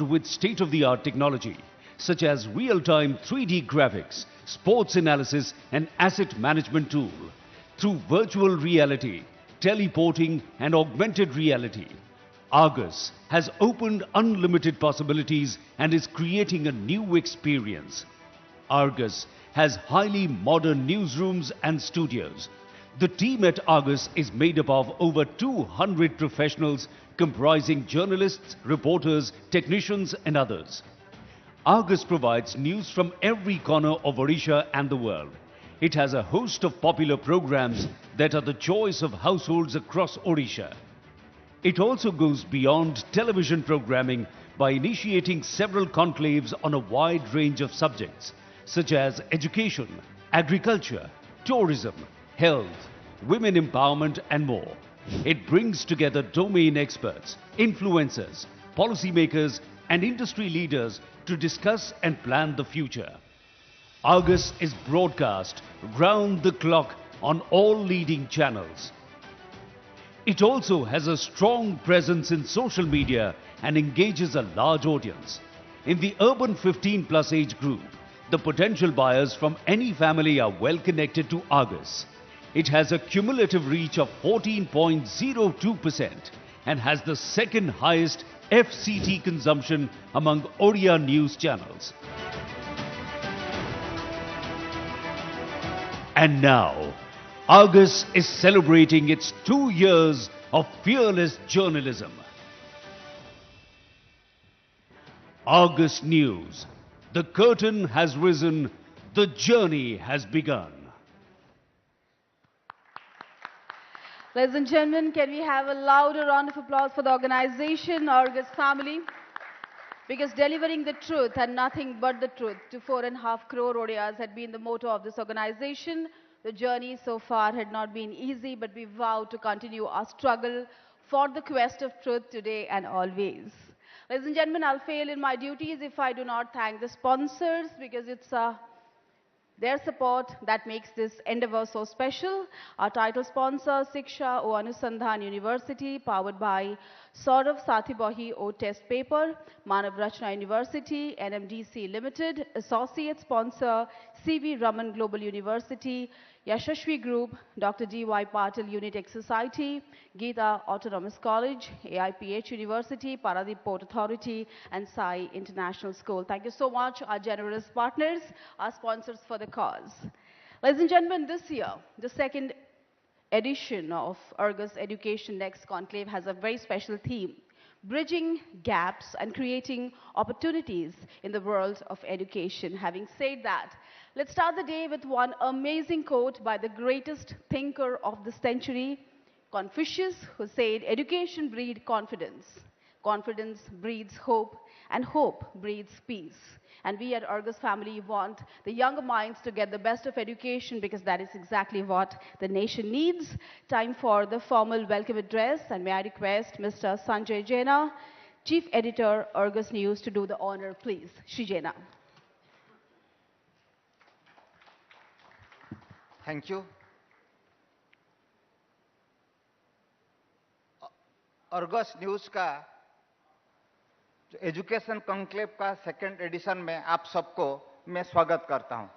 armed with state-of-the-art technology, such as real-time 3D graphics, sports analysis and asset management tool. Through virtual reality, teleporting and augmented reality, Argus has opened unlimited possibilities and is creating a new experience. Argus has highly modern newsrooms and studios. The team at Argus is made up of over 200 professionals comprising journalists, reporters, technicians and others. Argus provides news from every corner of Odisha and the world. It has a host of popular programs that are the choice of households across Odisha. It also goes beyond television programming by initiating several conclaves on a wide range of subjects such as education, agriculture, tourism, health, women empowerment and more. It brings together domain experts, influencers, policymakers and industry leaders to discuss and plan the future. Argus is broadcast round the clock on all leading channels. It also has a strong presence in social media and engages a large audience. In the urban 15+ age group, the potential buyers from any family are well connected to Argus. It has a cumulative reach of 14.02% and has the second highest FCT consumption among Odia news channels. And now, Argus is celebrating its 2 years of fearless journalism. Argus News. The curtain has risen, the journey has begun. Ladies and gentlemen, can we have a louder round of applause for the organization, Argus family? Because delivering the truth and nothing but the truth to 4.5 crore Odias had been the motto of this organization. The journey so far had not been easy, but we vow to continue our struggle for the quest of truth today and always. Ladies and gentlemen, I'll fail in my duties if I do not thank the sponsors, because it's their support that makes this endeavor so special. Our title sponsor, Shiksha O Anusandhan University, powered by Saurav Sathibahi O Test Paper, Manav Rachna University, NMDC Limited. Associate sponsor, CV Raman Global University, Yashashvi Group, Dr. D.Y. Patil Unitech Society, Geeta Autonomous College, AIPH University, Paradip Port Authority, and Sai International School. Thank you so much, our generous partners, our sponsors for the cause. Ladies and gentlemen, this year, the second edition of Argus Education Next Conclave has a very special theme: bridging gaps and creating opportunities in the world of education. Having said that, let's start the day with one amazing quote by the greatest thinker of the century, Confucius, who said, "Education breeds confidence, confidence breeds hope, and hope breeds peace." And we at Argus family want the younger minds to get the best of education, because that is exactly what the nation needs. Time for the formal welcome address, and may I request Mr. Sanjay Jaina, Chief Editor, Argus News, to do the honor, please. Shri Jaina. Thank you. Argus news का education conclave का second edition में आप सबको मैं स्वागत करता हूं.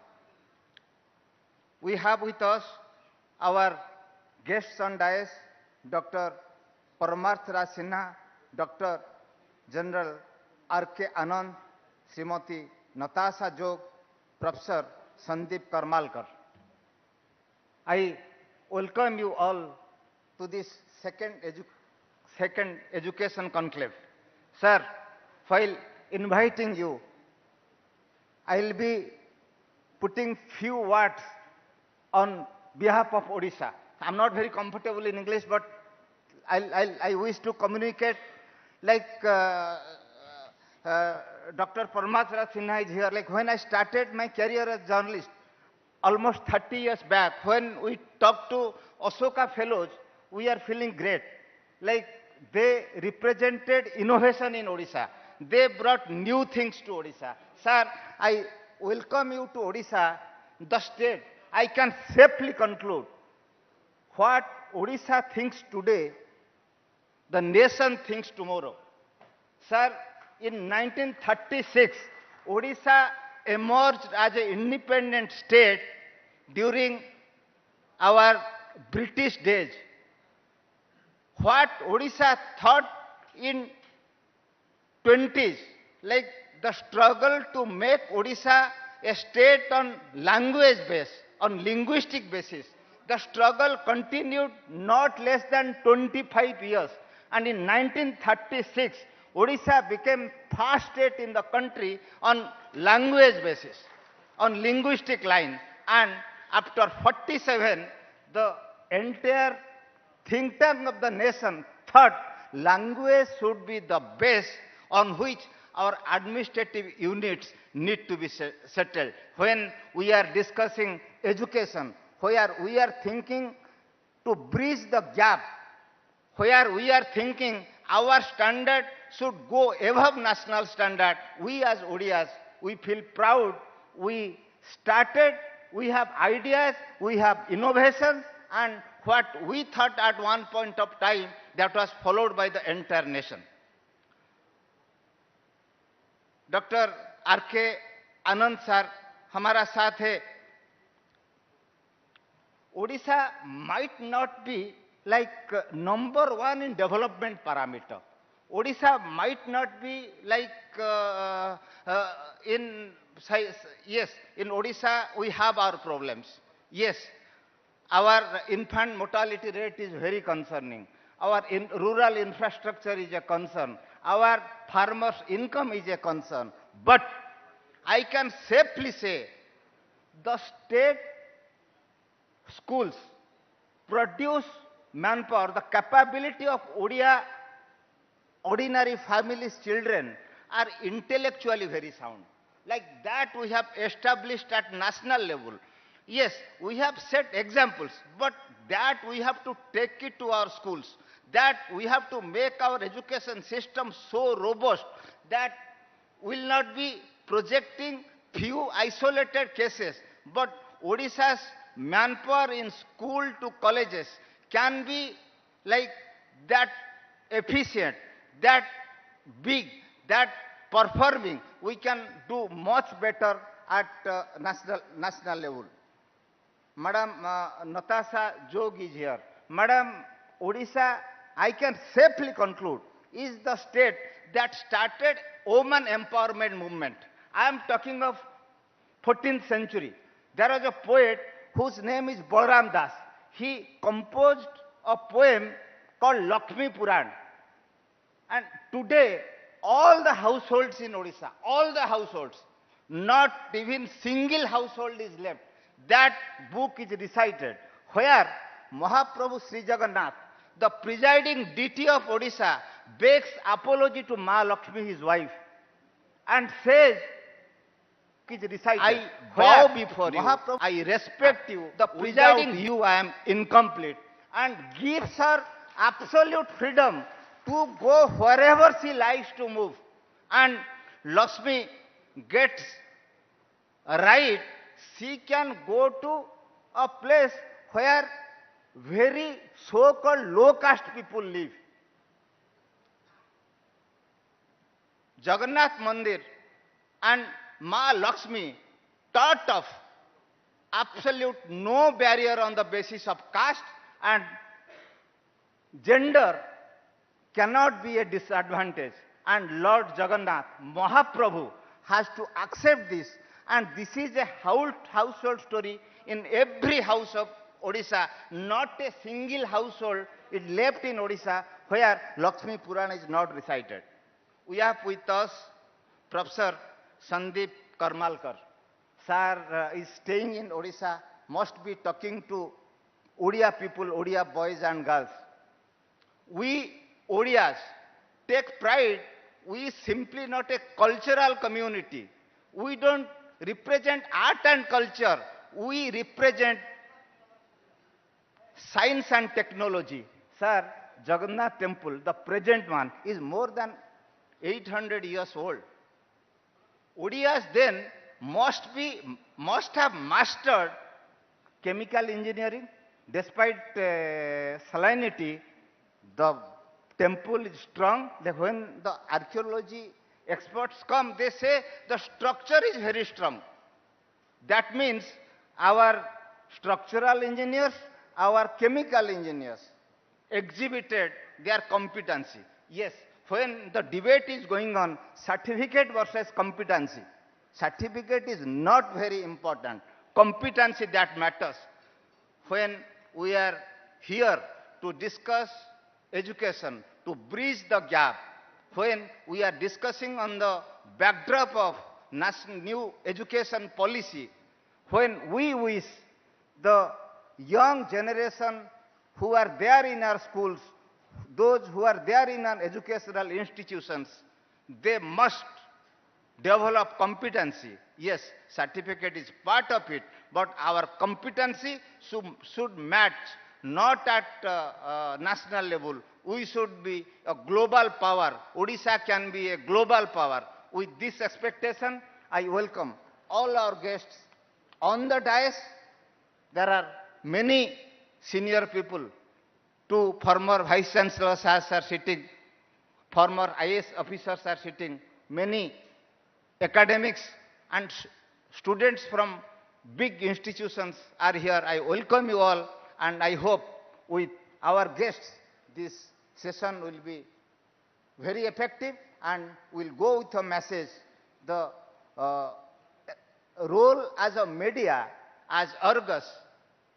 We have with us our guest on dais doctor Paramarthraj Sinha, doctor general R K. Anand, Shrimati Natasha Jog, professor Sandeep Karmalkar. I welcome you all to this second education conclave. Sir, while inviting you, I will be putting few words on behalf of Odisha. I'm not very comfortable in English, but I wish to communicate like Dr. Paramath Sinha is here. Like when I started my career as journalist, almost 30 years back, when we talked to Ashoka Fellows, we are feeling great. Like they represented innovation in Odisha. They brought new things to Odisha. Sir, I welcome you to Odisha, the state. I can safely conclude what Odisha thinks today, the nation thinks tomorrow. Sir, in 1936, Odisha emerged as an independent state during our British days. What Odisha thought in 20s, like the struggle to make Odisha a state on language base, on linguistic basis. The struggle continued not less than 25 years. And in 1936, Odisha became first state in the country on language basis, on linguistic line. And after 47, the entire think tank of the nation thought language should be the base on which our administrative units need to be settled. When we are discussing education, where we are thinking to bridge the gap, where we are thinking our standard should go above national standard, we as Odias, we feel proud. We started, we have ideas, we have innovations, and what we thought at one point of time, that was followed by the entire nation. Doctor R K. Anand sir हमारा साथ है. Odisha might not be like number one in development parameter. Odisha might not be like yes, in Odisha we have our problems. Yes, our infant mortality rate is very concerning. Our rural infrastructure is a concern. Our farmers' income is a concern. But I can safely say the state schools produce manpower, the capability of ordinary families' children are intellectually very sound. Like that we have established at national level. Yes, we have set examples, but that we have to take it to our schools. That we have to make our education system so robust that will not be projecting few isolated cases, but Odisha's manpower in school to colleges can be like that efficient, that big, that performing. We can do much better at national level. Madam Natasha Jog is here. Madam, Odisha, I can safely conclude, is the state that started woman empowerment movement. I am talking of 14th century. There was a poet whose name is Balram Das. He composed a poem called Lakshmi Puran. And today, all the households in Odisha, all the households, not even single household is left. That book is recited, where Mahaprabhu Sri Jagannath, the presiding deity of Odisha, begs apology to Ma Lakshmi, his wife, and says, I bow before you, I respect you, the presiding you I am incomplete, and gives her absolute freedom to go wherever she likes to move. And Lakshmi gets right, she can go to a place where very so-called low-caste people live. Jagannath Mandir and Ma Lakshmi taught of absolute no barrier on the basis of caste, and gender cannot be a disadvantage. And Lord Jagannath, Mahaprabhu, has to accept this. And this is a household story in every house of Odisha. Not a single household is left in Odisha where Lakshmi Purana is not recited. We have with us Professor Sandeep Karmalkar. Sir is staying in Odisha, must be talking to Odia people, Odia boys and girls. We Odias take pride, we simply not a cultural community. We don't represent art and culture, we represent science and technology. Sir, Jagannath temple, the present one, is more than 800 years old. Odias then must have mastered chemical engineering. Despite salinity, the temple is strong. When the archaeology experts come, they say the structure is very strong. That means our structural engineers, our chemical engineers exhibited their competency. Yes, when the debate is going on, certificate versus competency, certificate is not very important. Competency that matters. When we are here to discuss education, to bridge the gap, when we are discussing on the backdrop of national new education policy, when we wish the young generation who are there in our schools, those who are there in our educational institutions, they must develop competency. Yes, certificate is part of it, but our competency should match, not at national level. We should be a global power. Odisha can be a global power. With this expectation, I welcome all our guests on the dais. There are many senior people. Two former vice chancellors are sitting, former IAS officers are sitting, many academics and students from big institutions are here. I welcome you all, and I hope with our guests this session will be very effective and will go with a message. The role as a media, as Argus,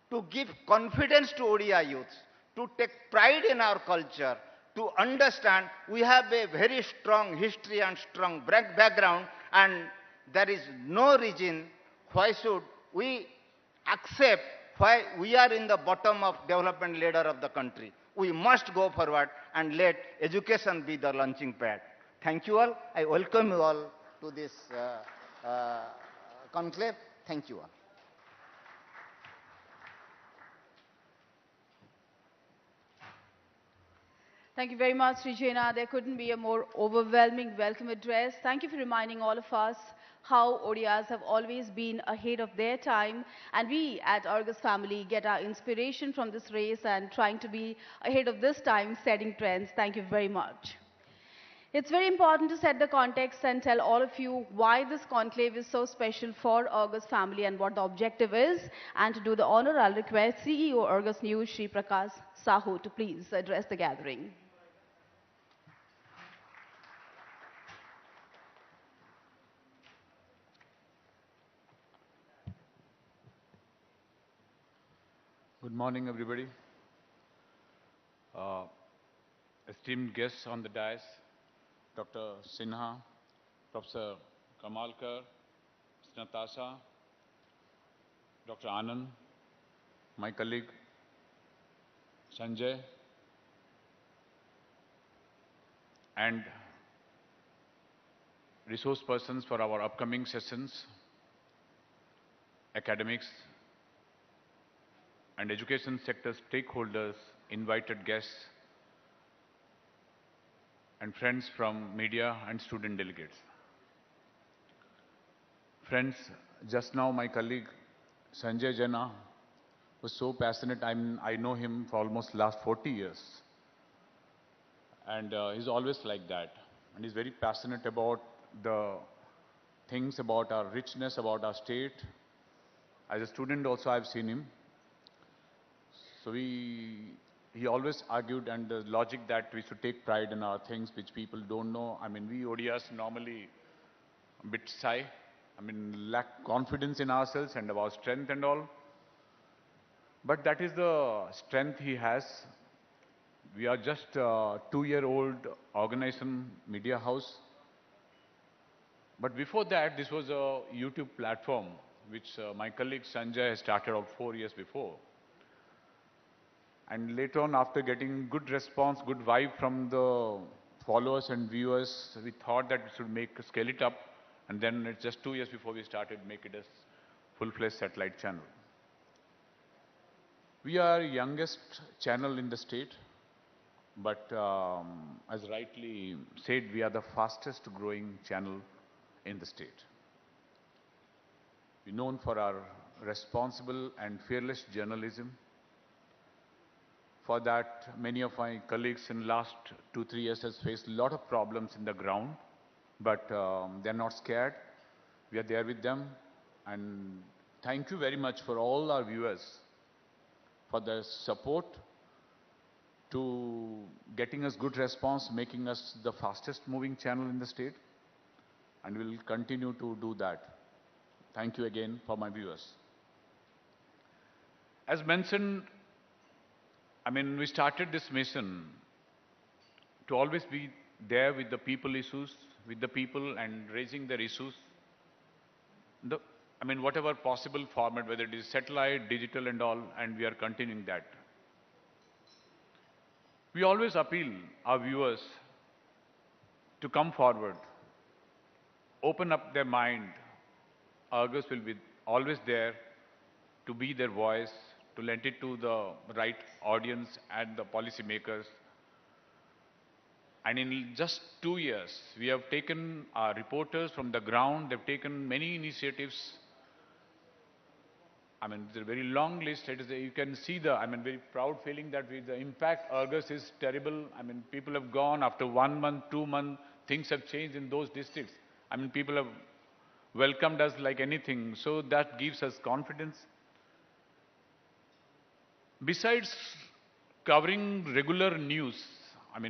to give confidence to Odia youth, to take pride in our culture, to understand we have a very strong history and strong background, and there is no reason why should we accept why we are in the bottom of development ladder of the country. We must go forward and let education be the launching pad. Thank you all. I welcome you all to this conclave. Thank you all. Thank you very much, Regina. There couldn't be a more overwhelming welcome address. Thank you for reminding all of us how ODIs have always been ahead of their time, and we at Argus Family get our inspiration from this race and trying to be ahead of this time, setting trends. Thank you very much. It's very important to set the context and tell all of you why this conclave is so special for Argus Family and what the objective is. And to do the honor, I'll request CEO Argus News, Shri Prakash Sahu, to please address the gathering. Good morning, everybody. Esteemed guests on the dais, Dr. Sinha, Professor Kamalkar, Ms. Natasha, Dr. Anand, my colleague Sanjay, and resource persons for our upcoming sessions, academics, and education sector stakeholders, invited guests, and friends from media and student delegates. Friends, just now my colleague Sanjay Jana was so passionate. I know him for almost last 40 years. And he's always like that. And he's very passionate about the things, about our richness, about our state. As a student also I've seen him. So he always argued and the logic that we should take pride in our things which people don't know. I mean, we ODIs normally a bit shy. I mean, lack confidence in ourselves and our strength and all. But that is the strength he has. We are just a 2-year-old organization, media house. But before that, this was a YouTube platform which my colleague Sanjay has started out 4 years before. And later on, after getting good response, good vibe from the followers and viewers, we thought that we should scale it up. And then it's just 2 years before we started make it a full-fledged satellite channel. We are youngest channel in the state, but as rightly said, we are the fastest growing channel in the state. We're known for our responsible and fearless journalism. For that, many of my colleagues in the last 2-3 years has faced a lot of problems in the ground. but they're not scared. We are there with them. And thank you very much for all our viewers for the support to getting us good response, making us the fastest moving channel in the state. And we'll continue to do that. Thank you again for my viewers. As mentioned, we started this mission to always be there with the people issues, with the people and raising their issues. Whatever possible format, whether it is satellite, digital and all, and we are continuing that. We always appeal our viewers to come forward, open up their mind. Argus will be always there to be their voice, to lend it to the right audience and the policymakers. And in just 2 years, we have taken our reporters from the ground. They've taken many initiatives. It's a very long list. You can see the, very proud feeling that the impact Argus is terrible. People have gone after 1 month, 2 months, things have changed in those districts. People have welcomed us like anything. So that gives us confidence. Besides covering regular news,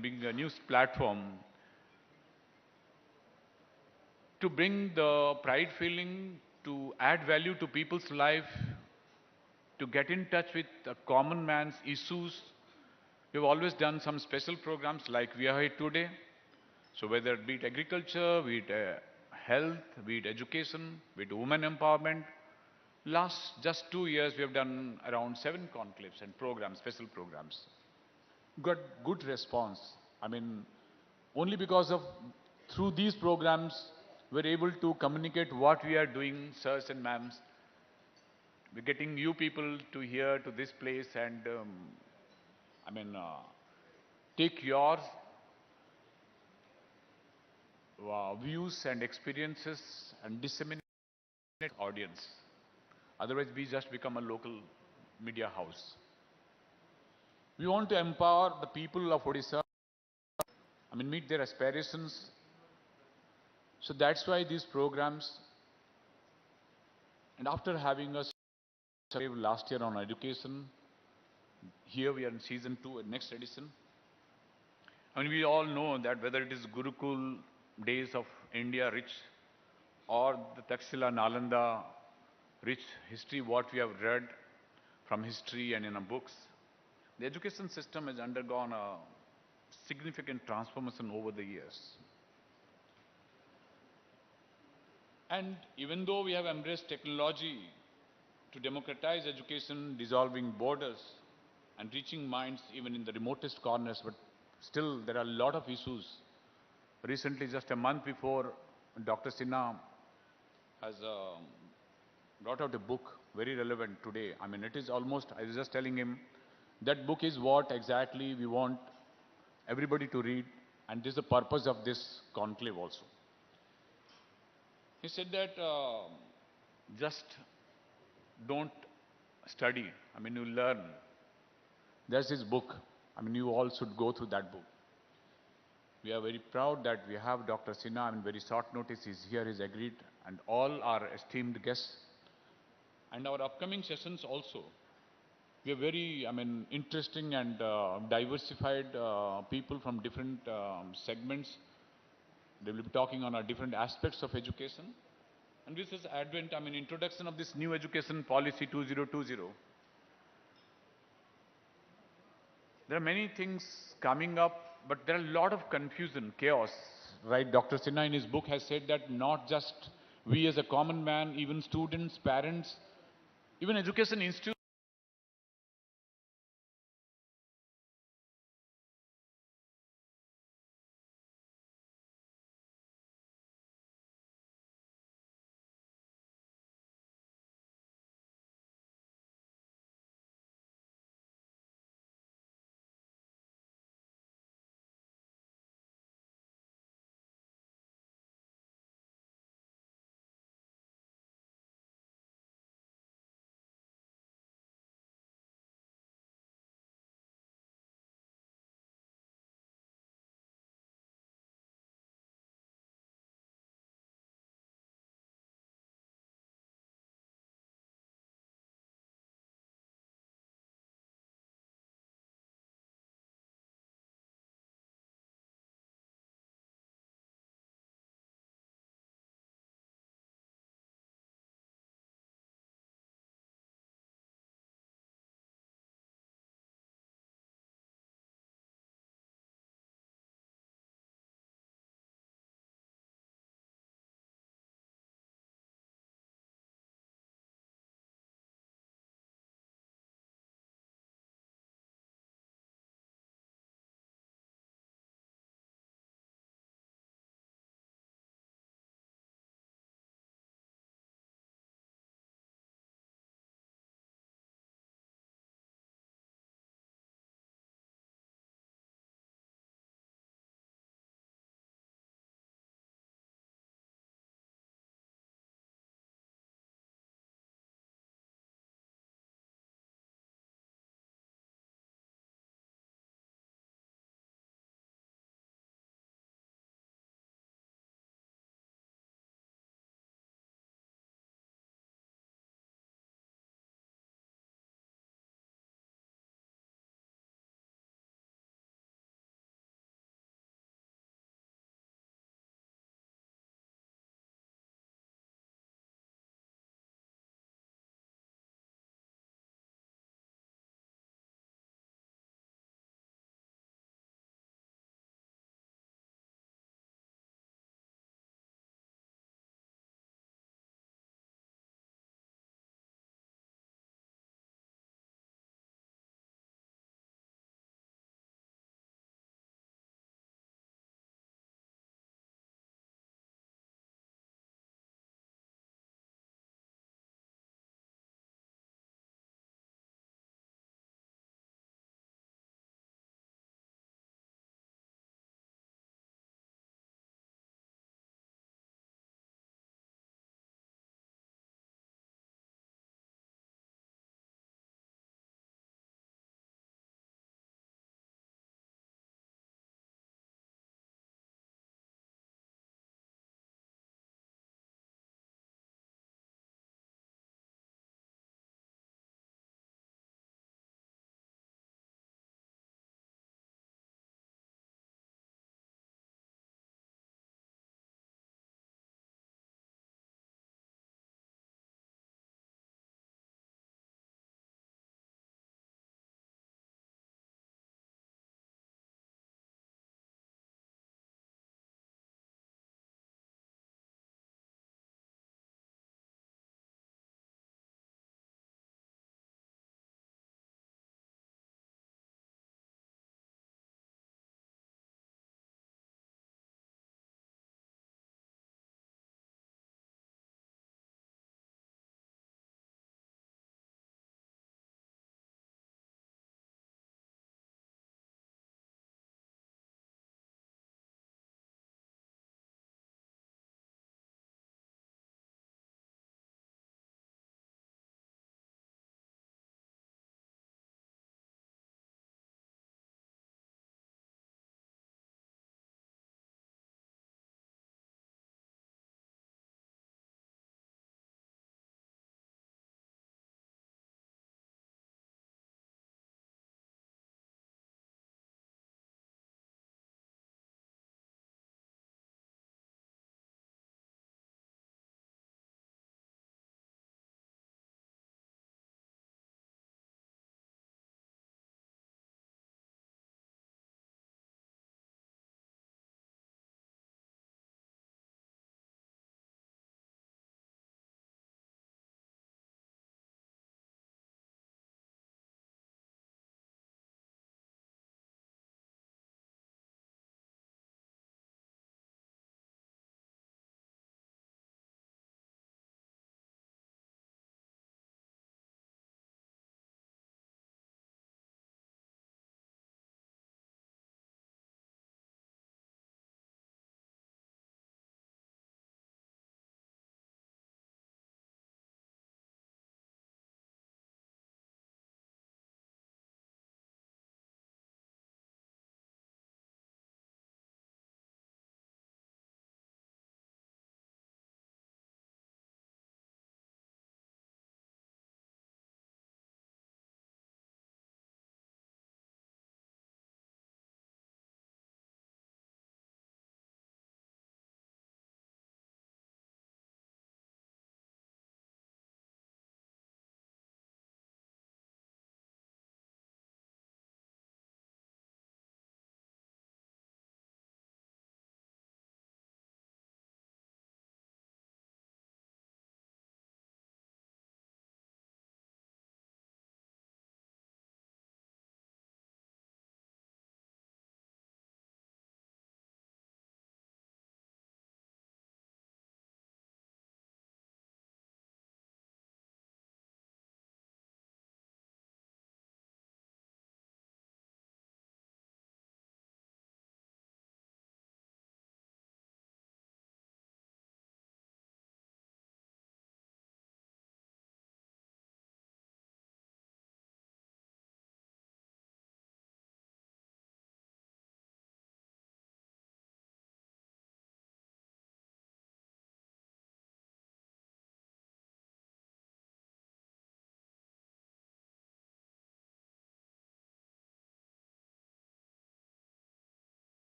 being a news platform, to bring the pride feeling, to add value to people's life, to get in touch with the common man's issues. We've always done some special programs like We Are Here Today. So whether it be it agriculture, be it health, be it education, be it women empowerment, last just 2 years we have done around 7 conclaves and programs, special programs. Got good response. Only because of through these programs we're able to communicate what we are doing, sirs and ma'ams. We're getting you people to here to this place and take your views and experiences and disseminate audience. Otherwise, we just become a local media house. We want to empower the people of Odisha, meet their aspirations. So that's why these programs, and after having us last year on education, here we are in season 2, next edition. We all know that whether it is Gurukul days of India rich or the Takshila Nalanda rich history, what we have read from history and in our books, the education system has undergone a significant transformation over the years. And even though we have embraced technology to democratize education, dissolving borders and reaching minds even in the remotest corners, but still there are a lot of issues. Recently, just a month before, Dr. Sinha has brought out a book very relevant today. It is almost, I was just telling him, that book is what exactly we want everybody to read, and this is the purpose of this conclave also. He said that just don't study, you learn. There's his book. You all should go through that book. We are very proud that we have Dr. Sinha. Very short notice, he's here, he's agreed, and all our esteemed guests. And our upcoming sessions also. We are very, interesting and diversified people from different segments. They will be talking on our different aspects of education. And this is advent, introduction of this new education policy 2020. There are many things coming up, but there are a lot of confusion, chaos, right? Dr. Sinha in his book has said that not just we as a common man, even students, parents, even education institutes,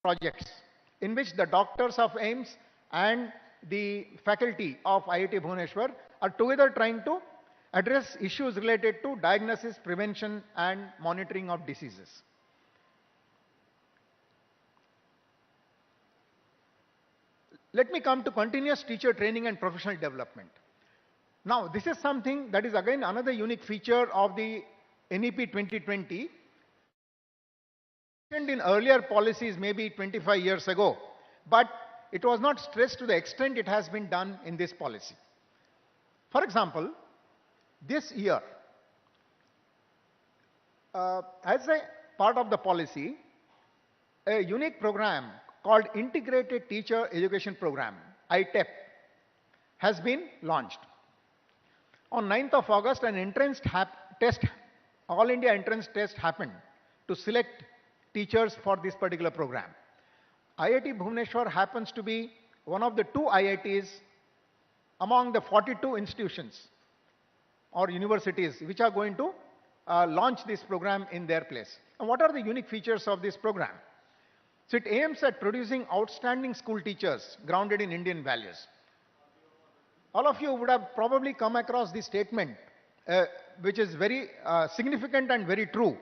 projects in which the doctors of AIIMS and the faculty of IIT Bhubaneswar are together trying to address issues related to diagnosis, prevention and monitoring of diseases. Let me come to continuous teacher training and professional development. Now, this is something that is again another unique feature of the NEP 2020. In earlier policies, maybe 25 years ago, but it was not stressed to the extent it has been done in this policy. For example, this year, as a part of the policy, a unique program called Integrated Teacher Education Program, ITEP, has been launched. On 9th of August, an entrance test, All India entrance test happened to select teachers for this particular program. IIT Bhubaneswar happens to be one of the 2 IITs among the 42 institutions or universities which are going to launch this program in their place. And what are the unique features of this program? So it aims at producing outstanding school teachers grounded in Indian values. All of you would have probably come across this statement, which is very significant and very true.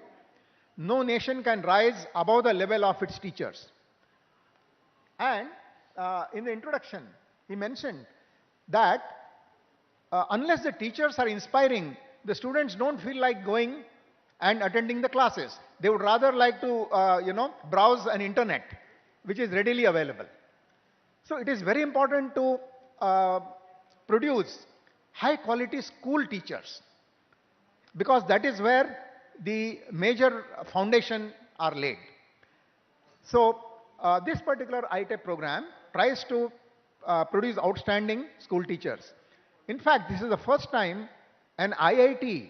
No nation can rise above the level of its teachers. And in the introduction, he mentioned that unless the teachers are inspiring, the students don't feel like going and attending the classes. They would rather like to, browse an internet, which is readily available. So it is very important to produce high quality school teachers, because that is where the major foundation are laid. So this particular ITEP program tries to produce outstanding school teachers. In fact, this is the first time an IIT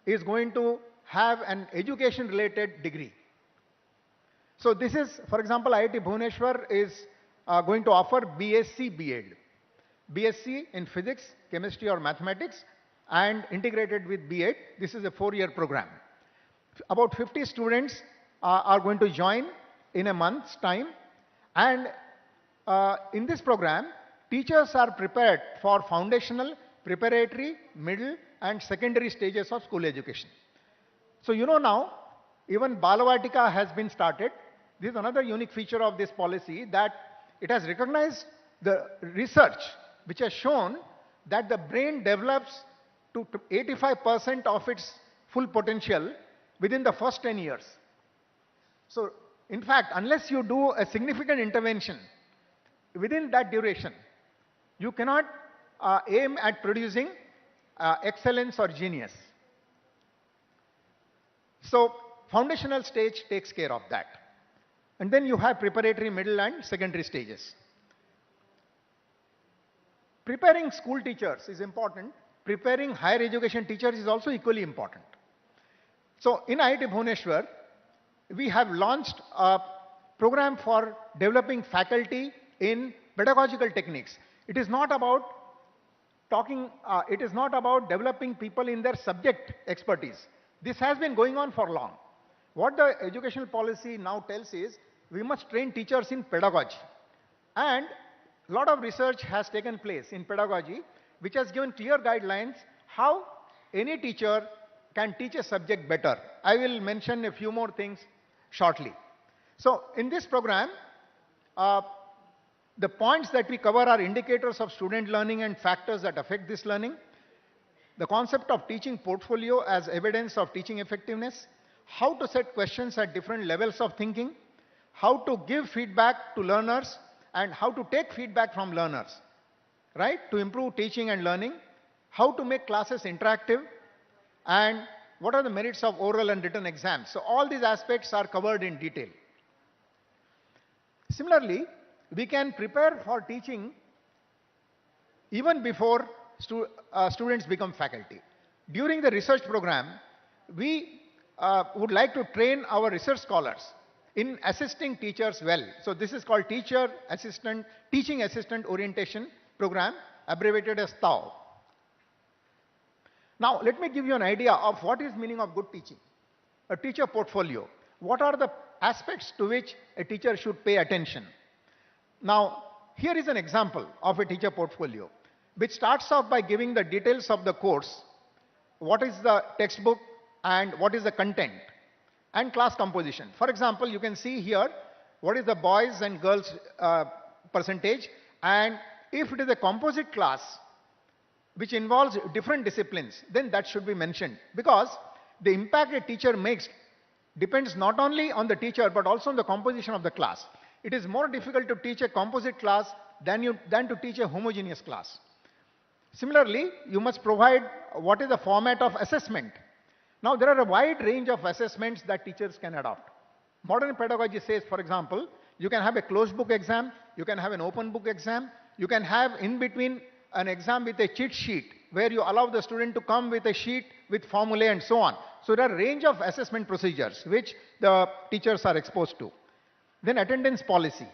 is going to have an education related degree. So this is, for example, IIT Bhubaneswar is going to offer BSc B.Ed. BSc in physics, chemistry or mathematics, and integrated with B.Ed. This is a 4-year program. About 50 students are going to join in a month's time, and in this program, teachers are prepared for foundational, preparatory, middle and secondary stages of school education. So you know now, even Balavatika has been started. This is another unique feature of this policy, that it has recognized the research which has shown that the brain develops to 85% of its full potential within the first 10 years. So in fact, unless you do a significant intervention within that duration, you cannot aim at producing excellence or genius. So foundational stage takes care of that. And then you have preparatory, middle and secondary stages. Preparing school teachers is important. Preparing higher education teachers is also equally important. So in IIT Bhubaneswar, we have launched a program for developing faculty in pedagogical techniques. It is not about developing people in their subject expertise. This has been going on for long. What the educational policy now tells is, we must train teachers in pedagogy. And a lot of research has taken place in pedagogy, which has given clear guidelines how any teacher can teach a subject better. I will mention a few more things shortly. So in this program, the points that we cover are indicators of student learning and factors that affect this learning, the concept of teaching portfolio as evidence of teaching effectiveness, how to set questions at different levels of thinking, how to give feedback to learners, and how to take feedback from learners, right, to improve teaching and learning, how to make classes interactive, and what are the merits of oral and written exams. So all these aspects are covered in detail. Similarly, we can prepare for teaching even before students become faculty. During the research program, we would like to train our research scholars in assisting teachers well. So this is called Teaching Assistant Orientation Program, abbreviated as TAO. Now, let me give you an idea of what is meaning of good teaching. A teacher portfolio. What are the aspects to which a teacher should pay attention. Now, here is an example of a teacher portfolio, which starts off by giving the details of the course, what is the textbook and what is the content, and class composition. For example, you can see here what is the boys and girls percentage, and if it is a composite class which involves different disciplines, then that should be mentioned, because the impact a teacher makes depends not only on the teacher but also on the composition of the class. It is more difficult to teach a composite class than to teach a homogeneous class. Similarly, you must provide what is the format of assessment. Now, there are a wide range of assessments that teachers can adopt. Modern pedagogy says, for example, you can have a closed book exam, you can have an open book exam, you can have in between an exam with a cheat sheet where you allow the student to come with a sheet with formulae and so on. So there are a range of assessment procedures which the teachers are exposed to. Then attendance policy,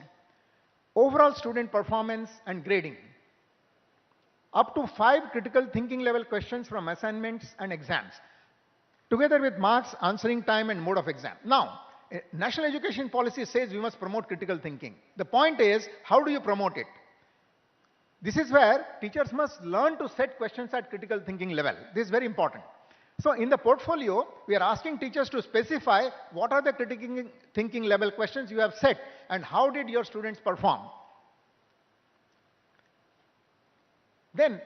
overall student performance and grading, up to 5 critical thinking level questions from assignments and exams, together with marks, answering time and mode of exam. Now, national education policy says we must promote critical thinking. The point is, how do you promote it? This is where teachers must learn to set questions at critical thinking level. This is very important. So in the portfolio, we are asking teachers to specify what are the critical thinking level questions you have set and how did your students perform. Then,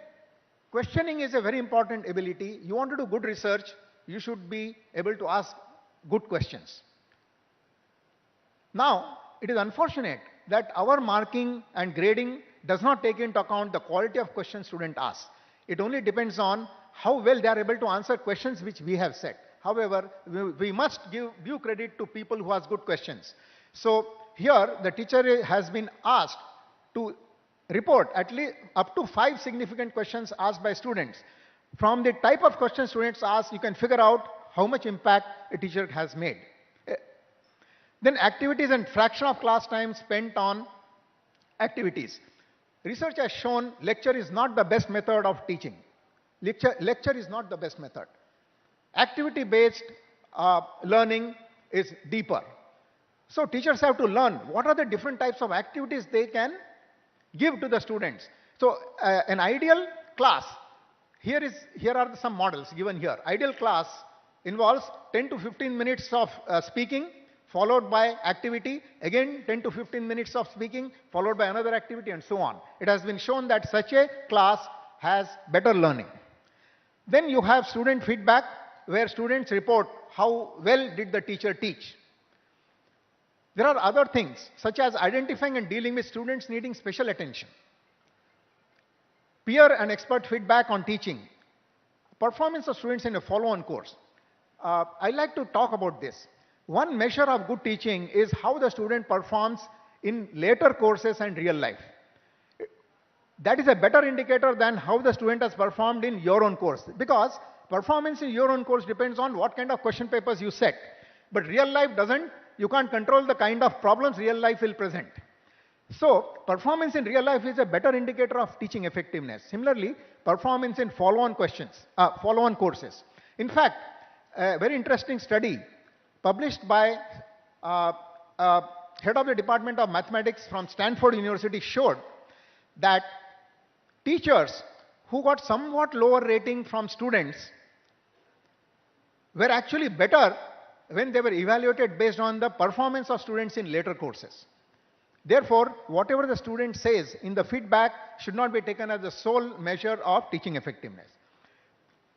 questioning is a very important ability. You want to do good research, you should be able to ask good questions. Now, it is unfortunate that our marking and grading does not take into account the quality of questions student asks. It only depends on how well they are able to answer questions which we have set. However, we must give due credit to people who ask good questions. So here, the teacher has been asked to report at least up to 5 significant questions asked by students. From the type of questions students ask, you can figure out how much impact a teacher has made. Then activities and fraction of class time spent on activities. Research has shown lecture is not the best method of teaching. Lecture is not the best method. Activity-based learning is deeper. So teachers have to learn what are the different types of activities they can give to the students. So an ideal class, here are some models given here. Ideal class involves 10 to 15 minutes of speaking, followed by activity, again 10 to 15 minutes of speaking, followed by another activity, and so on. It has been shown that such a class has better learning. Then you have student feedback, where students report how well did the teacher teach. There are other things, such as identifying and dealing with students needing special attention. Peer and expert feedback on teaching. Performance of students in a follow-on course. I like to talk about this. One measure of good teaching is how the student performs in later courses and real life. That is a better indicator than how the student has performed in your own course, because performance in your own course depends on what kind of question papers you set. But real life doesn't, you can't control the kind of problems real life will present. So performance in real life is a better indicator of teaching effectiveness. Similarly, performance in follow-on courses. In fact, a very interesting study published by head of the Department of Mathematics from Stanford University showed that teachers who got somewhat lower rating from students were actually better when they were evaluated based on the performance of students in later courses. Therefore, whatever the student says in the feedback should not be taken as the sole measure of teaching effectiveness.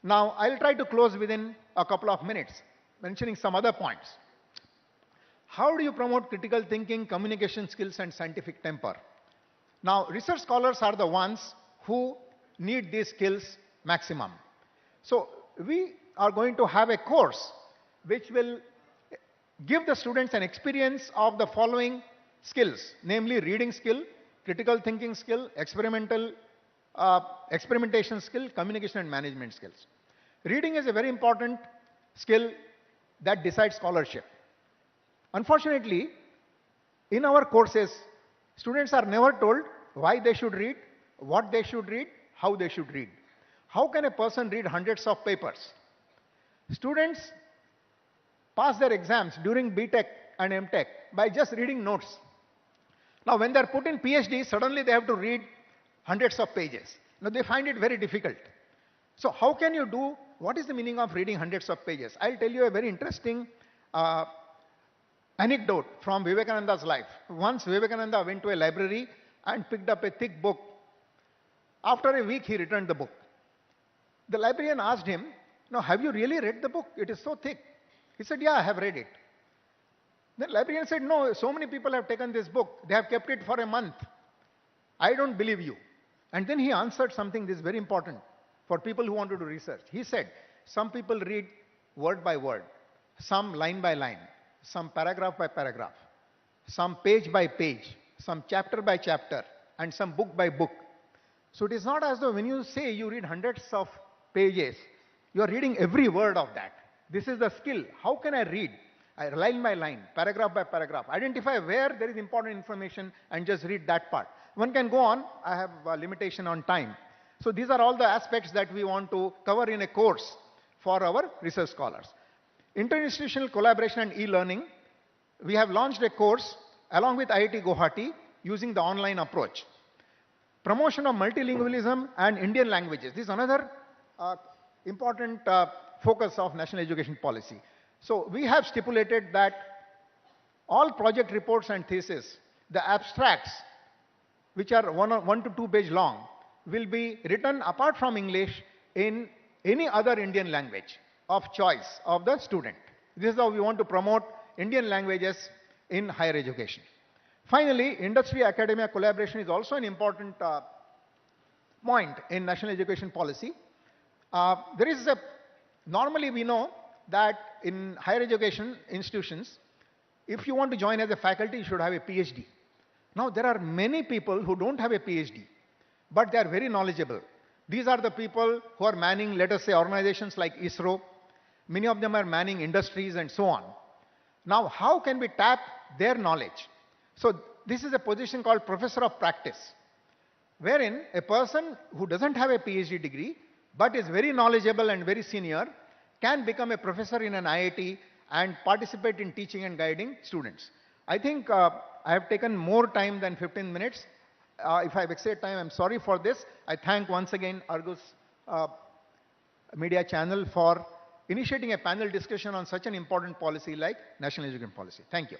Now, I'll try to close within a couple of minutes, mentioning some other points. How do you promote critical thinking, communication skills, and scientific temper? Now, research scholars are the ones who need these skills maximum. So, we are going to have a course which will give the students an experience of the following skills, namely reading skill, critical thinking skill, experimentation skill, communication and management skills. Reading is a very important skill that decides scholarship. Unfortunately, in our courses, students are never told why they should read, what they should read, how they should read. How can a person read hundreds of papers? Students pass their exams during BTech and M.Tech by just reading notes. Now, when they're put in PhD, suddenly they have to read hundreds of pages. Now, they find it very difficult. So how can you do, what is the meaning of reading hundreds of pages? I'll tell you a very interesting anecdote from Vivekananda's life. Once Vivekananda went to a library and picked up a thick book. After a week, he returned the book. The librarian asked him, "Now, have you really read the book? It is so thick." He said, "Yeah, I have read it." The librarian said, "No, so many people have taken this book. They have kept it for a month. I don't believe you." And then he answered something, this is very important for people who want to do research. He said, some people read word by word, some line by line, some paragraph by paragraph, some page by page, some chapter by chapter, and some book by book. So it is not as though when you say you read hundreds of pages, you are reading every word of that. This is the skill. How can I read? Line by line, paragraph by paragraph, identify where there is important information and just read that part. One can go on. I have a limitation on time. So these are all the aspects that we want to cover in a course for our research scholars. Interinstitutional collaboration and e-learning. We have launched a course along with IIT Guwahati using the online approach. Promotion of multilingualism and Indian languages. This is another important focus of national education policy. So we have stipulated that all project reports and theses, the abstracts, which are 1 to 2 page long, will be written apart from English in any other Indian language of choice of the student. This is how we want to promote Indian languages in higher education. Finally, industry-academia collaboration is also an important point in national education policy. Normally we know that in higher education institutions, if you want to join as a faculty, you should have a PhD. Now, there are many people who don't have a PhD, but they are very knowledgeable. These are the people who are manning, let us say, organizations like ISRO. Many of them are manning industries and so on. Now, how can we tap their knowledge? So, this is a position called Professor of Practice, wherein a person who doesn't have a PhD degree, but is very knowledgeable and very senior, can become a professor in an IIT and participate in teaching and guiding students. I think I have taken more time than 15 minutes. If I have exceeded time, I'm sorry for this. I thank once again Argus Media Channel for initiating a panel discussion on such an important policy like national education policy. Thank you.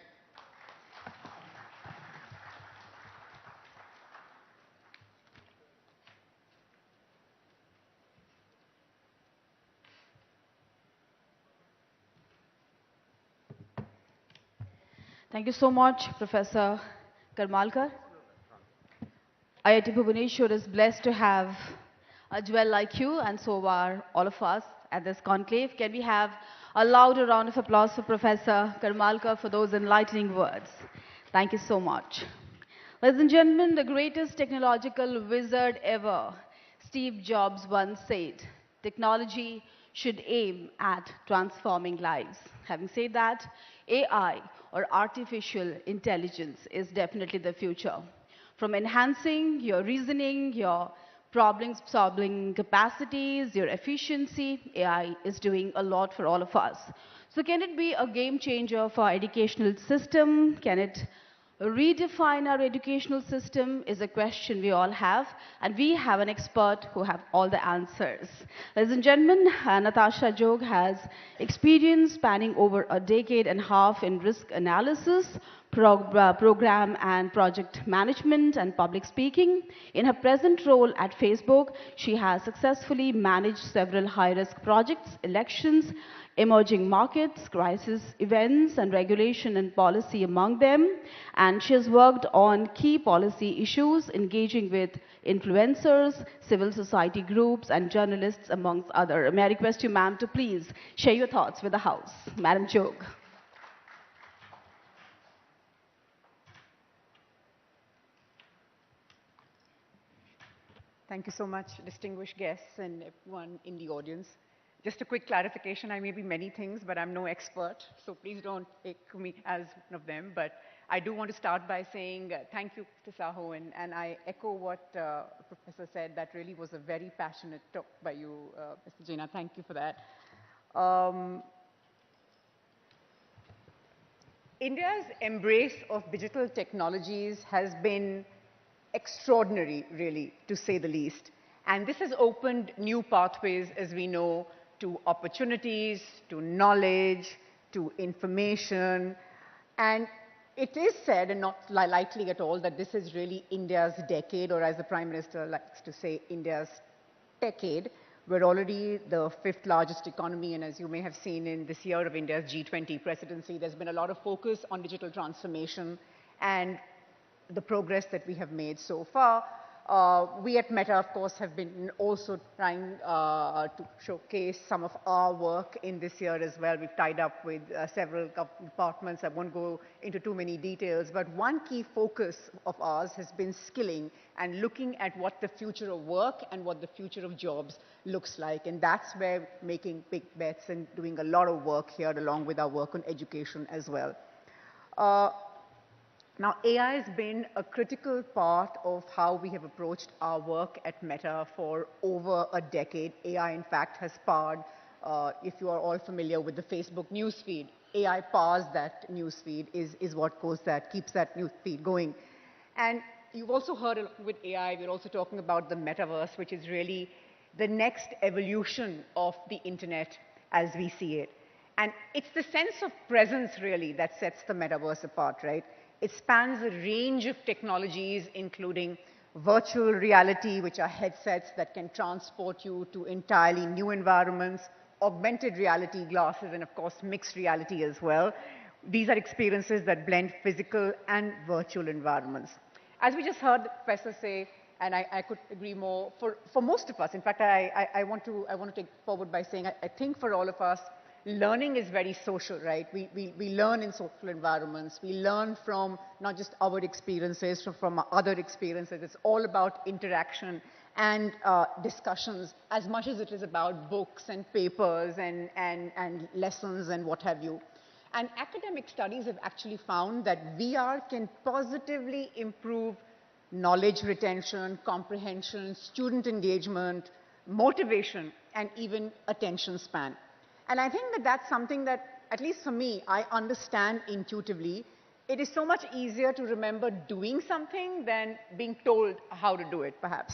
Thank you so much, Professor Karmalkar. IIT Bhubaneswar is blessed to have a jewel like you, and so are all of us at this conclave. Can we have a louder round of applause for Professor Karmalkar for those enlightening words? Thank you so much. Ladies and gentlemen, the greatest technological wizard ever, Steve Jobs, once said, technology should aim at transforming lives. Having said that, AI, or artificial intelligence, is definitely the future. From enhancing your reasoning, your problem-solving capacities, your efficiency, AI is doing a lot for all of us. So can it be a game changer for our educational system? Can it redefine our educational system is a question we all have, and we have an expert who have all the answers. Ladies and gentlemen, Natasha Jog has experience spanning over a decade and a half in risk analysis, program and project management, and public speaking. In her present role at Facebook, she has successfully managed several high-risk projects, elections, emerging markets, crisis events, and regulation and policy among them. And she has worked on key policy issues, engaging with influencers, civil society groups, and journalists, amongst others. May I request you, ma'am, to please share your thoughts with the House. Madam Jog. Thank you so much, distinguished guests and everyone in the audience. Just a quick clarification, I may be many things, but I'm no expert, so please don't take me as one of them. But I do want to start by saying thank you, Mr. Saho, and I echo what Professor said. That really was a very passionate talk by you, Mr. Jaina. Thank you for that. India's embrace of digital technologies has been extraordinary, really, to say the least. And this has opened new pathways, as we know, to opportunities, to knowledge, to information. And it is said, and not lightly at all, that this is really India's decade, or as the Prime Minister likes to say, India's decade. We're already the fifth largest economy, and as you may have seen in this year of India's G20 presidency, there's been a lot of focus on digital transformation and the progress that we have made so far. We at Meta, of course, have been also trying to showcase some of our work in this year as well. We've tied up with several departments. I won't go into too many details, but one key focus of ours has been skilling and looking at what the future of work and what the future of jobs looks like. And that's where we're making big bets and doing a lot of work here along with our work on education as well. Now, AI has been a critical part of how we have approached our work at Meta for over a decade. AI, in fact, has powered, if you are all familiar with the Facebook newsfeed, AI powers that newsfeed, is what keeps that newsfeed going. And you've also heard with AI, we're also talking about the metaverse, which is really the next evolution of the internet as we see it. And it's the sense of presence, really, that sets the metaverse apart, right? It spans a range of technologies, including virtual reality, which are headsets that can transport you to entirely new environments, augmented reality glasses, and of course, mixed reality as well. These are experiences that blend physical and virtual environments. As we just heard the professor say, and I could agree more, for most of us, in fact, I want to take forward by saying, I think for all of us, learning is very social, right? We learn in social environments. We learn from not just our experiences, from other experiences. It's all about interaction and discussions as much as it is about books and papers and lessons and what have you. And academic studies have actually found that VR can positively improve knowledge retention, comprehension, student engagement, motivation, and even attention span. And I think that that's something that, at least for me, I understand intuitively. It is so much easier to remember doing something than being told how to do it, perhaps.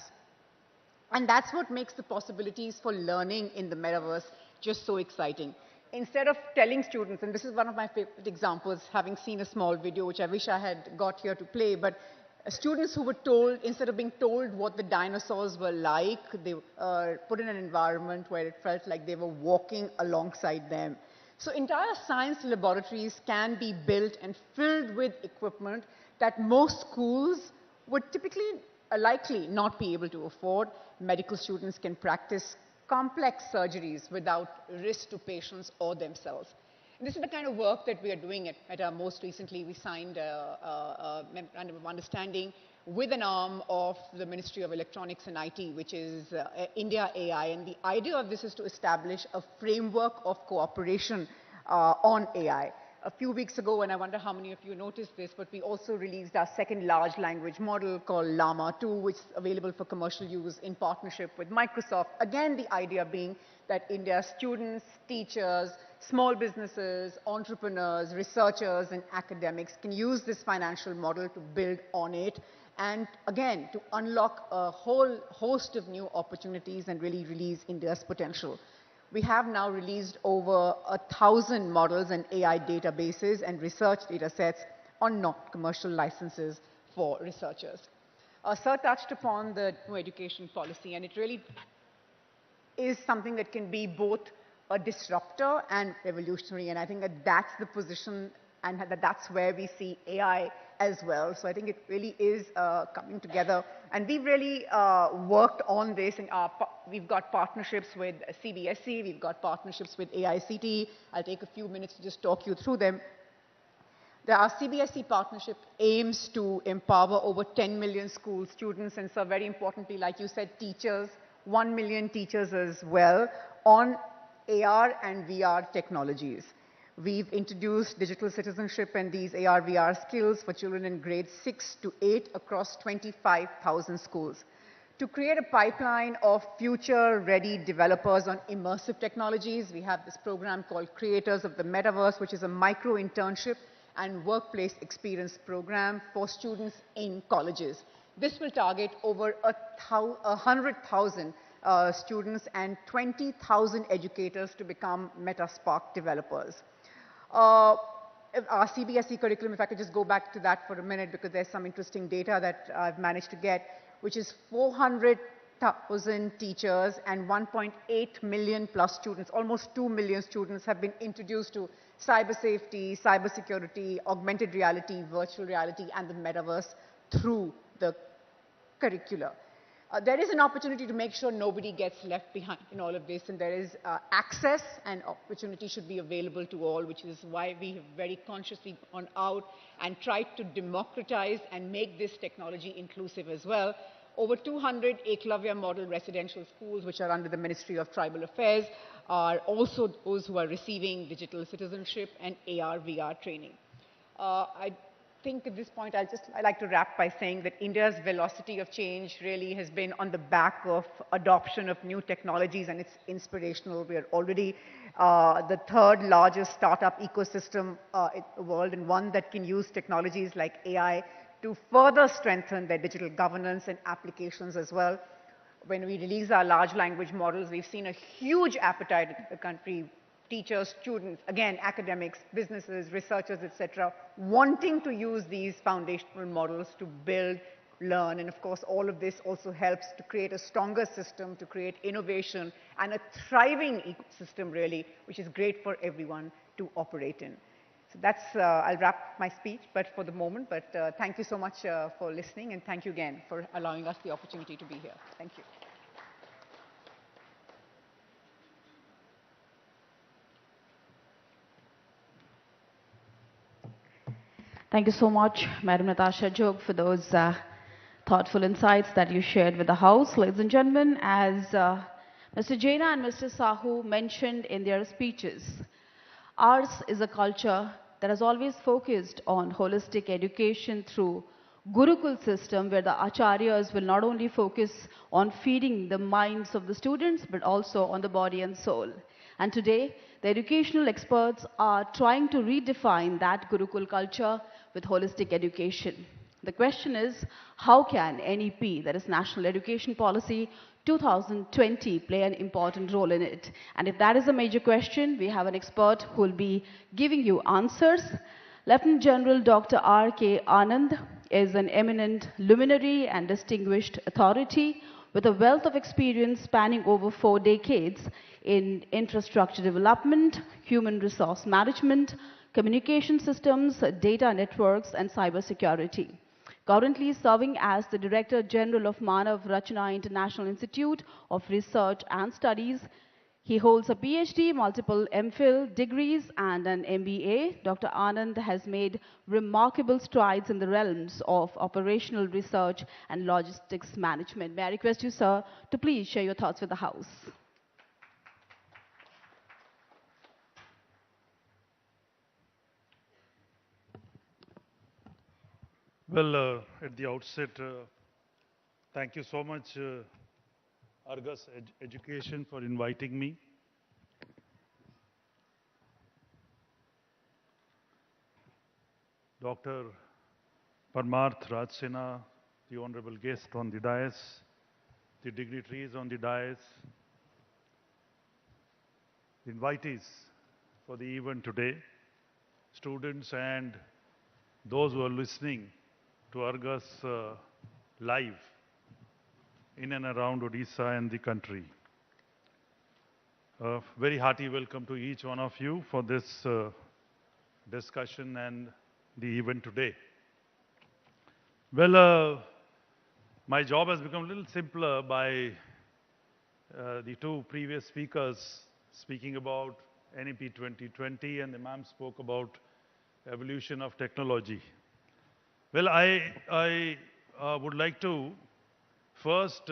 And that's what makes the possibilities for learning in the metaverse just so exciting. Instead of telling students, and this is one of my favorite examples, having seen a small video, which I wish I had got here to play, but students who were told, instead of being told what the dinosaurs were like, they put in an environment where it felt like they were walking alongside them. So entire science laboratories can be built and filled with equipment that most schools would typically, likely not be able to afford. Medical students can practice complex surgeries without risk to patients or themselves. This is the kind of work that we are doing at Meta. Most recently, we signed a memorandum of understanding with an arm of the Ministry of Electronics and IT, which is India AI. And the idea of this is to establish a framework of cooperation on AI. A few weeks ago, and I wonder how many of you noticed this, but we also released our second large language model called Llama 2, which is available for commercial use in partnership with Microsoft. Again, the idea being that India's students, teachers, small businesses, entrepreneurs, researchers, and academics can use this financial model to build on it and, again, to unlock a whole host of new opportunities and really release India's potential. We have now released over 1,000 models and AI databases and research data sets on non-commercial licenses for researchers. Sir touched upon the new education policy, and it really is something that can be both a disruptor and revolutionary, and I think that that's the position and that's where we see AI as well. So I think it really is coming together. And we've really worked on this. And we've got partnerships with CBSE. We've got partnerships with AICTE. I'll take a few minutes to just talk you through them. Our CBSE partnership aims to empower over 10 million school students. And so very importantly, like you said, teachers, 1 million teachers as well, on AR and VR technologies. We've introduced digital citizenship and these AR, VR skills for children in grades 6 to 8 across 25,000 schools. To create a pipeline of future-ready developers on immersive technologies, we have this program called Creators of the Metaverse, which is a micro-internship and workplace experience program for students in colleges. This will target over 100,000 students and 20,000 educators to become MetaSpark developers. Our CBSE curriculum, if I could just go back to that for a minute, because there's some interesting data that I've managed to get, which is 400,000 teachers and 1.8 million plus students, almost 2 million students have been introduced to cyber safety, cyber security, augmented reality, virtual reality, and the metaverse through the curricula. There is an opportunity to make sure nobody gets left behind in all of this, and there is access and opportunity should be available to all, which is why we have very consciously gone out and tried to democratize and make this technology inclusive as well. Over 200 Eklavya model residential schools, which are under the Ministry of Tribal Affairs, are also those who are receiving digital citizenship and AR/VR training. I think at this point I'd like to wrap by saying that India's velocity of change really has been on the back of adoption of new technologies, and it's inspirational. We are already the third largest startup ecosystem in the world, and one that can use technologies like AI to further strengthen their digital governance and applications as well. When we release our large language models, we've seen a huge appetite in the country. Teachers, students, again, academics, businesses, researchers, etc., wanting to use these foundational models to build, learn, and of course, all of this also helps to create a stronger system, to create innovation and a thriving ecosystem, really, which is great for everyone to operate in. So that's, I'll wrap my speech, but for the moment, but thank you so much for listening, and thank you again for allowing us the opportunity to be here. Thank you. Thank you so much, Madam Natasha Jog, for those thoughtful insights that you shared with the House. Ladies and gentlemen, as Mr. Jaina and Mr. Sahu mentioned in their speeches, ours is a culture that has always focused on holistic education through Gurukul system, where the acharyas will not only focus on feeding the minds of the students, but also on the body and soul. And today, the educational experts are trying to redefine that Gurukul culture with holistic education. The question is, how can NEP, that is National Education Policy 2020, play an important role in it? And if that is a major question, we have an expert who will be giving you answers. Lieutenant General Dr. R.K. Anand is an eminent luminary and distinguished authority with a wealth of experience spanning over 4 decades in infrastructure development, human resource management, communication systems, data networks, and cybersecurity. Currently serving as the Director General of Manav Rachana International Institute of Research and Studies, he holds a PhD, multiple MPhil degrees, and an MBA. Dr. Anand has made remarkable strides in the realms of operational research and logistics management. May I request you, sir, to please share your thoughts with the House. Well, at the outset, thank you so much, Argus Education, for inviting me. Dr. Parmarth Rajsena, the honorable guest on the dais, the dignitaries on the dais, the invitees for the event today, students and those who are listening to Argus live in and around Odisha and the country. Very hearty welcome to each one of you for this discussion and the event today. Well, my job has become a little simpler by the 2 previous speakers speaking about NEP 2020, and the ma'am spoke about evolution of technology. Well, I would like to first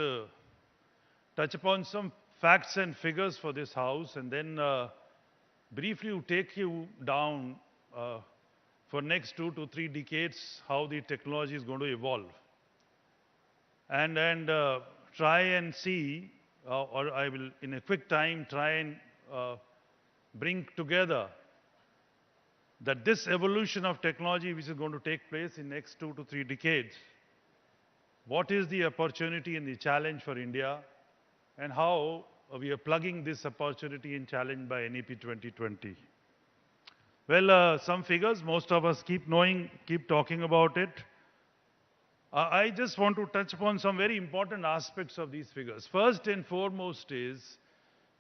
touch upon some facts and figures for this house, and then briefly take you down for next 2 to 3 decades how the technology is going to evolve, and try and see, or I will in a quick time try and bring together that this evolution of technology which is going to take place in next 2 to 3 decades, what is the opportunity and the challenge for India, and how we are plugging this opportunity and challenge by NEP 2020. Well, some figures, most of us keep talking about it. I just want to touch upon some very important aspects of these figures. First and foremost is,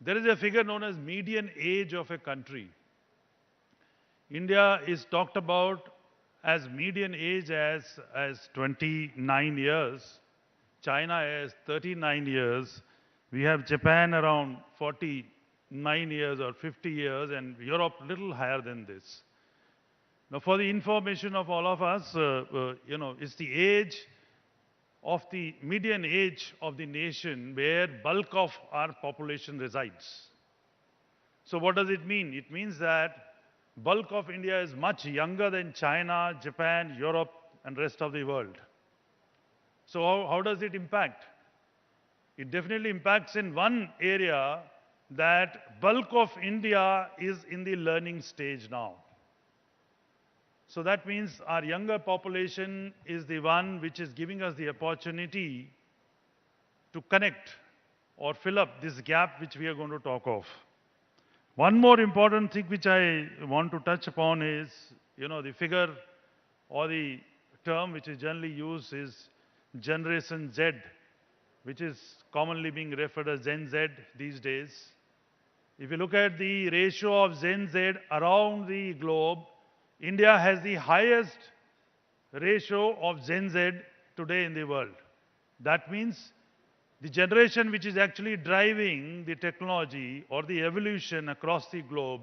there is a figure known as median age of a country. India is talked about as median age as 29 years. China as 39 years. We have Japan around 49 years or 50 years, and Europe little higher than this. Now, for the information of all of us, it's the age of the median age of the nation where bulk of our population resides. So what does it mean? It means that bulk of India is much younger than China, Japan, Europe, and rest of the world. So how does it impact? It definitely impacts in one area, that bulk of India is in the learning stage now. So that means our younger population is the one which is giving us the opportunity to connect or fill up this gap which we are going to talk of. One more important thing which I want to touch upon is, the figure or the term which is generally used is Generation Z, which is commonly being referred as Gen Z these days. If you look at the ratio of Gen Z around the globe, India has the highest ratio of Gen Z today in the world. That means the generation which is actually driving the technology or the evolution across the globe,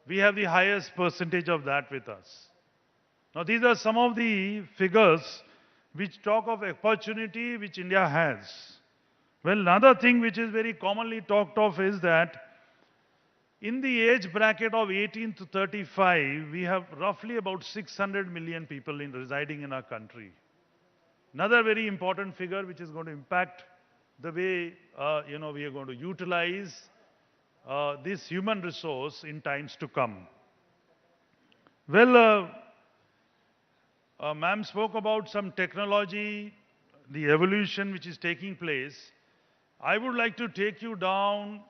we have the highest percentage of that with us. Now, these are some of the figures which talk of opportunity which India has. Well, another thing which is very commonly talked of is that in the age bracket of 18 to 35, we have roughly about 600 million people residing in our country. Another very important figure which is going to impact the way we are going to utilize this human resource in times to come. Well, ma'am spoke about some technology, the evolution which is taking place. I would like to take you down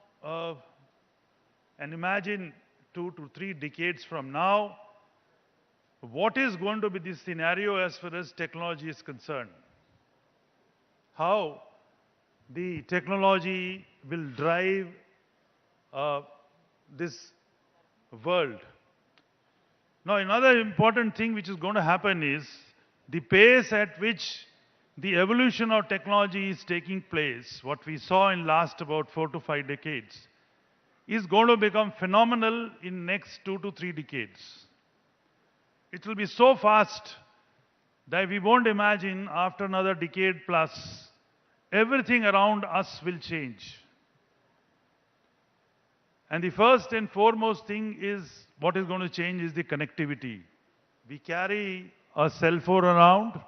and imagine 2 to 3 decades from now, what is going to be the scenario as far as technology is concerned? How the technology will drive this world. Now, another important thing which is going to happen is the pace at which the evolution of technology is taking place, what we saw in last about 4 to 5 decades, is going to become phenomenal in next 2 to 3 decades. It will be so fast that we won't imagine after another decade plus, everything around us will change. And the first and foremost thing is, what is going to change is the connectivity. We carry a cell phone around.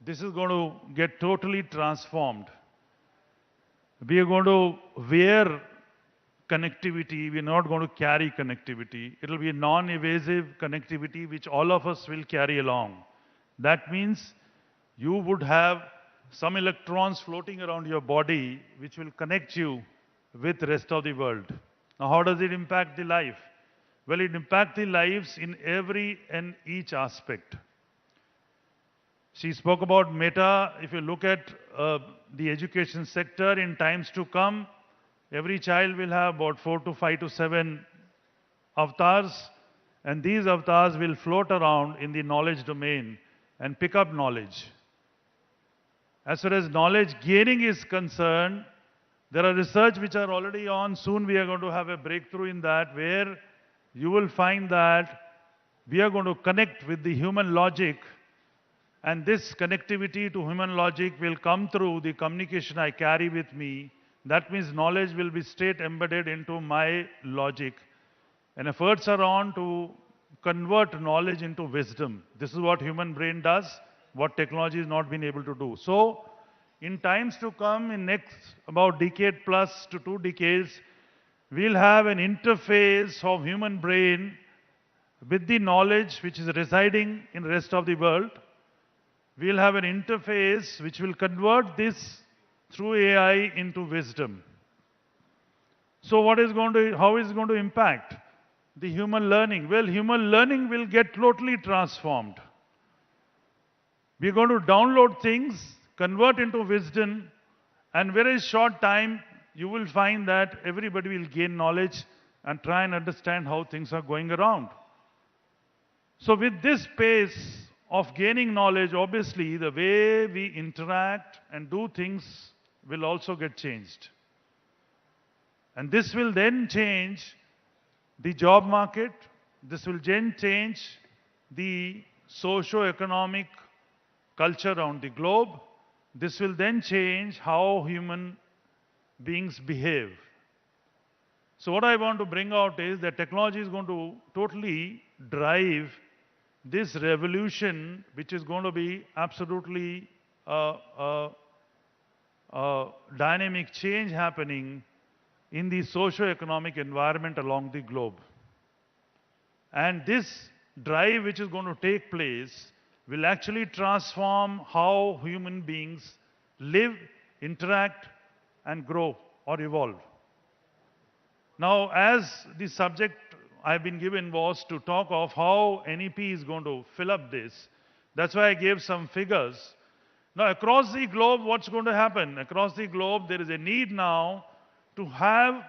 This is going to get totally transformed. We are going to wear connectivity. We are not going to carry connectivity. It will be a non-evasive connectivity which all of us will carry along. That means you would have some electrons floating around your body which will connect you with the rest of the world. Now, how does it impact the life? Well, it impacts the lives in every and each aspect. She spoke about Meta. If you look at the education sector in times to come, every child will have about 4 to 5 to 7 avatars, and these avatars will float around in the knowledge domain and pick up knowledge. As far as knowledge gaining is concerned, there are research which are already on. Soon we are going to have a breakthrough in that, where you will find that we are going to connect with the human logic, and this connectivity to human logic will come through the communication I carry with me. That means knowledge will be straight embedded into my logic. And efforts are on to convert knowledge into wisdom. This is what human brain does, what technology has not been able to do. So, in times to come, in next about decade plus to 2 decades, we'll have an interface of human brain with the knowledge which is residing in the rest of the world. We'll have an interface which will convert this through AI into wisdom. So how is it going to impact the human learning? Well, human learning will get totally transformed. We're going to download things, convert into wisdom, and very short time, you will find that everybody will gain knowledge and try and understand how things are going around. So with this pace of gaining knowledge, obviously, the way we interact and do things will also get changed. And this will then change the job market. This will then change the socio-economic culture around the globe. This will then change how human beings behave. So what I want to bring out is that technology is going to totally drive this revolution, which is going to be absolutely a dynamic change happening in the socio-economic environment along the globe. And this drive which is going to take place will actually transform how human beings live, interact, and grow or evolve. Now, as the subject I've been given was to talk of how NEP is going to fill up this, that's why I gave some figures. Now, across the globe, what's going to happen? Across the globe, there is a need now to have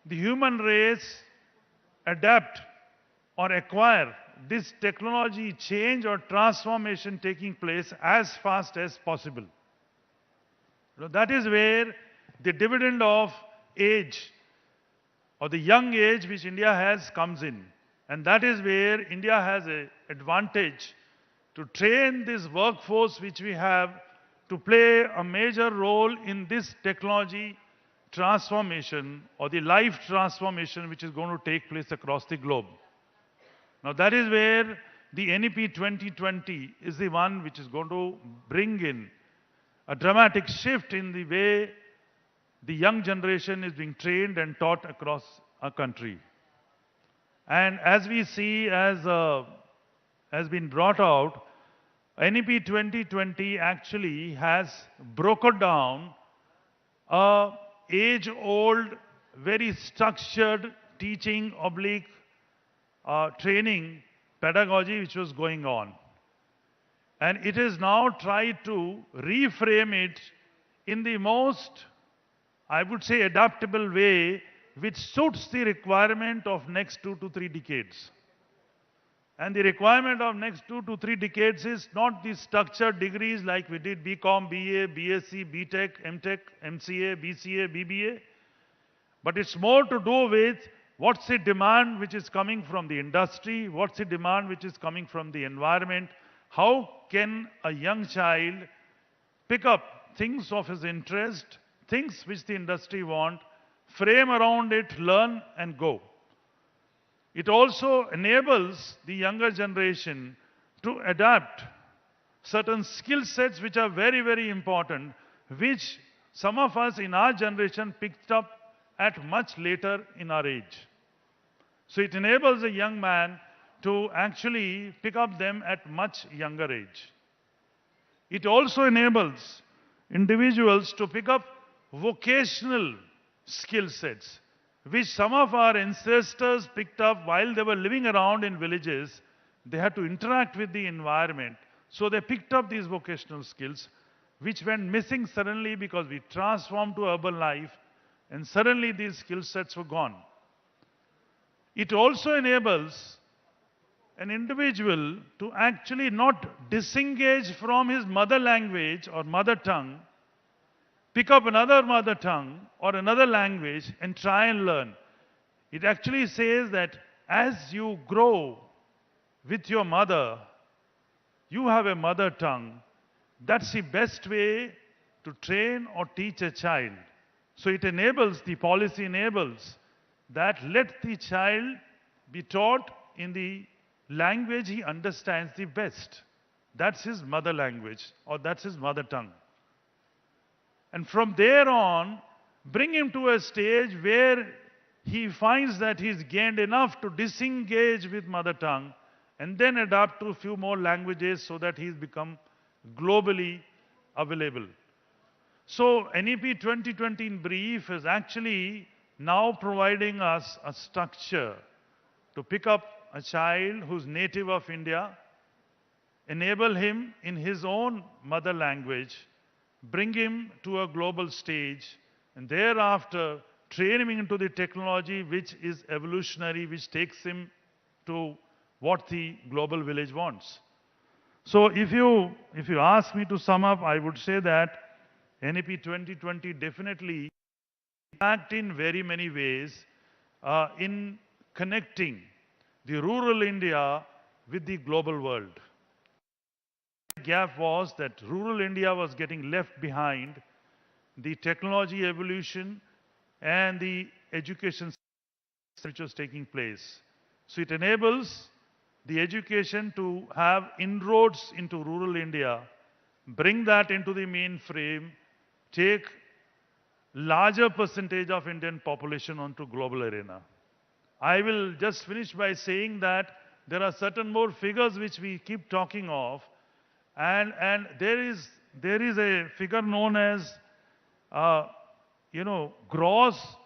the human race adapt or acquire this technology change or transformation taking place as fast as possible. That is where the dividend of age or the young age which India has comes in. And that is where India has an advantage to train this workforce which we have to play a major role in this technology transformation or the life transformation which is going to take place across the globe. Now that is where the NEP 2020 is the one which is going to bring in a dramatic shift in the way the young generation is being trained and taught across our country. And as we see, as has been brought out, NEP 2020 actually has broken down a age-old, very structured teaching oblique training pedagogy which was going on. And it is now tried to reframe it in the most, I would say, adaptable way which suits the requirement of next 2 to 3 decades. And the requirement of next 2 to 3 decades is not the structured degrees like we did BCom, BA, BSc, BTech, MTech, MCA, BCA, BBA, but it's more to do with what's the demand which is coming from the industry, what's the demand which is coming from the environment, how can a young child pick up things of his interest, things which the industry want, frame around it, learn and go. It also enables the younger generation to adapt certain skill sets which are very, very important, which some of us in our generation picked up at much later in our age. So it enables a young man to actually pick up them at much younger age. It also enables individuals to pick up vocational skill sets, which some of our ancestors picked up while they were living around in villages. They had to interact with the environment. So they picked up these vocational skills, which went missing suddenly because we transformed to urban life, and suddenly these skill sets were gone. It also enables an individual to actually not disengage from his mother language or mother tongue, pick up another mother tongue or another language and try and learn. It actually says that as you grow with your mother, you have a mother tongue. That's the best way to train or teach a child. So it enables, the policy enables that let the child be taught in the language he understands the best. That's his mother language or that's his mother tongue. And from there on, bring him to a stage where he finds that he's gained enough to disengage with mother tongue and then adapt to a few more languages so that he's become globally available. So NEP 2020 in brief is actually now providing us a structure to pick up a child who's native of India, enable him in his own mother language, bring him to a global stage, and thereafter train him into the technology which is evolutionary, which takes him to what the global village wants. So if you ask me to sum up, I would say that NEP 2020 definitely impact in very many ways in connecting the rural India with the global world. The gap was that rural India was getting left behind the technology evolution and the education which was taking place. So it enables the education to have inroads into rural India, bring that into the mainframe, take larger percentage of Indian population onto global arena. I will just finish by saying that there are certain more figures which we keep talking of, and there is a figure known as gross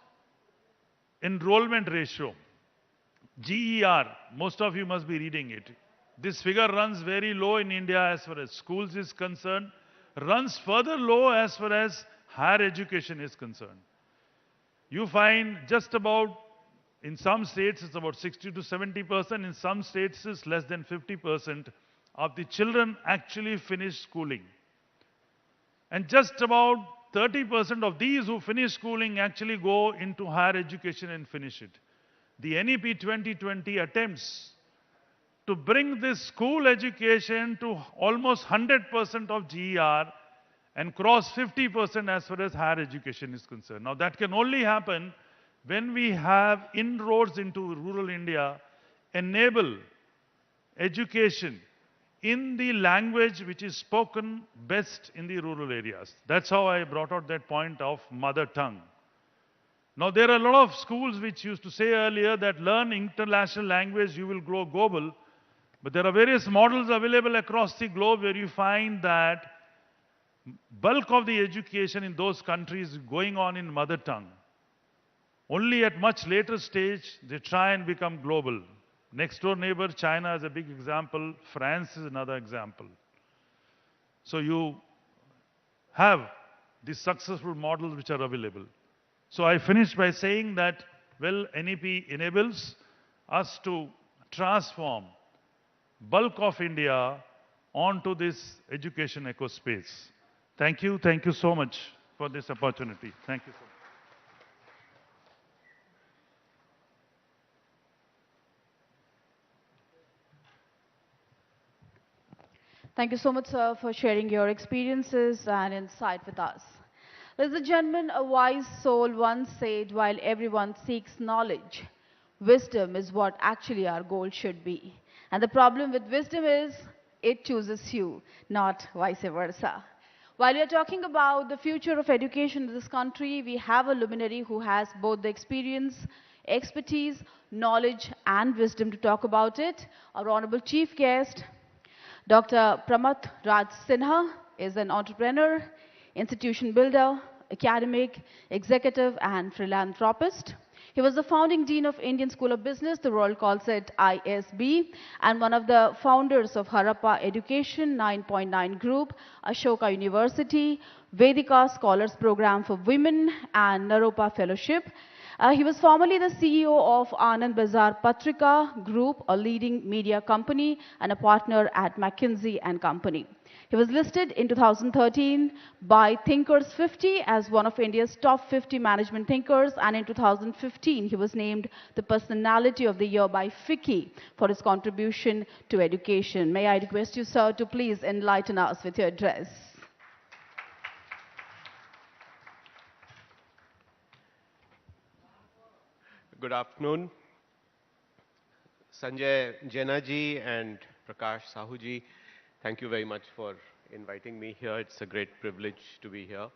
enrollment ratio, GER. Most of you must be reading it. This figure runs very low in India as far as schools is concerned, runs further low as far as higher education is concerned. You find just about, in some states it's about 60 to 70%, in some states it's less than 50% of the children actually finish schooling. And just about 30% of these who finish schooling actually go into higher education and finish it. The NEP 2020 attempts to bring this school education to almost 100% of GER and cross 50% as far as higher education is concerned. Now that can only happen when we have inroads into rural India, enable education in the language which is spoken best in the rural areas. That's how I brought out that point of mother tongue. Now there are a lot of schools which used to say earlier that learn international language, you will grow global. But there are various models available across the globe where you find that bulk of the education in those countries is going on in mother tongue. Only at much later stage, they try and become global. Next door neighbor, China is a big example. France is another example. So you have these successful models which are available. So I finished by saying that, well, NEP enables us to transform bulk of India onto this education ecospace. Thank you so much for this opportunity. Thank you so much. Thank you so much, sir, for sharing your experiences and insight with us. Ladies and gentlemen, a wise soul once said, while everyone seeks knowledge, wisdom is what actually our goal should be. And the problem with wisdom is it chooses you, not vice versa. While we are talking about the future of education in this country, we have a luminary who has both the experience, expertise, knowledge, and wisdom to talk about it. Our honorable chief guest, Dr. Pramath Raj Sinha, is an entrepreneur, institution builder, academic, executive, and philanthropist. He was the founding dean of Indian School of Business, the world calls it ISB, and one of the founders of Harappa Education 9.9 Group, Ashoka University, Vedika Scholars Program for Women, and Naropa Fellowship. He was formerly the CEO of Anand Bazar Patrika Group, a leading media company, and a partner at McKinsey & Company. He was listed in 2013 by Thinkers 50 as one of India's top 50 management thinkers, and in 2015 he was named the Personality of the Year by FICCI for his contribution to education. May I request you, sir, to please enlighten us with your address. Good afternoon. Sanjay Jaina ji and Prakash Sahu ji, thank you very much for inviting me here. It's a great privilege to be here.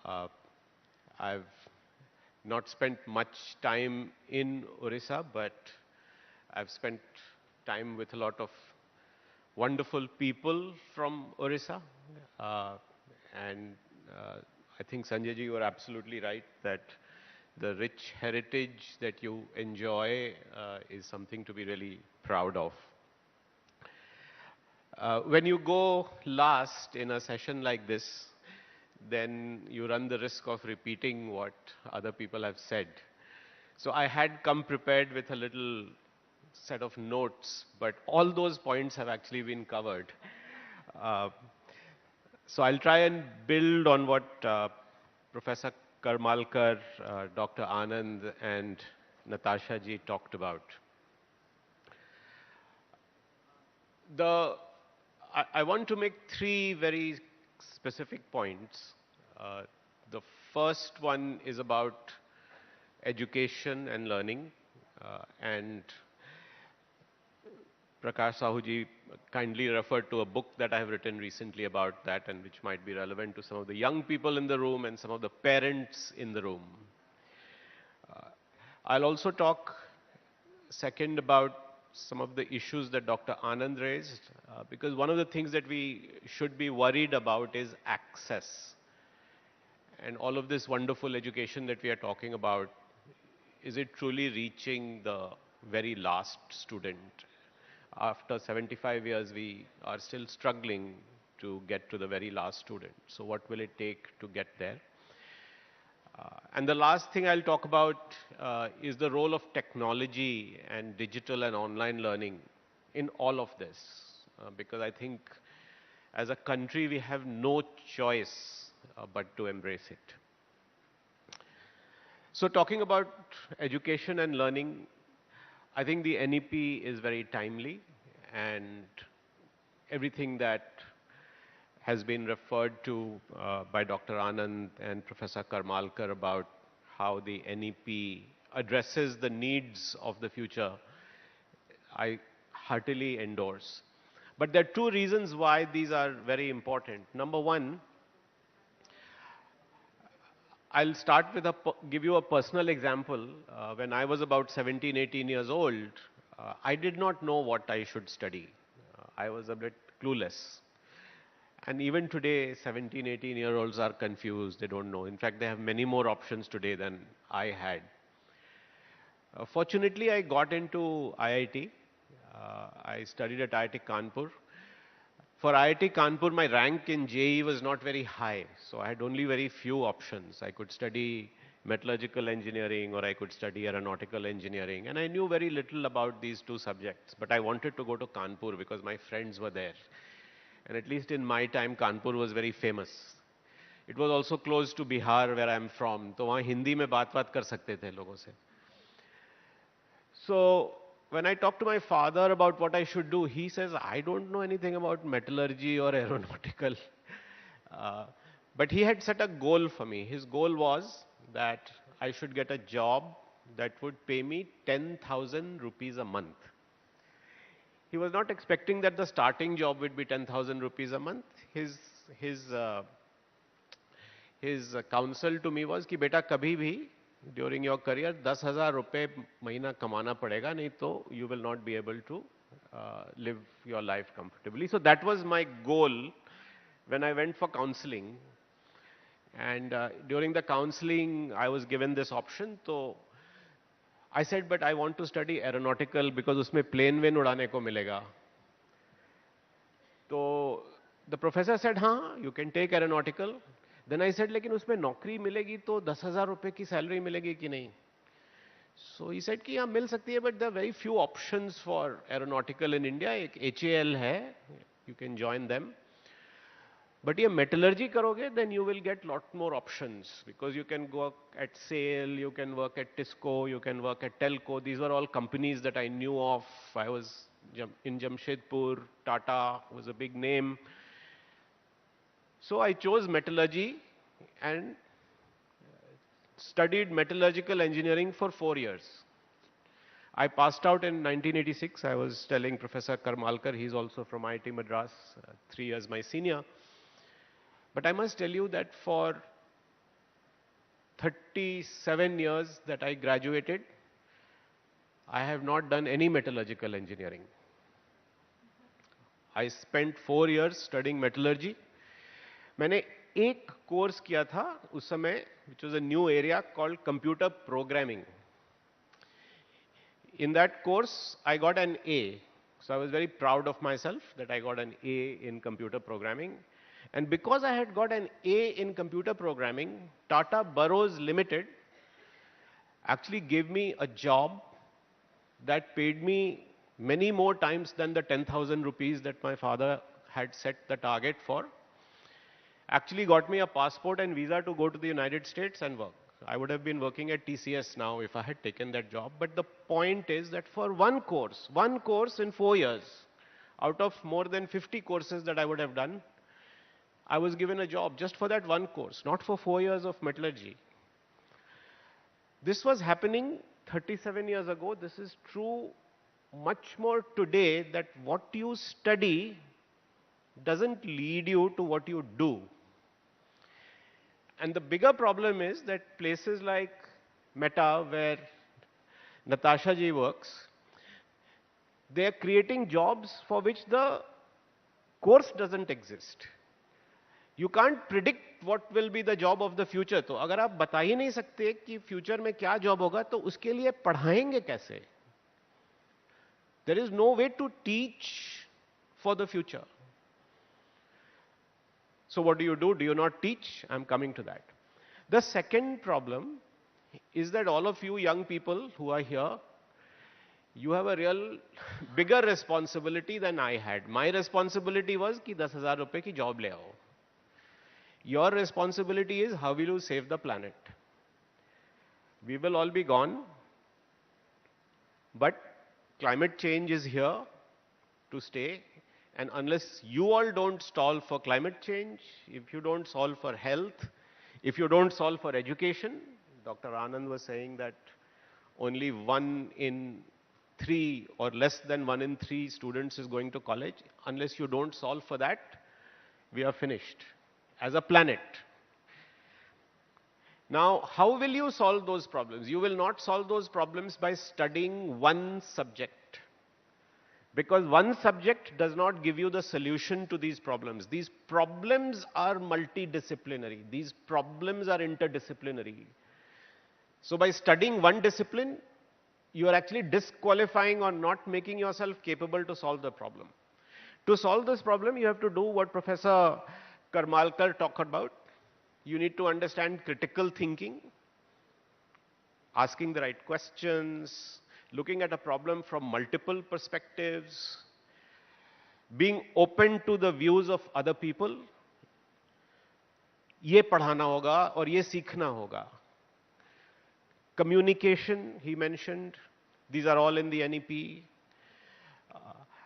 I've not spent much time in Odisha, but I've spent time with a lot of wonderful people from Odisha. Uh, and I think, Sanjay ji, you are absolutely right that the rich heritage that you enjoy is something to be really proud of. When you go last in a session like this, then you run the risk of repeating what other people have said. So I had come prepared with a little set of notes, but all those points have actually been covered. Uh, so I'll try and build on what Professor Karmalkar, Dr. Anand, and Natasha ji talked about. I want to make three very specific points. The first one is about education and learning, and Prakash Sahuji kindly referred to a book that I have written recently about that, and which might be relevant to some of the young people in the room and some of the parents in the room. I'll also talk second about some of the issues that Dr. Anand raised, because one of the things that we should be worried about is access. And all of this wonderful education that we are talking about, is it truly reaching the very last student? After 75 years, we are still struggling to get to the very last student. So what will it take to get there? And the last thing I'll talk about is the role of technology and digital and online learning in all of this. Because I think as a country, we have no choice but to embrace it. So talking about education and learning, I think the NEP is very timely, and everything that has been referred to by Dr. Anand and Professor Karmalkar about how the NEP addresses the needs of the future, I heartily endorse. But there are two reasons why these are very important. Number one, I'll start with give you a personal example. When I was about 17, 18 years old, I did not know what I should study. I was a bit clueless. And even today, 17, 18-year-olds are confused. They don't know. In fact, they have many more options today than I had. Fortunately, I got into IIT. I studied at IIT Kanpur. For IIT Kanpur, my rank in JEE was not very high, so I had only very few options. I could study metallurgical engineering or I could study aeronautical engineering, and I knew very little about these two subjects, but I wanted to go to Kanpur because my friends were there. And at least in my time, Kanpur was very famous. It was also close to Bihar, where I am from, so वहाँ हिंदी में बात कर सकते थे लोगों से. So when I talked to my father about what I should do, he says, I don't know anything about metallurgy or aeronautical. But he had set a goal for me. His goal was that I should get a job that would pay me 10,000 rupees a month. He was not expecting that the starting job would be 10,000 rupees a month. His counsel to me was कि बेटा कभी भी during your career 10,000 रुपए महीना कमाना पड़ेगा, नहीं तो you will not be able to live your life comfortably. So that was my goal when I went for counseling. And during the counseling, I was given this option. So I said, but I want to study aeronautical because उसमें plane when उड़ाने को मिलेगा. So the professor said, हाँ, you can take aeronautical. Then I said, लेकिन उसमें नौकरी मिलेगी तो 10,000 रुपए की सैलरी मिलेगी कि नहीं? So he said कि हाँ मिल सकती है, but there are very few options for aeronautical in India. एक HAL है, you can join them. But ये metallurgy करोगे, then you will get lot more options because you can work at SAIL, you can work at TISCO, you can work at Telco. These were all companies that I knew of. I was in Jamshedpur, Tata was a big name. So I chose metallurgy and studied metallurgical engineering for 4 years. I passed out in 1986. I was telling Professor Karmalkar, he's also from IIT Madras, 3 years my senior. But I must tell you that for 37 years that I graduated, I have not done any metallurgical engineering. I spent 4 years studying metallurgy. मैंने एक course किया था उस समय, which was a new area called computer programming. In that course, I got an A. So I was very proud of myself that I got an A in computer programming. And because I had got an A in computer programming, Tata Burrows Limited actually gave me a job that paid me many more times than the 10,000 rupees that my father had set the target for. Actually got me a passport and visa to go to the United States and work. I would have been working at TCS now if I had taken that job. But the point is that for one course in 4 years, out of more than 50 courses that I would have done, I was given a job just for that one course, not for 4 years of metallurgy. This was happening 37 years ago. This is true much more today, that what you study doesn't lead you to what you do. And the bigger problem is that places like Meta, where Natasha ji works, they are creating jobs for which the course doesn't exist. You can't predict what will be the job of the future. तो अगर आप बता ही नहीं सकते कि future में क्या job होगा, तो उसके लिए पढ़ाएंगे कैसे? There is no way to teach for the future. So what do? Do you not teach? I'm coming to that. The second problem is that all of you young people who are here, you have a real bigger responsibility than I had. My responsibility was कि 10,000 रुपए की job ले आओ. Your responsibility is how will you save the planet? We will all be gone, but climate change is here to stay. And unless you all don't solve for climate change, if you don't solve for health, if you don't solve for education, Dr. Anand was saying that only 1 in 3 or less than 1 in 3 students is going to college. Unless you don't solve for that, we are finished as a planet. Now, how will you solve those problems? You will not solve those problems by studying one subject. Because one subject does not give you the solution to these problems. These problems are multidisciplinary. These problems are interdisciplinary. So by studying one discipline, you are actually disqualifying or not making yourself capable to solve the problem. To solve this problem, you have to do what Professor Karmalkar talked about. You need to understand critical thinking, asking the right questions, looking at a problem from multiple perspectives, being open to the views of other people. ये पढ़ाना होगा और ये सीखना होगा. Communication, he mentioned, these are all in the NEP.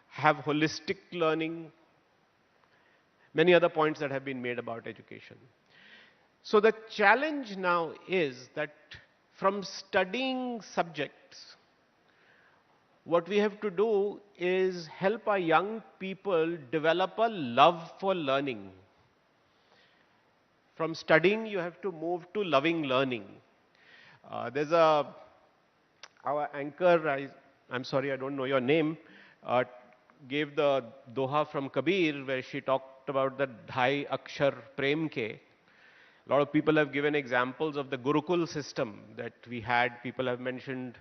Have holistic learning. Many other points that have been made about education. So the challenge now is that from studying subjects, what we have to do is help our young people develop a love for learning. From studying, you have to move to loving learning. There's our anchor, I'm sorry, I don't know your name, gave the doha from Kabir, where she talked about the Dhai Akshar Prem Ke. A lot of people have given examples of the Gurukul system that we had. People have mentioned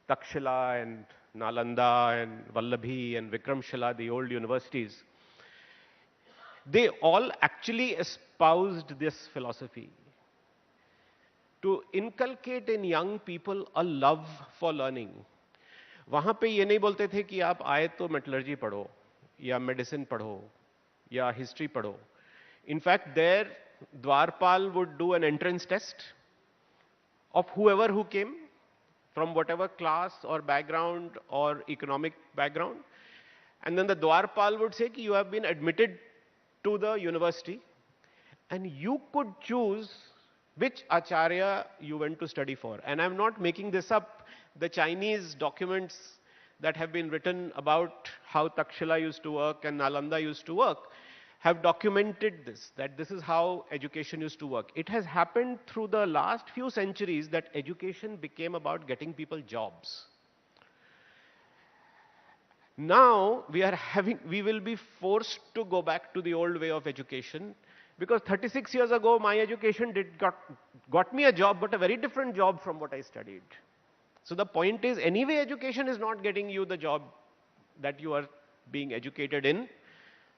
Takshila and Nalanda and Vallabhi and Vikramshila, the old universities. They all actually espoused this philosophy to inculcate in young people a love for learning. वहाँ पे ये नहीं बोलते थे कि आप आए तो मेटलर्जी पढ़ो या मेडिसिन पढ़ो या हिस्ट्री पढ़ो. In fact, there Dwarpal would do an entrance test of whoever who came from whatever class or background or economic background. And then the Dwarpal would say, you have been admitted to the university and you could choose which acharya you went to study for. And I'm not making this up. The Chinese documents that have been written about how Takshila used to work and Nalanda used to work have documented this, that this is how education used to work. It has happened through the last few centuries that education became about getting people jobs. Now we will be forced to go back to the old way of education, because 36 years ago my education got me a job, but a very different job from what I studied. So the point is, anyway, education is not getting you the job that you are being educated in.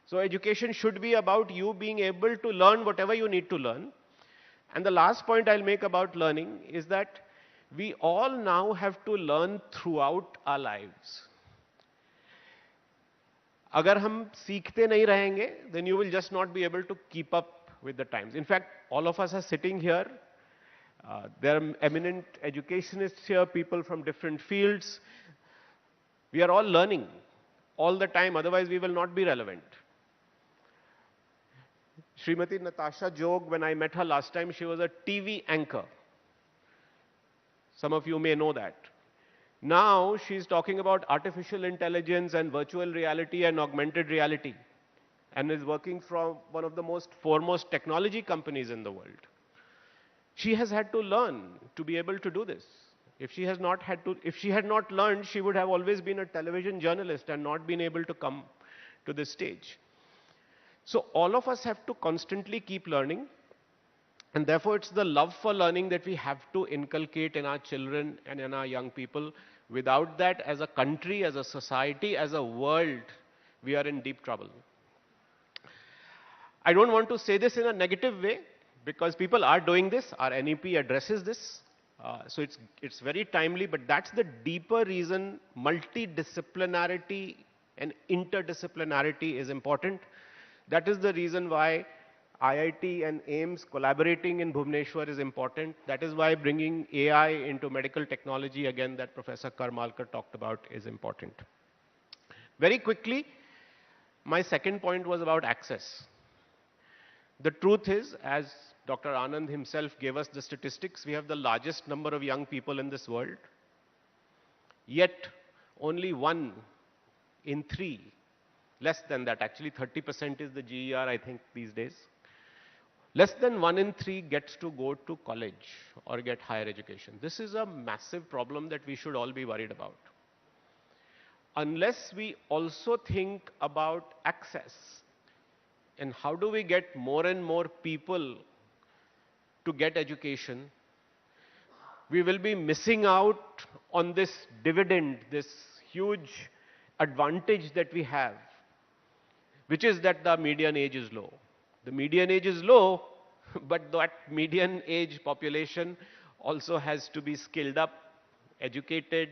So education should be about you being able to learn whatever you need to learn. And the last point I'll make about learning is that we all now have to learn throughout our lives. Agar hum seekhte nahi rahenge, then you will just not be able to keep up with the times. In fact, all of us are sitting here. There are eminent educationists here, people from different fields. We are all learning all the time, otherwise we will not be relevant. Srimati Natasha Jog, when I met her last time, she was a TV anchor. Some of you may know that. Now she's talking about artificial intelligence and virtual reality and augmented reality, and is working from one of the most foremost technology companies in the world. She has had to learn to be able to do this. If she had not learned, she would have always been a television journalist and not been able to come to this stage. So all of us have to constantly keep learning, and therefore it's the love for learning that we have to inculcate in our children and in our young people. Without that, as a country, as a society, as a world, we are in deep trouble. I don't want to say this in a negative way, because people are doing this. Our NEP addresses this. So it's very timely, but that's the deeper reason multidisciplinarity and interdisciplinarity is important. That is the reason why IIT and AIIMS collaborating in Bhubaneswar is important. That is why bringing AI into medical technology, again, that Professor Karmalkar talked about, is important. Very quickly, my second point was about access. The truth is, as Dr. Anand himself gave us the statistics, we have the largest number of young people in this world. Yet, only 1 in 3, less than that, actually 30% is the GER, I think, these days. Less than 1 in 3 gets to go to college or get higher education. This is a massive problem that we should all be worried about. Unless we also think about access and how do we get more and more people to get education, we will be missing out on this dividend, this huge advantage that we have, which is that the median age is low. The median age is low, but that median age population also has to be skilled up, educated,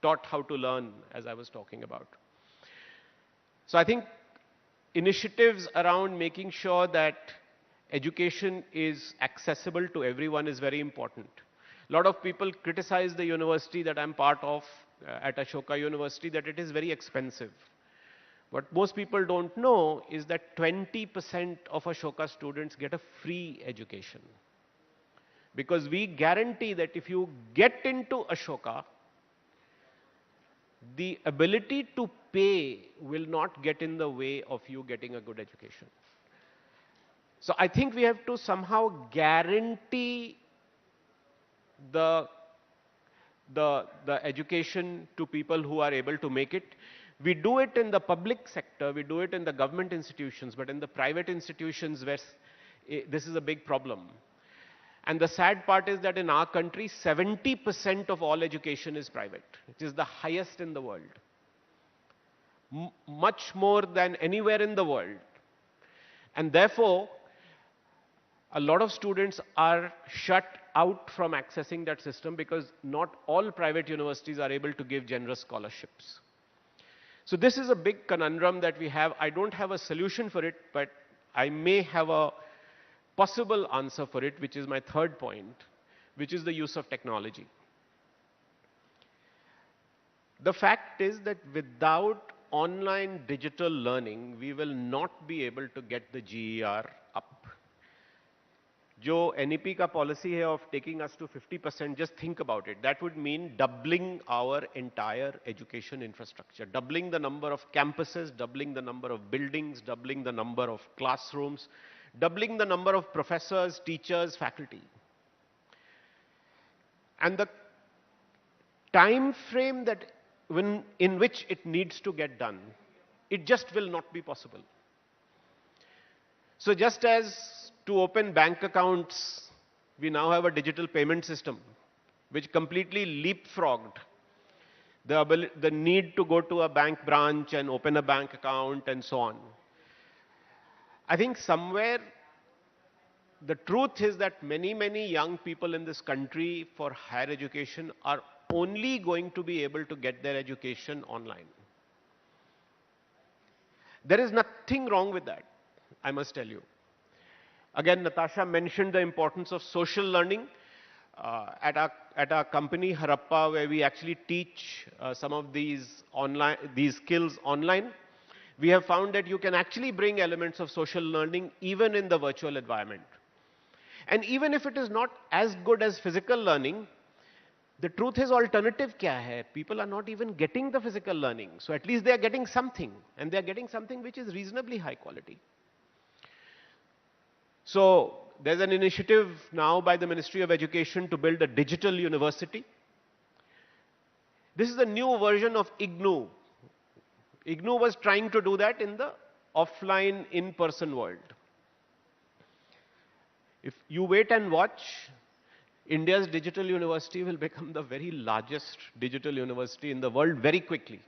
taught how to learn, as I was talking about. So I think initiatives around making sure that education is accessible to everyone is very important. A lot of people criticize the university that I'm part of, at Ashoka University, that it is very expensive. What most people don't know is that 20% of Ashoka students get a free education. Because we guarantee that if you get into Ashoka, the ability to pay will not get in the way of you getting a good education. So I think we have to somehow guarantee the education to people who are able to make it. We do it in the public sector, we do it in the government institutions, but in the private institutions where this is a big problem. And the sad part is that in our country, 70% of all education is private, which is the highest in the world. Much more than anywhere in the world. And therefore, a lot of students are shut out from accessing that system because not all private universities are able to give generous scholarships. So this is a big conundrum that we have. I don't have a solution for it, but I may have a possible answer for it, which is my third point, which is the use of technology. The fact is that without online digital learning, we will not be able to get the GER up. जो NEP का policy है of taking us to 50%, just think about it. That would mean doubling our entire education infrastructure, doubling the number of campuses, doubling the number of buildings, doubling the number of classrooms, doubling the number of professors, teachers, faculty. And the time frame in which it needs to get done, it just will not be possible. So just as to open bank accounts, we now have a digital payment system which completely leapfrogged the need to go to a bank branch and open a bank account and so on. I think somewhere the truth is that many, many young people in this country for higher education are only going to be able to get their education online. There is nothing wrong with that, I must tell you. Again, Natasha mentioned the importance of social learning. At our company, Harappa, where we actually teach some of these skills online, we have found that you can actually bring elements of social learning even in the virtual environment. And even if it is not as good as physical learning, the truth is alternative kya hai? People are not even getting the physical learning. So at least they are getting something, and they are getting something which is reasonably high quality. So there's an initiative now by the Ministry of Education to build a digital university. This is a new version of IGNOU. IGNOU was trying to do that in the offline, in-person world. If you wait and watch, India's digital university will become the very largest digital university in the world very quickly.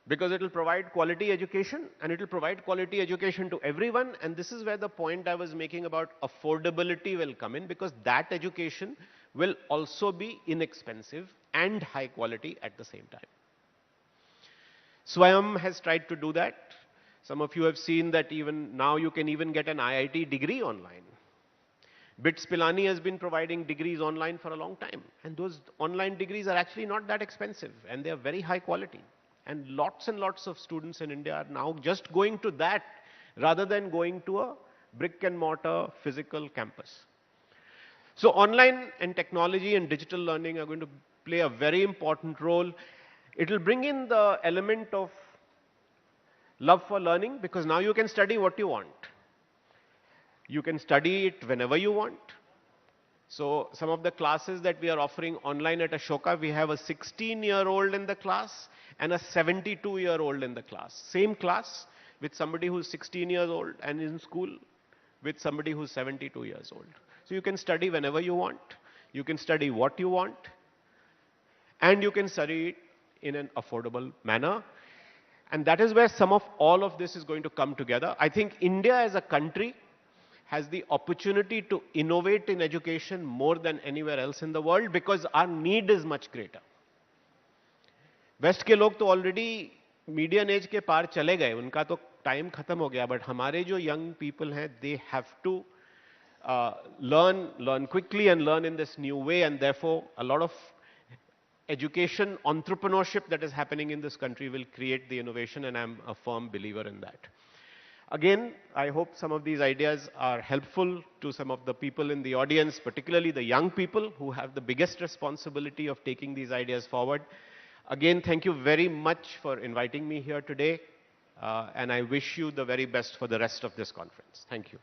Because it will provide quality education, and it will provide quality education to everyone. And this is where the point I was making about affordability will come in, because that education will also be inexpensive and high quality at the same time. Swayam has tried to do that. Some of you have seen that even now you can even get an IIT degree online. BITS Pilani has been providing degrees online for a long time. And those online degrees are actually not that expensive, and they are very high quality. And lots of students in India are now just going to that rather than going to a brick and mortar physical campus. So online and technology and digital learning are going to play a very important role. It will bring in the element of love for learning, because now you can study what you want. You can study it whenever you want. So some of the classes that we are offering online at Ashoka, we have a 16-year-old in the class and a 72-year-old in the class. Same class with somebody who's 16 years old and in school with somebody who's 72 years old. So you can study whenever you want. You can study what you want. And you can study it in an affordable manner. And that is where some of all of this is going to come together. I think India as a country has the opportunity to innovate in education more than anywhere else in the world, because our need is much greater. West के लोग तो already median age के पार चले गए, उनका तो time खत्म हो गया, but हमारे जो young people हैं, they have to learn quickly and learn in this new way, and therefore a lot of education entrepreneurship that is happening in this country will create the innovation, and I'm a firm believer in that. Again, I hope some of these ideas are helpful to some of the people in the audience, particularly the young people who have the biggest responsibility of taking these ideas forward. Again, thank you very much for inviting me here today, and I wish you the very best for the rest of this conference. Thank you.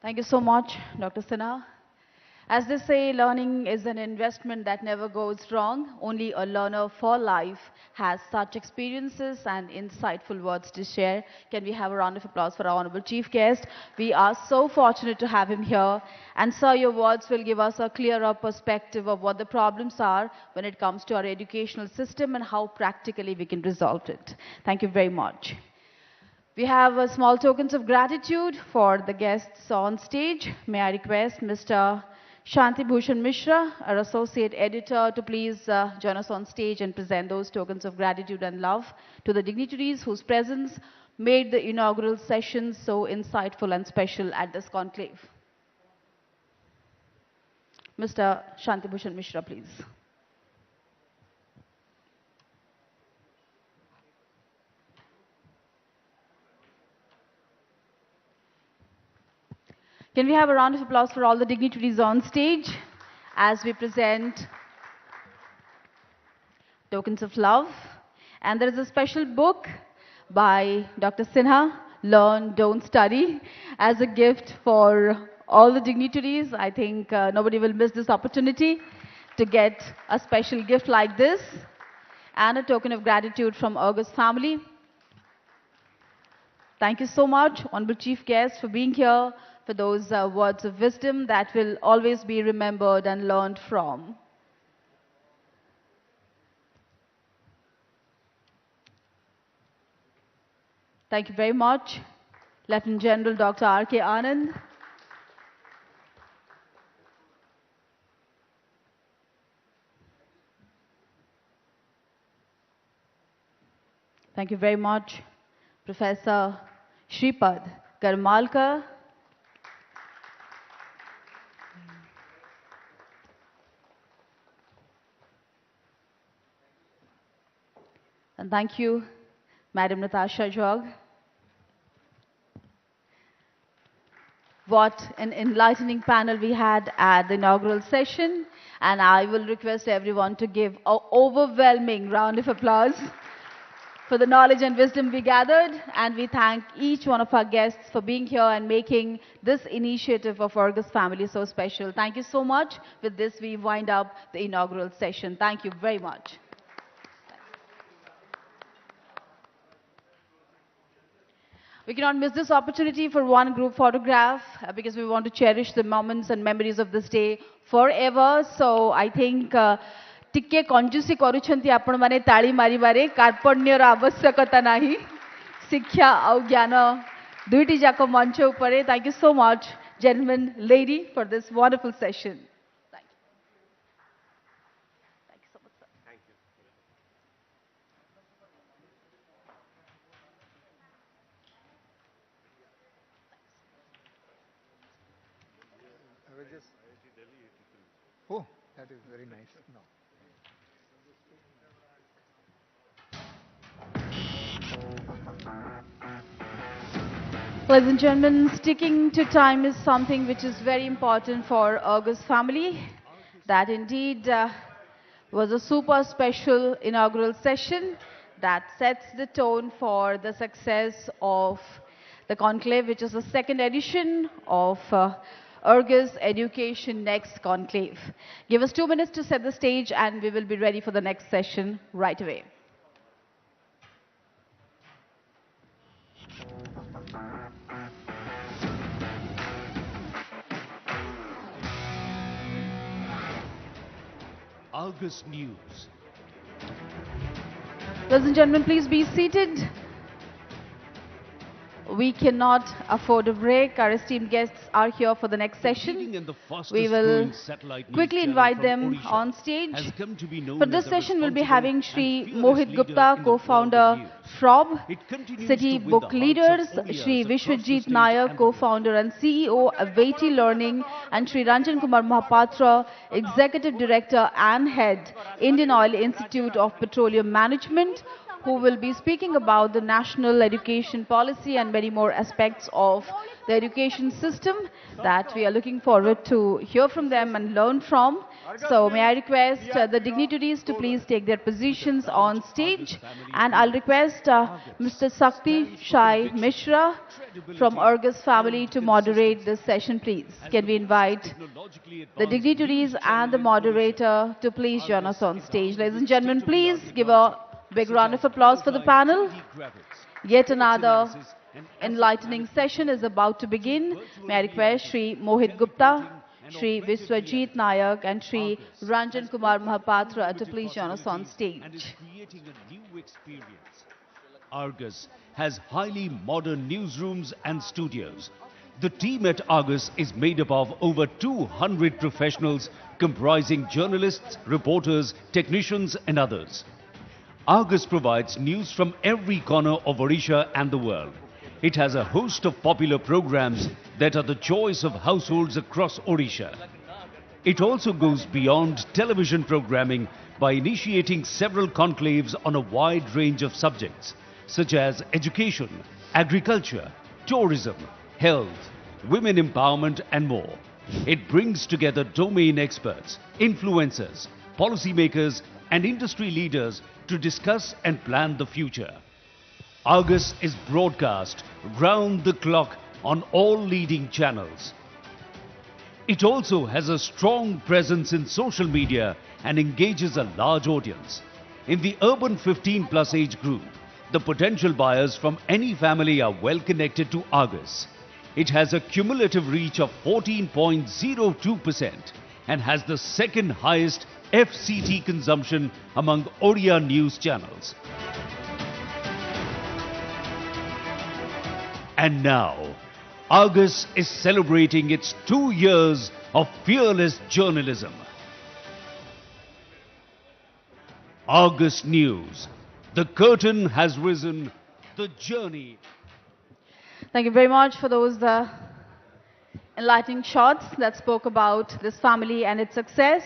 Thank you so much, Dr. Sinha. As they say, learning is an investment that never goes wrong. Only a learner for life has such experiences and insightful words to share. Can we have a round of applause for our honorable chief guest? We are so fortunate to have him here. And sir, your words will give us a clearer perspective of what the problems are when it comes to our educational system and how practically we can resolve it. Thank you very much. We have small tokens of gratitude for the guests on stage. May I request Mr. Shanti Bhushan Mishra, our associate editor, to please join us on stage and present those tokens of gratitude and love to the dignitaries whose presence made the inaugural session so insightful and special at this conclave. Mr. Shanti Bhushan Mishra, please. Can we have a round of applause for all the dignitaries on stage as we present tokens of love? And there is a special book by Dr. Sinha, Learn, Don't Study, as a gift for all the dignitaries. I think nobody will miss this opportunity to get a special gift like this and a token of gratitude from August family. Thank you so much, Honorable Chief Guest, for being here, for those words of wisdom that will always be remembered and learned from. Thank you very much, Lieutenant General Dr. R.K. Anand. Thank you very much, Professor Shripad Karmalkar. And thank you, Madam Natasha Jog. What an enlightening panel we had at the inaugural session, and I will request everyone to give an overwhelming round of applause for the knowledge and wisdom we gathered, and we thank each one of our guests for being here and making this initiative of August family so special. Thank you so much. With this, we wind up the inaugural session. Thank you very much. We cannot miss this opportunity for one group photograph because we want to cherish the moments and memories of this day forever. So I think टिके कंजूसी करूछंती आपण माने ताली मारिबारे कार्पण्यर आवश्यकता नाही शिक्षा और ज्ञान दुईटी जाक मंच उपरे. Thank you so much, gentlemen, lady, for this wonderful session. Thank you. Thank you so much, sir. Thank you. Oh, that is very nice. No. Ladies and gentlemen, sticking to time is something which is very important for August family. That indeed was a super special inaugural session that sets the tone for the success of the conclave, which is the second edition of August Education Next Conclave. Give us 2 minutes to set the stage and we will be ready for the next session right away. August News. Ladies and gentlemen, please be seated. We cannot afford a break. Our esteemed guests are here for the next session. We will quickly invite them on stage. For this session, we'll be having Shri Mohit Gupta, co-founder FROB, City Book Leaders, Shri Vishwajit Nayak, co-founder and CEO Avaiti Learning, and Shri Ranjan Kumar Mahapatra, Executive Director and Head, Indian Oil Institute of Petroleum Management, who will be speaking about the national education policy and many more aspects of the education system that we are looking forward to hear from them and learn from. So may I request the dignitaries to please take their positions on stage, and I'll request Mr. Sakti Shai Mishra from August family to moderate this session, please. Can we invite the dignitaries and the moderator to please join us on stage. Ladies and gentlemen, please give a big round of applause for the panel. Yet another enlightening session is about to begin. May I request Shri Mohit Gupta, Shri Vishwajit Nayak and Shri Ranjan Kumar Mahapatra to please join us on stage. And is creating a new experience. Argus has highly modern newsrooms and studios. The team at Argus is made up of over 200 professionals comprising journalists, reporters, technicians and others. Argus provides news from every corner of Odisha and the world. It has a host of popular programs that are the choice of households across Odisha. It also goes beyond television programming by initiating several conclaves on a wide range of subjects such as education, agriculture, tourism, health, women empowerment and more. It brings together domain experts, influencers, policymakers and industry leaders to discuss and plan the future. Argus is broadcast round the clock on all leading channels. It also has a strong presence in social media and engages a large audience. In the urban 15+ age group, the potential buyers from any family are well connected to Argus. It has a cumulative reach of 14.02% and has the second highest FCT consumption among Odia news channels. And now, Argus is celebrating its 2 years of fearless journalism. Argus News. The curtain has risen. The journey. Thank you very much for those enlightening shots that spoke about this family and its success.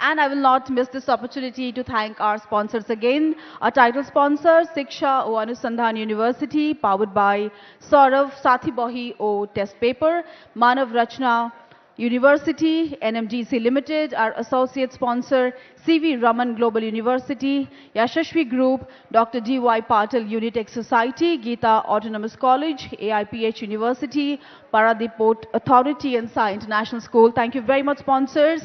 And I will not miss this opportunity to thank our sponsors again. Our title sponsor, Shiksha O Anusandhan University, powered by Saurav Sathibahi O Test Paper, Manav Rachna University, NMDC Limited, our associate sponsor, CV Raman Global University, Yashashvi Group, Dr. D.Y. Patil Unitech Society, Geeta Autonomous College, AIPH University, Paradip Port Authority and Sai International School. Thank you very much, sponsors.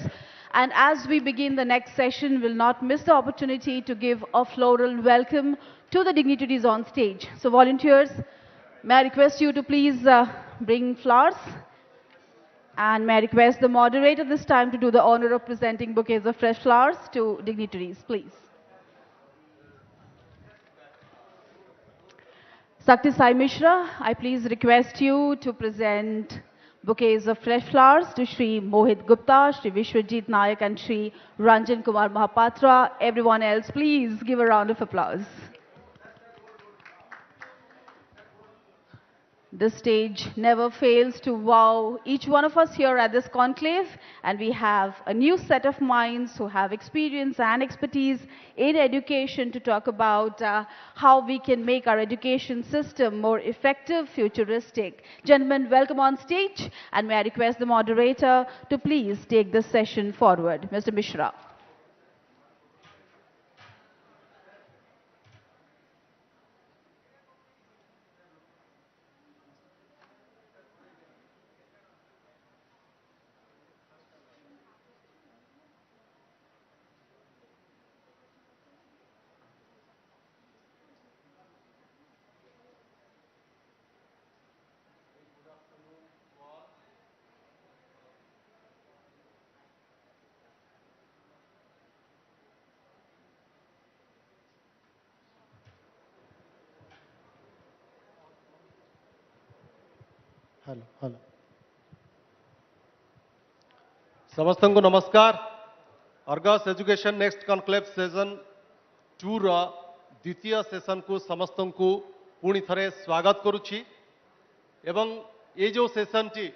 And as we begin the next session, we'll not miss the opportunity to give a floral welcome to the dignitaries on stage. So volunteers, may I request you to please bring flowers? And may I request the moderator this time to do the honor of presenting bouquets of fresh flowers to dignitaries, please. Sakti Sai Mishra, I please request you to present bouquets of fresh flowers to Shri Mohit Gupta, Shri Vishwajit Nayak and Shri Ranjan Kumar Mahapatra. Everyone else, please give a round of applause. This stage never fails to wow each one of us here at this conclave, and we have a new set of minds who have experience and expertise in education to talk about how we can make our education system more effective, futuristic. Gentlemen, welcome on stage, and may I request the moderator to please take this session forward. Mr. Mishra. Hello समस्त को नमस्कार Argus education next conclave season 2 रा द्वितीय session को समस्त को पुणी थरे स्वागत करुछि एवं ये जो सेशन टी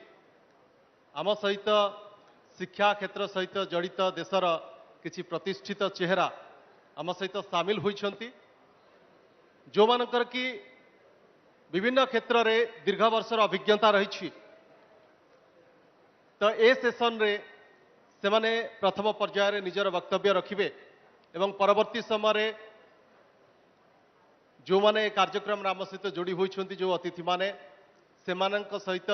आम सहित शिक्षा क्षेत्र सहित जड़ित देशर किछि प्रतिष्ठित चेहरा आम सहित सामिल होइछंती जो मानकर कि विभिन्न क्षेत्र में दीर्घ वर्षर अभिज्ञता रही तो ए सेशन रे से माने प्रथम पर्यायर निजर वक्तव्य रखिबे एवं परवर्ती समय जो माने कार्यक्रम आम सहित जोड़ी होइछंती जो अतिथि माने सेमानक सहित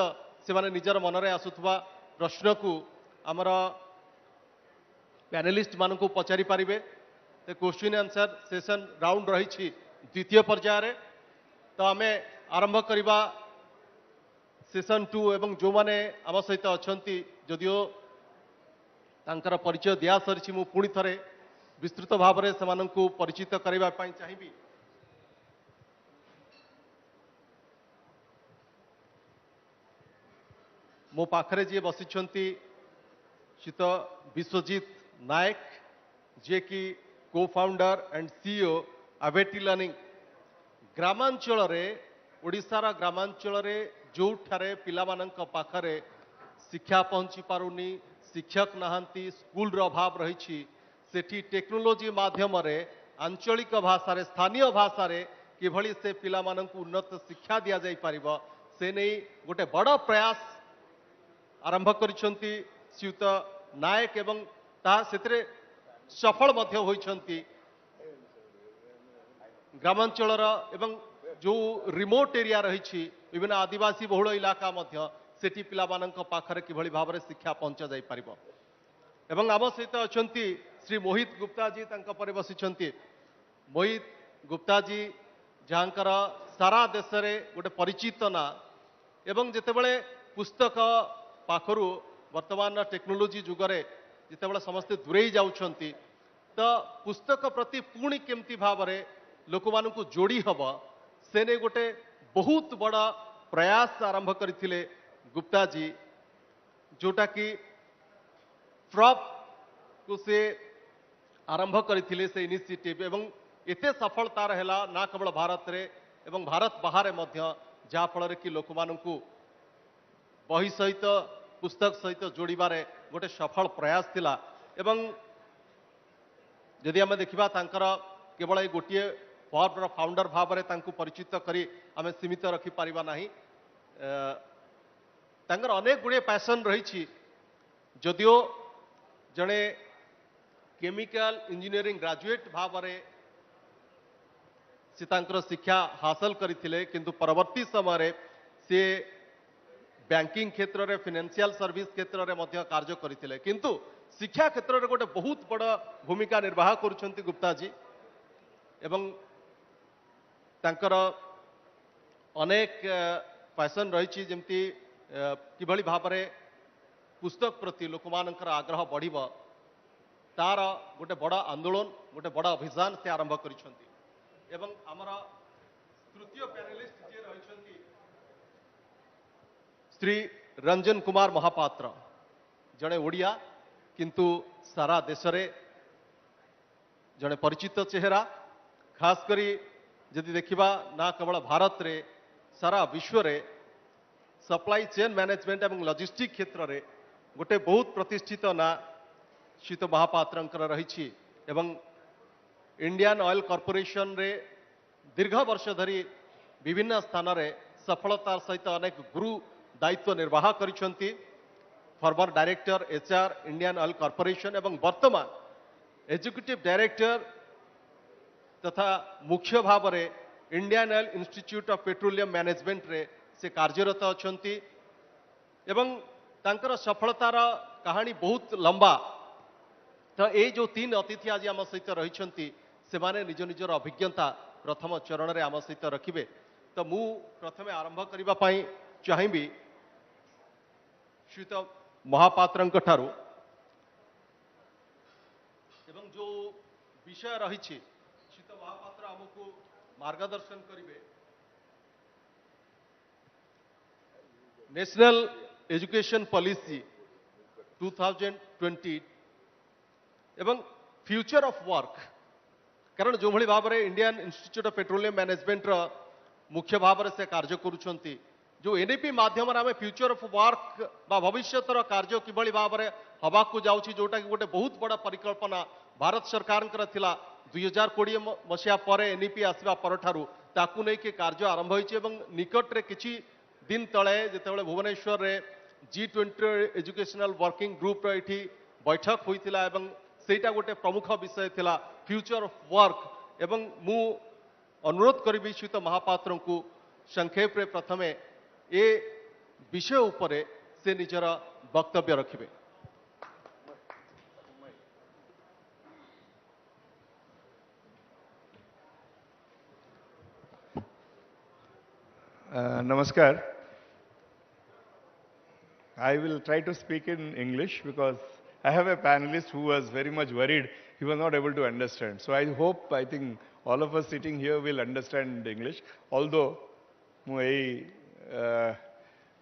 से माने निजर मन रे आसुथबा प्रश्न को आमर पैनलिस्ट मानक पचारि पारिबे तो क्वेश्चन आंसर सेशन राउंड रही द्वितीय पर्यायर तो आमे आरंभ करवा सेशन 2 एवं जो माने आम सहित अछंती जदियो तांकर परिचय दिया सरी मु पुणी थरे विस्तृत भाव में से परिचित करबा पई चाहिबी मो पाखरे जे बसिछंती श्रीत विश्वजीत नायक जे कि को फाउंडर एंड सीईओ अवेटी लर्निंग ग्रामांचल रे ओडिशार ग्रामांचल रे जो ठारे पिलामानंक पाखरे शिक्षा पहुंची पारुनी शिक्षक नहांती स्कूल रो अभाव रही सेठी टेक्नोलोजी माध्यम रे आंचलिक भाषा रे स्थानीय भाषा रे किभली से पिलामानंक उन्नत शिक्षा दिया जाई परिबो से नहीं गोटे बड़ प्रयास आरंभ करिसंती श्रीयुत नायक एवं ता सेतरे सफल मध्य होइछंती ग्रामांचल एवं जो रिमोट एरिया रही विभिन्न आदिवासी बहुल इलाका मध्य सेठी पिला मानक पाखरे किभଳି भाବରେ शिक्षा पहुंचा जाई परिबो एवं आम सहित अछंती श्री मोहित गुप्ता जी तांका परे बसिछंती मोहित गुप्ता जी जहाँकर सारा देश रे गोटे परिचित ना एवं जेतेबेले पुस्तक पाखरु वर्तमान टेक्नोलोजी जुगरे जेतेबेले समस्ते दूरेई जाउछंती तो पुस्तक प्रति पुणी केमती भावरे लोक मानकु जोड़ी हब सेने गोटे बहुत बड़ा प्रयास आरंभ करथिले गुप्ता जी जोटा कि फ्रॉप को से आरंभ करथिले से इनिशिएटिव एवं एते सफलता रहला ना केवल भारत रे एवं भारत बाहर मध्य जहा फल कि लोक मानकु बही सहित पुस्तक सहित जोड़बारे गोटे सफल प्रयास थिला एवं जदि आम देखा तांकर केवल गोटे फर्मर फाउंडर भाव में तांको परिचित करी आम सीमित रखिपर ना तांकर अनेक गुड़े पैसन रही जदियो जड़े केमिकल इंजीनियरिंग ग्रेजुएट भाव में से तांकर शिक्षा हासिल करथिले किंतु परवर्ती समय से बैंकिंग क्षेत्र में फाइनेंशियल सर्विस क्षेत्र में मध्य कार्य करथिले किंतु शिक्षा क्षेत्र में गोटे बहुत बड़ा भूमिका निर्वाह करुछंती गुप्ता जी एवं तांकर अनेक पैसन रही जमती किभଳି भाବରେ पुस्तक प्रति लोक मानकर आग्रह बढ़िब तार गोटे बड़ा आंदोलन गोटे बड़ा अभियान से आरंभ करिसंती एवं आमर तृतीय पैनलिस्ट जे रहिसंती श्री रंजन कुमार महापात्र जड़े ओडिया किंतु सारा देश रे जड़े परिचित चेहरा खास करी यदि देखिबा ना केवल भारत रे सारा विश्व रे सप्लाई चेन मैनेजमेंट एवं लॉजिस्टिक क्षेत्र रे गोटे बहुत प्रतिष्ठित ना शीत महापात्र रही एवं इंडियन ऑयल कॉर्पोरेशन रे दीर्घ वर्ष धरी विभिन्न स्थान रे सफलता सहित अनेक गुरु दायित्व निर्वाह करिसंती former director HR Indian Oil Corporation एवं वर्तमान एग्जीक्यूटिव डायरेक्टर तथा मुख्य भाव में Indian Oil Institute of Petroleum Management रे से कार्यरत अछंती एवं तांकर सफलतार कहानी बहुत लंबा तो ये जो तीन अतिथि आज आम सहित रही से माने निज निजर अभिज्ञता प्रथम चरण में आम सहित रखिए तो मु प्रथमे आरंभ करने चाहिए श्रीयुत महापात्र ठारू एवं जो विषय रही श्रीयुत महापात्र आमको मार्गदर्शन करेंगे नेशनल एजुकेशन पॉलिसी 2020 एवं फ्यूचर ऑफ वर्क कारण जो भली भाव में Indian Institute of Petroleum Management रो मुख्य भाव में से कार्य करुछंती जो एनईपी माध्यम आम फ्यूचर ऑफ वर्क बा भविष्यतर कार्य किभଳି भाव में हवा को जाउछि जोटा कि गोटे बहुत बड़ा परिकल्पना भारत सरकार थिला 2020 मसीहा पर एनईपी आसवा परठारु ताकू नहीं कि कार्य आरंभ होइछि एवं निकट रे किछि दिन तले जेतेबेले भुवनेश्वर रे G20 एजुकेशनल वर्किंग ग्रुप रो एठी बैठक होइतिला एवं सेटा गोटे प्रमुख विषय थिला फ्यूचर ऑफ वर्क एवं मु अनुरोध करी श्रीयुत महापात्र को संक्षेप रे प्रथमे ए विषय उपरे से निजर वक्तव्य रखिबे। Namaskar. I will try to speak in English because I have a panelist who was very much worried he was not able to understand. So I think all of us sitting here will understand English. Although ମୁଁ ଏଇ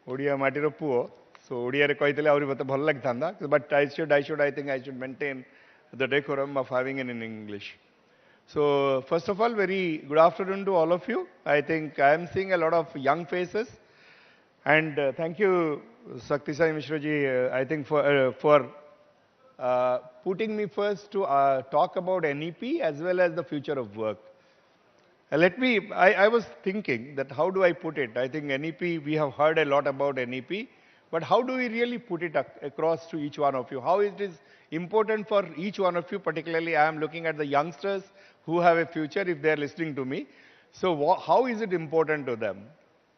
ଓଡ଼ିଆ ମାଟିର ପୁଅ so ଓଡ଼ିଆରେ କହିଥିଲେ ଆହୁରି ମୋତେ ଭଲ ଲାଗିଥାନ୍ତା but I think I should maintain the decorum of having it in English. So first of all, very good afternoon to all of you. I think I am seeing a lot of young faces, and thank you, Satyara Mishra-ji, I think for putting me first to talk about NEP as well as the future of work. I was thinking that how do I put it? I think NEP, we have heard a lot about NEP, But how do we really put it across to each one of you? How it is important for each one of you, particularly I am looking at the youngsters who have a future if they are listening to me. So how is it important to them?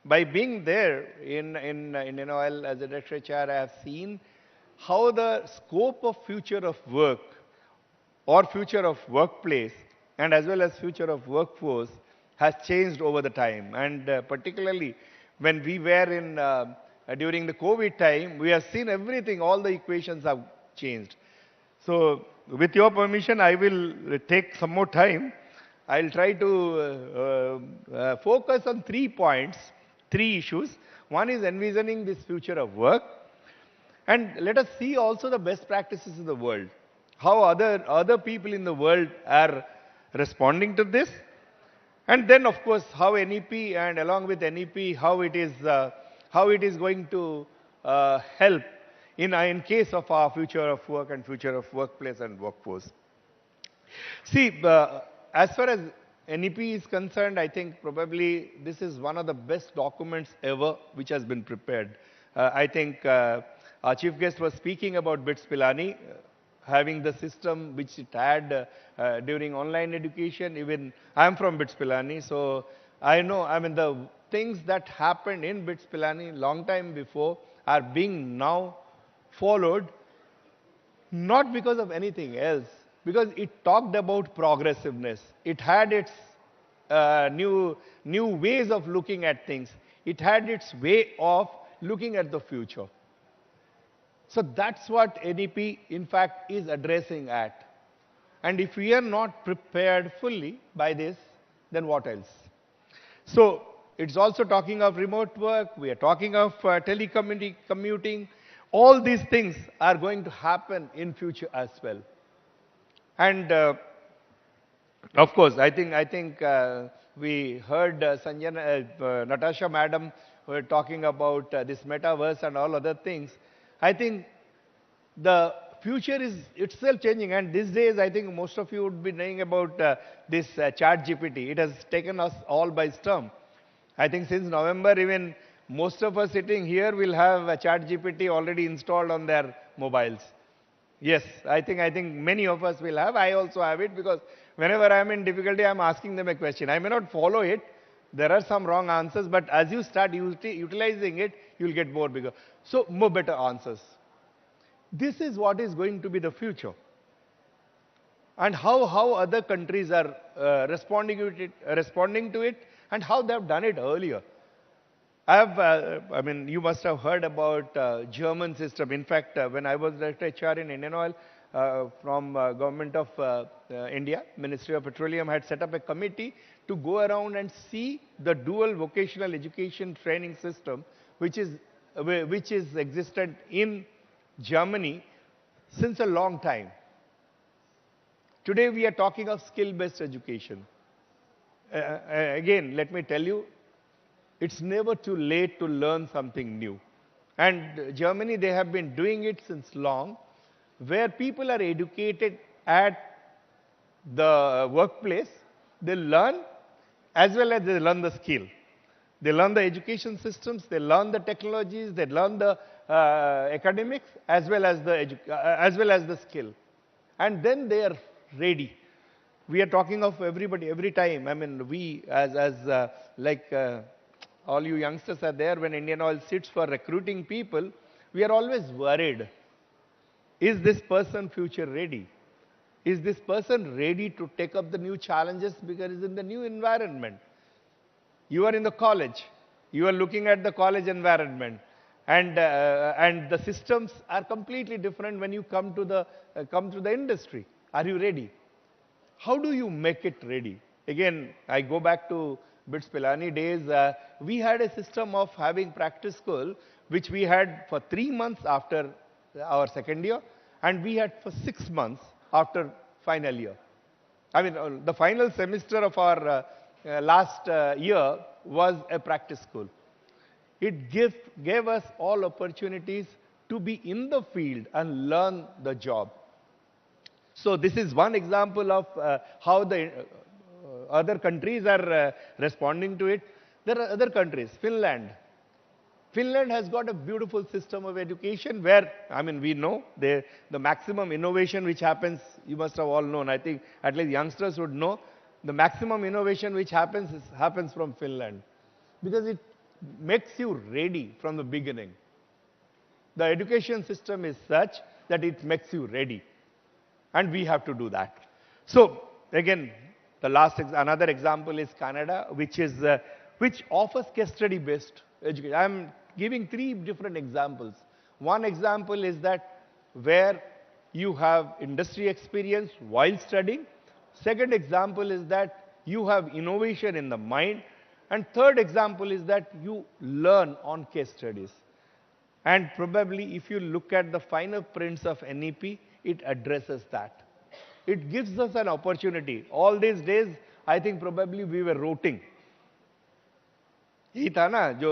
By being there in Indian Oil as a director HR, I have seen how the scope of future of work or future of workplace and as well as future of workforce has changed over the time. And particularly when we were during the COVID time, we have seen everything, all the equations have changed. So with your permission, I will take some more time. I'll try to focus on 3 points, 3 issues. One is envisioning this future of work. And let us see also the best practices in the world. How other people in the world are responding to this. And then, of course, how NEP and along with NEP, how it is going to help in case of our future of work and future of workplace and workforce. See, as far as NEP is concerned, I think probably this is one of the best documents ever which has been prepared. I think our chief guest was speaking about BITS Pilani, having the system which it had during online education. Even I am from BITS Pilani, so I know, I mean, the things that happened in BITS Pilani long time before are being now followed, not because of anything else, because it talked about progressiveness. It had its new ways of looking at things. It had its way of looking at the future. So that's what NEP, in fact, is addressing at. And if we are not prepared fully by this, then what else? So it's also talking of remote work. We are talking of telecommuting. All these things are going to happen in future as well. And of course, I think we heard Natasha Madam were talking about this metaverse and all other things. I think the future is itself changing, and these days I think most of you would be knowing about this chat GPT. It has taken us all by storm. I think since November, even most of us sitting here will have a chat GPT already installed on their mobiles. Yes, I think many of us will have. I also have it, because whenever I am in difficulty, I am asking them a question. I may not follow it. There are some wrong answers, but as you start utilizing it, you will get more bigger. So, more better answers. This is what is going to be the future. And how other countries are responding to it, and how they have done it earlier. I mean, you must have heard about German system. In fact, when I was Director HR in Indian Oil, from Government of India, Ministry of Petroleum had set up a committee to go around and see the dual vocational education training system, which is existent in Germany since a long time. Today we are talking of skill-based education. Again, let me tell you, it's never too late to learn something new. And Germany, they have been doing it since long, where people are educated at the workplace. They learn as well as they learn the skill. They learn the education systems, they learn the technologies, they learn the academics as well as the skill. And then they are ready. We are talking of everybody, every time. I mean, we all you youngsters are there, when Indian Oil sits for recruiting people, we are always worried. Is this person future ready? Is this person ready to take up the new challenges because it's in the new environment? You are in the college. You are looking at the college environment. And the systems are completely different when you come to the industry. Are you ready? How do you make it ready? Again, I go back to BITS Pilani days. We had a system of having practice school, which we had for 3 months after our second year, and we had for 6 months after final year. I mean, the final semester of our last year was a practice school. It gave us all opportunities to be in the field and learn the job. So this is one example of how the other countries are responding to it. There are other countries, Finland. Finland has got a beautiful system of education where, I mean, we know the maximum innovation which happens, you must have all known, I think at least youngsters would know, the maximum innovation which happens from Finland. Because it makes you ready from the beginning. The education system is such that it makes you ready. And we have to do that. So, again, another example is Canada, which offers case study based education. I'm giving 3 different examples. One example is that where you have industry experience while studying. Second example is that you have innovation in the mind. And third example is that you learn on case studies. And probably if you look at the finer prints of NEP, it addresses that. It gives us an opportunity. All these days, I think probably we were roting. यही था ना जो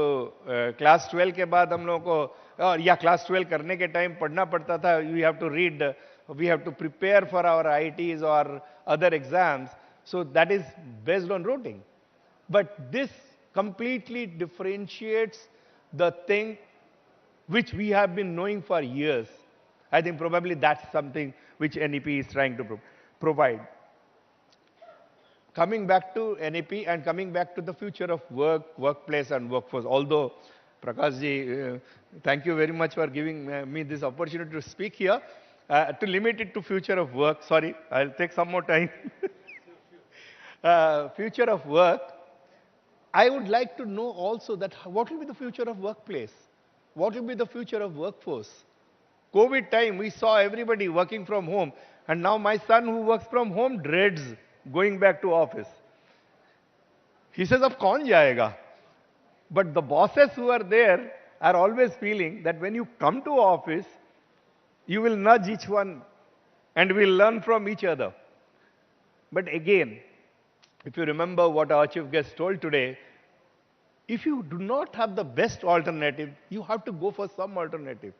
class 12 के बाद हम लोगों को या क्लास 12 करने के टाइम पढ़ना पड़ता था we have to read we have to prepare for our IITs और other exams so that is based on routing but this completely differentiates the thing which we have been knowing for years. I think probably that's something which NEP is trying to provide. Coming back to NEP and coming back to the future of work, workplace and workforce, although Prakash ji, thank you very much for giving me this opportunity to speak here. To limit it to future of work, sorry, I'll take some more time. Future of work, I would like to know also that what will be the future of workplace? What will be the future of workforce? COVID time, we saw everybody working from home. And now my son who works from home dreads going back to office. He says, "Ab kaun jayega?" But the bosses who are there are always feeling that when you come to office, you will nudge each one and will learn from each other. But again, if you remember what our chief guest told today, if you do not have the best alternative, you have to go for some alternative.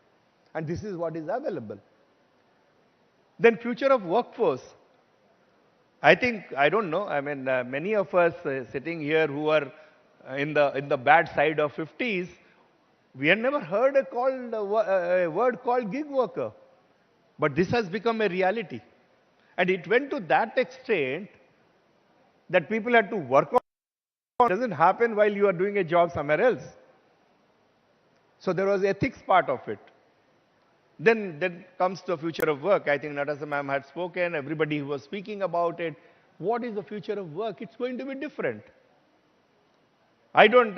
And this is what is available. Then future of workforce. I think, I don't know, I mean, many of us sitting here who are in the bad side of 50s, we had never heard a word called gig worker. But this has become a reality. And it went to that extent that people had to work on. It doesn't happen while you are doing a job somewhere else. So there was ethics part of it. Then comes the future of work. I think Natasha ma'am had spoken, everybody who was speaking about it. What is the future of work? It's going to be different. I don't,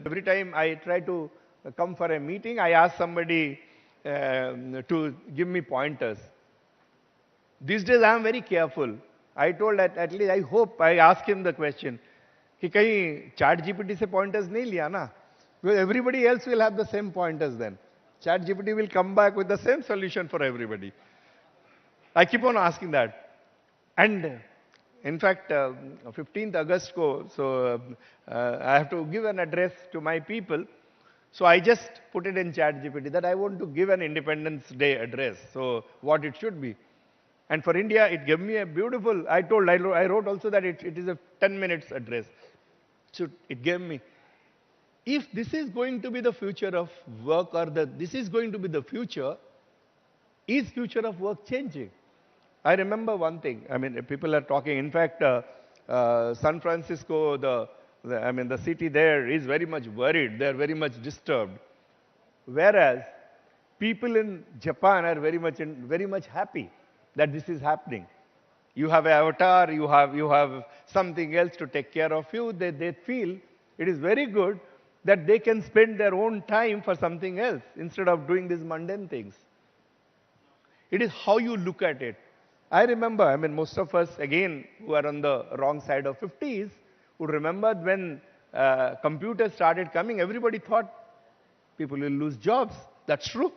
every time I try to come for a meeting, I ask somebody to give me pointers. These days I am very careful. I told at least, I hope, I ask him the question, कि कहीं chat GPT से pointers नहीं लिया ना? Because everybody else will have the same pointers then. Chat GPT will come back with the same solution for everybody. I keep on asking that. And in fact, 15th August ko, so I have to give an address to my people. So I just put it in Chat GPT that I want to give an Independence Day address. So what it should be. And for India, it gave me a beautiful, I wrote also that it is a 10 minutes address. So it gave me. If this is going to be the future of work or this is going to be the future, is future of work changing? I remember one thing. I mean, people are talking. In fact, San Francisco, the city there is very much worried. They are very much disturbed. Whereas people in Japan are very much happy that this is happening. You have an avatar, you have something else to take care of you. They feel it is very good that they can spend their own time for something else instead of doing these mundane things. It is how you look at it. I remember, I mean, most of us, again, who are on the wrong side of 50s, would remember when computers started coming, everybody thought people will lose jobs. That's true.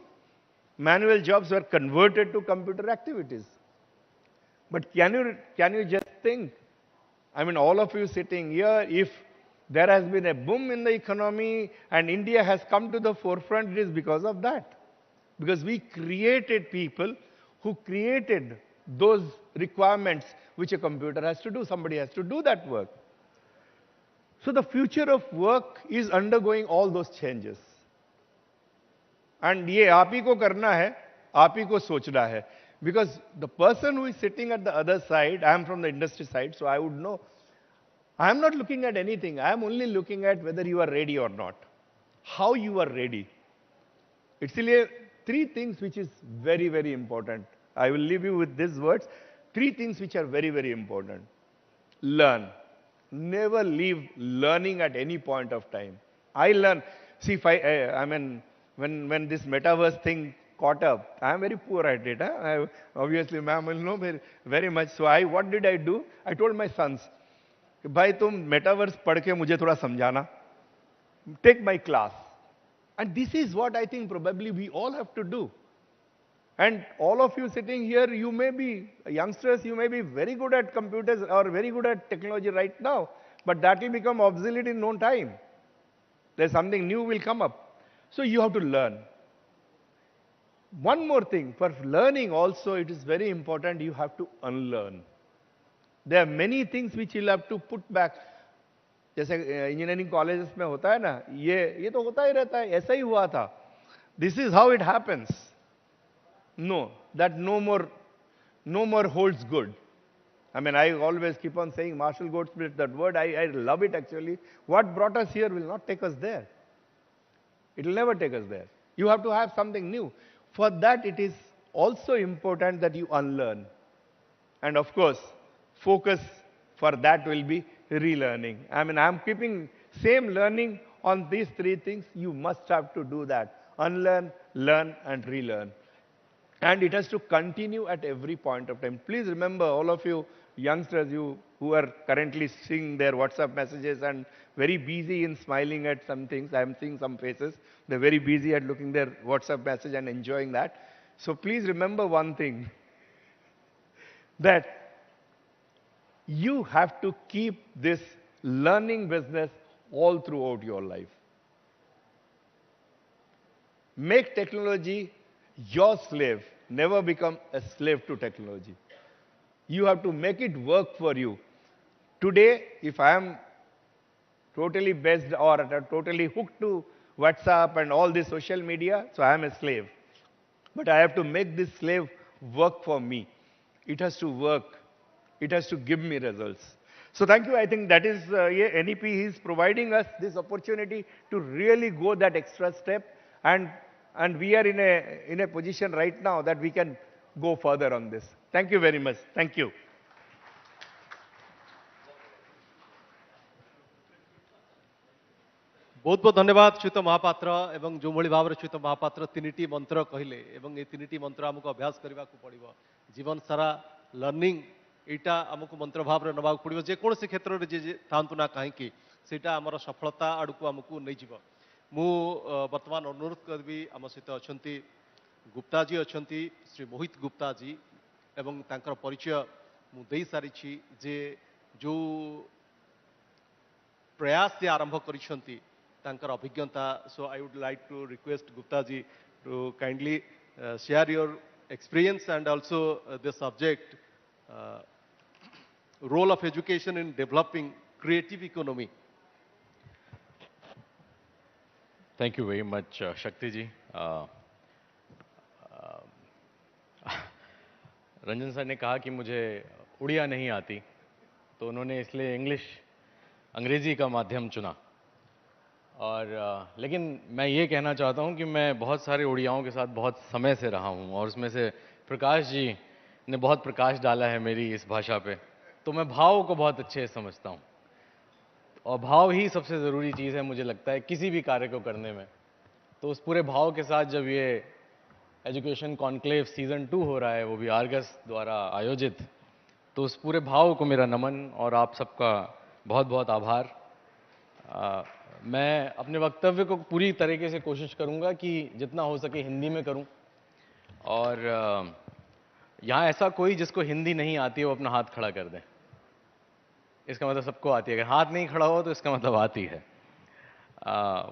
Manual jobs were converted to computer activities. But can you just think, I mean, all of you sitting here, if there has been a boom in the economy and India has come to the forefront, it is because of that. Because we created people who created those requirements which a computer has to do. Somebody has to do that work. So the future of work is undergoing all those changes. And ये आप ही को करना है, आप ही को सोचना है. Because the person who is sitting at the other side, I am from the industry side, so I would know. I am not looking at anything. I am only looking at whether you are ready or not. How you are ready. इसलिए three things which is very, very important. I will leave you with these words. Three things which are very, very important. Learn. Never leave learning at any point of time. I learn. See, if I mean, when this metaverse thing caught up, I am very poor at it. Obviously, ma'am will know very much. So what did I do? I told my sons, भाई तुम metaverse पढ़ के मुझे थोड़ा समझाना. Take my class. And this is what I think probably we all have to do. And all of you sitting here, you may be youngsters, you may be very good at computers or very good at technology right now, but that will become obsolete in no time. There's something new will come up. So you have to learn. One more thing, for learning also, it is very important you have to unlearn. There are many things which you'll have to put back. जैसे engineering colleges में होता है ना, ये तो होता ही रहता है, ऐसा ही हुआ था. This is how it happens. No, that no more holds good. I mean, I always keep on saying martial goat spirit, that word, I love it actually. What brought us here will not take us there. It will never take us there. You have to have something new. For that, it is also important that you unlearn. And of course, focus for that will be relearning. I mean, I'm keeping same learning on these three things. You must have to do that. Unlearn, learn, and relearn. And it has to continue at every point of time. Please remember, all of you youngsters, you who are currently seeing their WhatsApp messages and very busy in smiling at some things. I'm seeing some faces. They're very busy at looking their WhatsApp message and enjoying that. So please remember one thing, that you have to keep this learning business all throughout your life. Make technology your slave. Never become a slave to technology. You have to make it work for you. Today, if I am totally based or totally hooked to WhatsApp and all this social media, so I am a slave. But I have to make this slave work for me. It has to work. It has to give me results. So thank you. I think that is NEP is providing us this opportunity to really go that extra step, and we are in a position right now that we can go further on this. Thank you very much. Thank you. बहुत बहुत धन्यवाद श्रीयुत महापात्र एवं जो भली भाव श्रीयुत महापात्र तीनिटी मंत्र कहले एवं ये तीनिटी मंत्र आमको अभ्यास करने को पड़ो जीवन सारा लर्निंग यहाँ आमको मंत्र भाव में नवा पड़ो जेकोसी क्षेत्र में जे था ना कहीं सेटा आमर सफलता आड़ को आमको नहीं जीव मु वर्तमान अनुरोध करी आम सहित अच्छा गुप्ता जी अच्छा श्री मोहित गुप्ता जी एवं तांकर परिचय मु दे सारी जे जो प्रयास से आरंभ करिसेंती तांकर अभिज्ञता. So I would like to request Gupta ji to kindly share your experience and also the subject role of education in developing creative economy. Thank you very much, Shakti ji. Ranjan sir ने कहा कि मुझे उड़िया नहीं आती, तो उन्होंने इसलिए अंग्रेजी का माध्यम चुना. और लेकिन मैं ये कहना चाहता हूँ कि मैं बहुत सारे उड़ियाओं के साथ बहुत समय से रहा हूँ और उसमें से प्रकाश जी ने बहुत प्रकाश डाला है मेरी इस भाषा पे, तो मैं भाव को बहुत अच्छे से समझता हूँ. और भाव ही सबसे ज़रूरी चीज़ है मुझे लगता है किसी भी कार्य को करने में. तो उस पूरे भाव के साथ जब ये एजुकेशन कॉन्क्लेव सीज़न 2 हो रहा है, वो भी आर्गस द्वारा आयोजित, तो उस पूरे भाव को मेरा नमन और आप सबका बहुत बहुत आभार. मैं अपने वक्तव्य को पूरी तरीके से कोशिश करूंगा कि जितना हो सके हिंदी में करूं. और यहाँ ऐसा कोई जिसको हिंदी नहीं आती है वो अपना हाथ खड़ा कर दे. इसका मतलब सबको आती है. अगर हाथ नहीं खड़ा हो तो इसका मतलब आती है,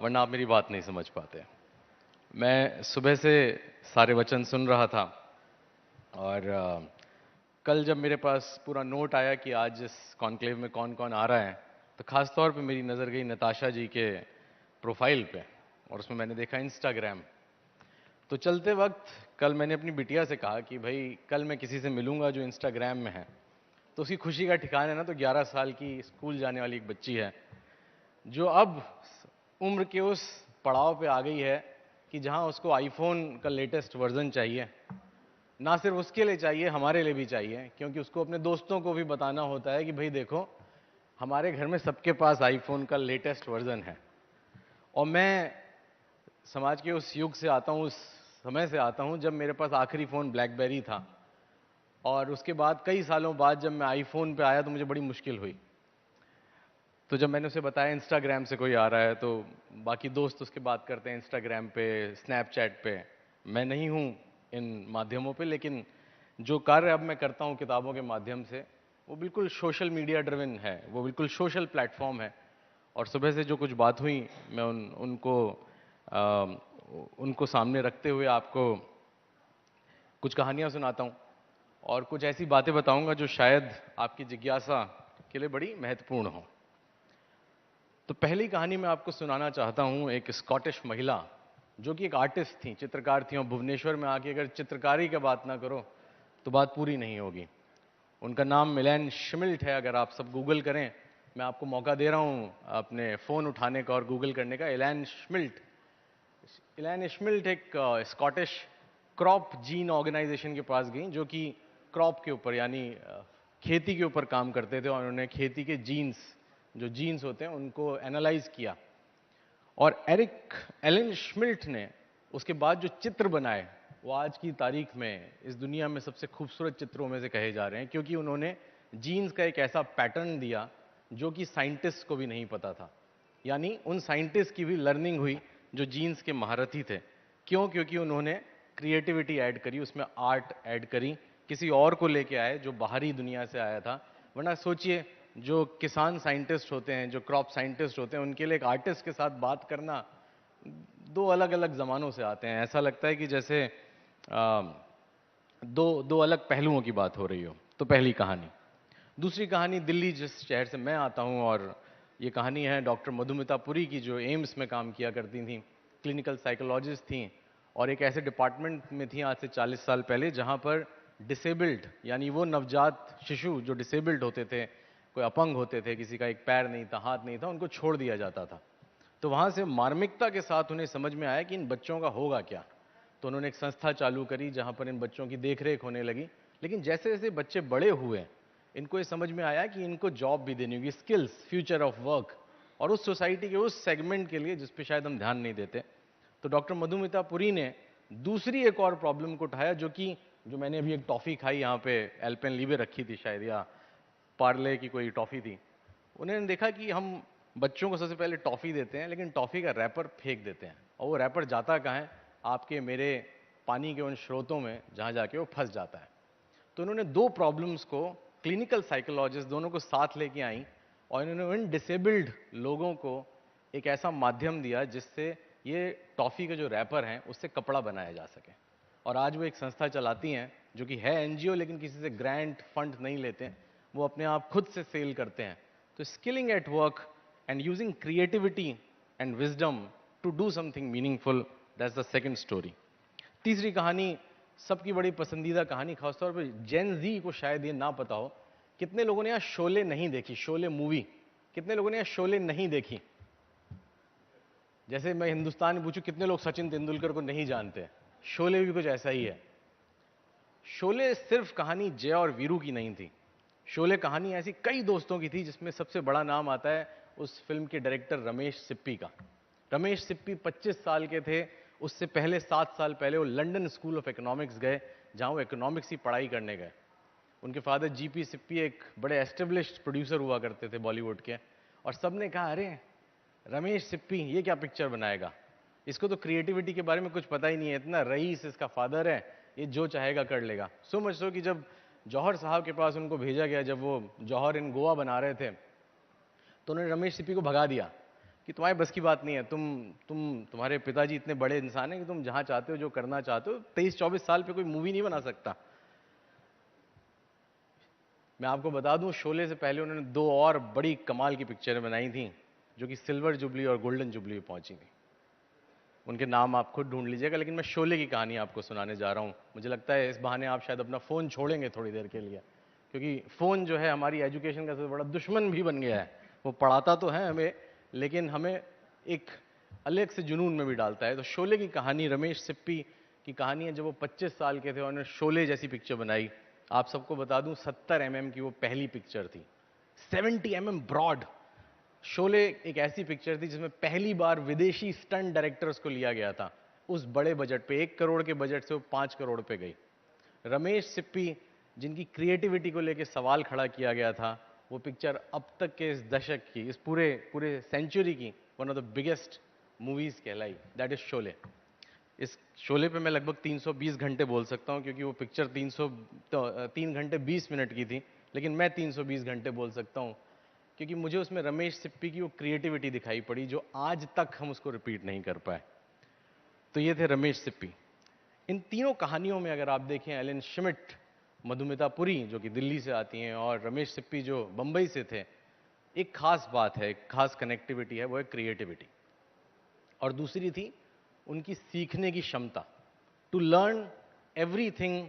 वरना आप मेरी बात नहीं समझ पाते. मैं सुबह से सारे वचन सुन रहा था और कल जब मेरे पास पूरा नोट आया कि आज इस कॉन्क्लेव में कौन कौन आ रहा है, तो ख़ास तौर पे मेरी नज़र गई नताशा जी के प्रोफाइल पे और उसमें मैंने देखा इंस्टाग्राम। तो चलते वक्त कल मैंने अपनी बिटिया से कहा कि भाई कल मैं किसी से मिलूंगा जो इंस्टाग्राम में है। तो उसकी खुशी का ठिकाना ना तो 11 साल की स्कूल जाने वाली एक बच्ची है जो अब उम्र के उस पड़ाव पे आ गई है कि जहां उसको आईफोन का लेटेस्ट वर्जन चाहिए। ना सिर्फ उसके लिए चाहिए, हमारे लिए भी चाहिए, क्योंकि उसको अपने दोस्तों को भी बताना होता है कि भाई देखो हमारे घर में सबके पास आईफोन का लेटेस्ट वर्जन है। और मैं समाज के उस युग से आता हूं, उस समय से आता हूं जब मेरे पास आखिरी फ़ोन ब्लैकबेरी था और उसके बाद कई सालों बाद जब मैं आईफोन पे आया तो मुझे बड़ी मुश्किल हुई। तो जब मैंने उसे बताया इंस्टाग्राम से कोई आ रहा है तो बाकी दोस्त उसके बात करते हैं इंस्टाग्राम पे, स्नैपचैट पे। मैं नहीं हूँ इन माध्यमों पे, लेकिन जो कार्य अब मैं करता हूँ किताबों के माध्यम से वो बिल्कुल सोशल मीडिया ड्रिवन है, वो बिल्कुल सोशल प्लेटफॉर्म है। और सुबह से जो कुछ बात हुई मैं उनको सामने रखते हुए आपको कुछ कहानियाँ सुनाता हूँ और कुछ ऐसी बातें बताऊँगा जो शायद आपकी जिज्ञासा के लिए बड़ी महत्वपूर्ण हो। तो पहली कहानी मैं आपको सुनाना चाहता हूँ एक स्कॉटिश महिला जो कि एक आर्टिस्ट थी, चित्रकार थी, और भुवनेश्वर में आके अगर चित्रकारी की बात ना करो तो बात पूरी नहीं होगी। उनका नाम मिलेन शिमिल्ट है। अगर आप सब गूगल करें, मैं आपको मौका दे रहा हूँ अपने फ़ोन उठाने का और गूगल करने का। एलन शिमिल्ट एक स्कॉटिश क्रॉप जीन ऑर्गेनाइजेशन के पास गई जो कि क्रॉप के ऊपर यानी खेती के ऊपर काम करते थे और उन्होंने खेती के जीन्स होते हैं उनको एनालाइज किया। और एलन शिमिल्ट ने उसके बाद जो चित्र बनाए वो आज की तारीख में इस दुनिया में सबसे खूबसूरत चित्रों में से कहे जा रहे हैं, क्योंकि उन्होंने जीन्स का एक ऐसा पैटर्न दिया जो कि साइंटिस्ट को भी नहीं पता था। यानी उन साइंटिस्ट की भी लर्निंग हुई जो जीन्स के महारथी थे। क्यों? क्योंकि उन्होंने क्रिएटिविटी ऐड करी, उसमें आर्ट ऐड करी, किसी और को लेके आए जो बाहरी दुनिया से आया था। वरना सोचिए जो किसान साइंटिस्ट होते हैं, जो क्रॉप साइंटिस्ट होते हैं, उनके लिए एक आर्टिस्ट के साथ बात करना दो अलग अलग ज़मानों से आते हैं। ऐसा लगता है कि जैसे दो अलग पहलुओं की बात हो रही हो। तो पहली कहानी। दूसरी कहानी दिल्ली, जिस शहर से मैं आता हूं, और ये कहानी है डॉक्टर मधुमिता पुरी की जो एम्स में काम किया करती थी, क्लिनिकल साइकोलॉजिस्ट थी और एक ऐसे डिपार्टमेंट में थी आज से 40 साल पहले जहां पर डिसेबल्ड यानी वो नवजात शिशु जो डिसेबल्ड होते थे, कोई अपंग होते थे, किसी का एक पैर नहीं था, हाथ नहीं था, उनको छोड़ दिया जाता था। तो वहां से मार्मिकता के साथ उन्हें समझ में आया कि इन बच्चों का होगा क्या। तो उन्होंने एक संस्था चालू करी जहां पर इन बच्चों की देखरेख होने लगी। लेकिन जैसे जैसे बच्चे बड़े हुए इनको ये समझ में आया कि इनको जॉब भी देनी होगी, स्किल्स, फ्यूचर ऑफ वर्क, और उस सोसाइटी के उस सेगमेंट के लिए जिस पे शायद हम ध्यान नहीं देते। तो डॉक्टर मधुमिता पुरी ने दूसरी एक और प्रॉब्लम को उठाया, जो मैंने अभी एक टॉफ़ी खाई यहाँ पे, एल्पेनलीबे रखी थी शायद, या पार्ले की कोई टॉफ़ी थी। उन्होंने देखा कि हम बच्चों को सबसे पहले टॉफ़ी देते हैं लेकिन टॉफ़ी का रैपर फेंक देते हैं, और वो रैपर जाता कहाँ है? आपके मेरे पानी के उन स्रोतों में जहाँ जाके वो फंस जाता है। तो उन्होंने दो प्रॉब्लम्स को, क्लिनिकल साइकोलॉजिस्ट दोनों को साथ लेके आई और इन्होंने उन डिसेबल्ड लोगों को एक ऐसा माध्यम दिया जिससे ये टॉफ़ी के जो रैपर हैं उससे कपड़ा बनाया जा सके। और आज वो एक संस्था चलाती हैं जो कि है एनजीओ, लेकिन किसी से ग्रांट फंड नहीं लेते हैं, वो अपने आप खुद से सेल करते हैं। तो skilling at work and using creativity and wisdom to do something meaningful, that's the second story. तीसरी कहानी सबकी बड़ी पसंदीदा कहानी, खासतौर पर जेन जी को शायद ये ना पता हो। कितने लोगों ने यहाँ शोले नहीं देखी? शोले मूवी कितने लोगों ने यहाँ शोले नहीं देखी? जैसे मैं हिंदुस्तान में पूछूं कितने लोग सचिन तेंदुलकर को नहीं जानते? शोले भी कुछ ऐसा ही है। शोले सिर्फ कहानी जय और वीरू की नहीं थी। शोले कहानी ऐसी कई दोस्तों की थी, जिसमें सबसे बड़ा नाम आता है उस फिल्म के डायरेक्टर रमेश सिप्पी का। रमेश सिप्पी 25 साल के थे, उससे पहले 7 साल पहले वो लंदन स्कूल ऑफ इकोनॉमिक्स गए, जहां वो इकोनॉमिक्स की पढ़ाई करने गए। उनके फादर जीपी सिप्पी एक बड़े एस्टेब्लिश्ड प्रोड्यूसर हुआ करते थे बॉलीवुड के, और सबने कहा अरे रमेश सिप्पी ये क्या पिक्चर बनाएगा, इसको तो क्रिएटिविटी के बारे में कुछ पता ही नहीं है, इतना रईस इसका फादर है, ये जो चाहेगा कर लेगा। सो मच सो कि जब जौहर साहब के पास उनको भेजा गया, जब वो जौहर इन गोवा बना रहे थे, तो उन्होंने रमेश सिप्पी को भगा दिया कि तुम्हारे बस की बात नहीं है, तुम्हारे पिताजी इतने बड़े इंसान हैं कि तुम जहां चाहते हो जो करना चाहते हो, 23-24 साल पे कोई मूवी नहीं बना सकता। मैं आपको बता दूं, शोले से पहले उन्होंने 2 और बड़ी कमाल की पिक्चरें बनाई थी जो कि सिल्वर जुबली और गोल्डन जुबली में पहुंची थी। उनके नाम आप खुद ढूंढ लीजिएगा, लेकिन मैं शोले की कहानी आपको सुनाने जा रहा हूं। मुझे लगता है इस बहाने आप शायद अपना फ़ोन छोड़ेंगे थोड़ी देर के लिए, क्योंकि फ़ोन जो है हमारी एजुकेशन का सबसे बड़ा दुश्मन भी बन गया है। वो पढ़ाता तो है हमें, लेकिन हमें एक अलग से जुनून में भी डालता है। तो शोले की कहानी रमेश सिप्पी की कहानी है। जब वो 25 साल के थे और उन्होंने शोले जैसी पिक्चर बनाई। आप सबको बता दूं 70 mm की वो पहली पिक्चर थी, 70 mm ब्रॉड। शोले एक ऐसी पिक्चर थी जिसमें पहली बार विदेशी स्टंट डायरेक्टर्स को लिया गया था। उस बड़े बजट पे, 1 करोड़ के बजट से वो 5 करोड़ पे गई। रमेश सिप्पी जिनकी क्रिएटिविटी को लेकर सवाल खड़ा किया गया था, वो पिक्चर अब तक के इस दशक की, इस पूरे सेंचुरी की one of the biggest movies कहलाई। That is Sholay. इस शोले पे मैं लगभग 320 घंटे बोल सकता हूँ, क्योंकि वो पिक्चर 3 घंटे 20 मिनट की थी, लेकिन मैं 320 घंटे बोल सकता हूँ, क्योंकि मुझे उसमें रमेश सिप्पी की वो क्रिएटिविटी दिखाई पड़ी जो आज तक हम उसको रिपीट नहीं कर पाए। तो ये थे रमेश सिप्पी। इन तीनों कहानियों में अगर आप देखें, एलन श्मिट, मधुमिता पुरी जो कि दिल्ली से आती हैं, और रमेश सिप्पी जो बंबई से थे, एक खास बात है, एक खास कनेक्टिविटी है, वो है क्रिएटिविटी। और दूसरी थी उनकी सीखने की क्षमता, to learn everything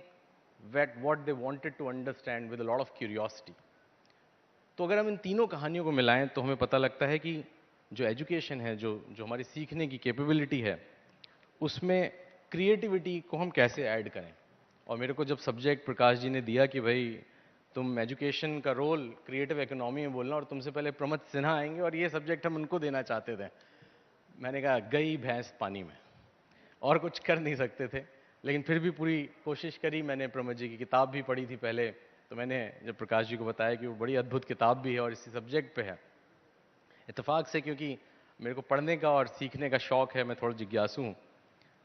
what they wanted to understand with a lot of curiosity. तो अगर हम इन तीनों कहानियों को मिलाएं तो हमें पता लगता है कि जो एजुकेशन है, जो हमारी सीखने की कैपेबिलिटी है, उसमें क्रिएटिविटी को हम कैसे ऐड करें। और मेरे को जब सब्जेक्ट प्रकाश जी ने दिया कि भाई तुम एजुकेशन का रोल क्रिएटिव इकोनॉमी में बोलना, और तुमसे पहले प्रमोद सिन्हा आएंगे और ये सब्जेक्ट हम उनको देना चाहते थे, मैंने कहा गई भैंस पानी में, और कुछ कर नहीं सकते थे। लेकिन फिर भी पूरी कोशिश करी। मैंने प्रमोद जी की किताब भी पढ़ी थी पहले, तो मैंने जब प्रकाश जी को बताया कि वो बड़ी अद्भुत किताब भी है और इसी सब्जेक्ट पे है, इत्तेफाक से क्योंकि मेरे को पढ़ने का और सीखने का शौक है, मैं थोड़ा जिज्ञासु हूँ,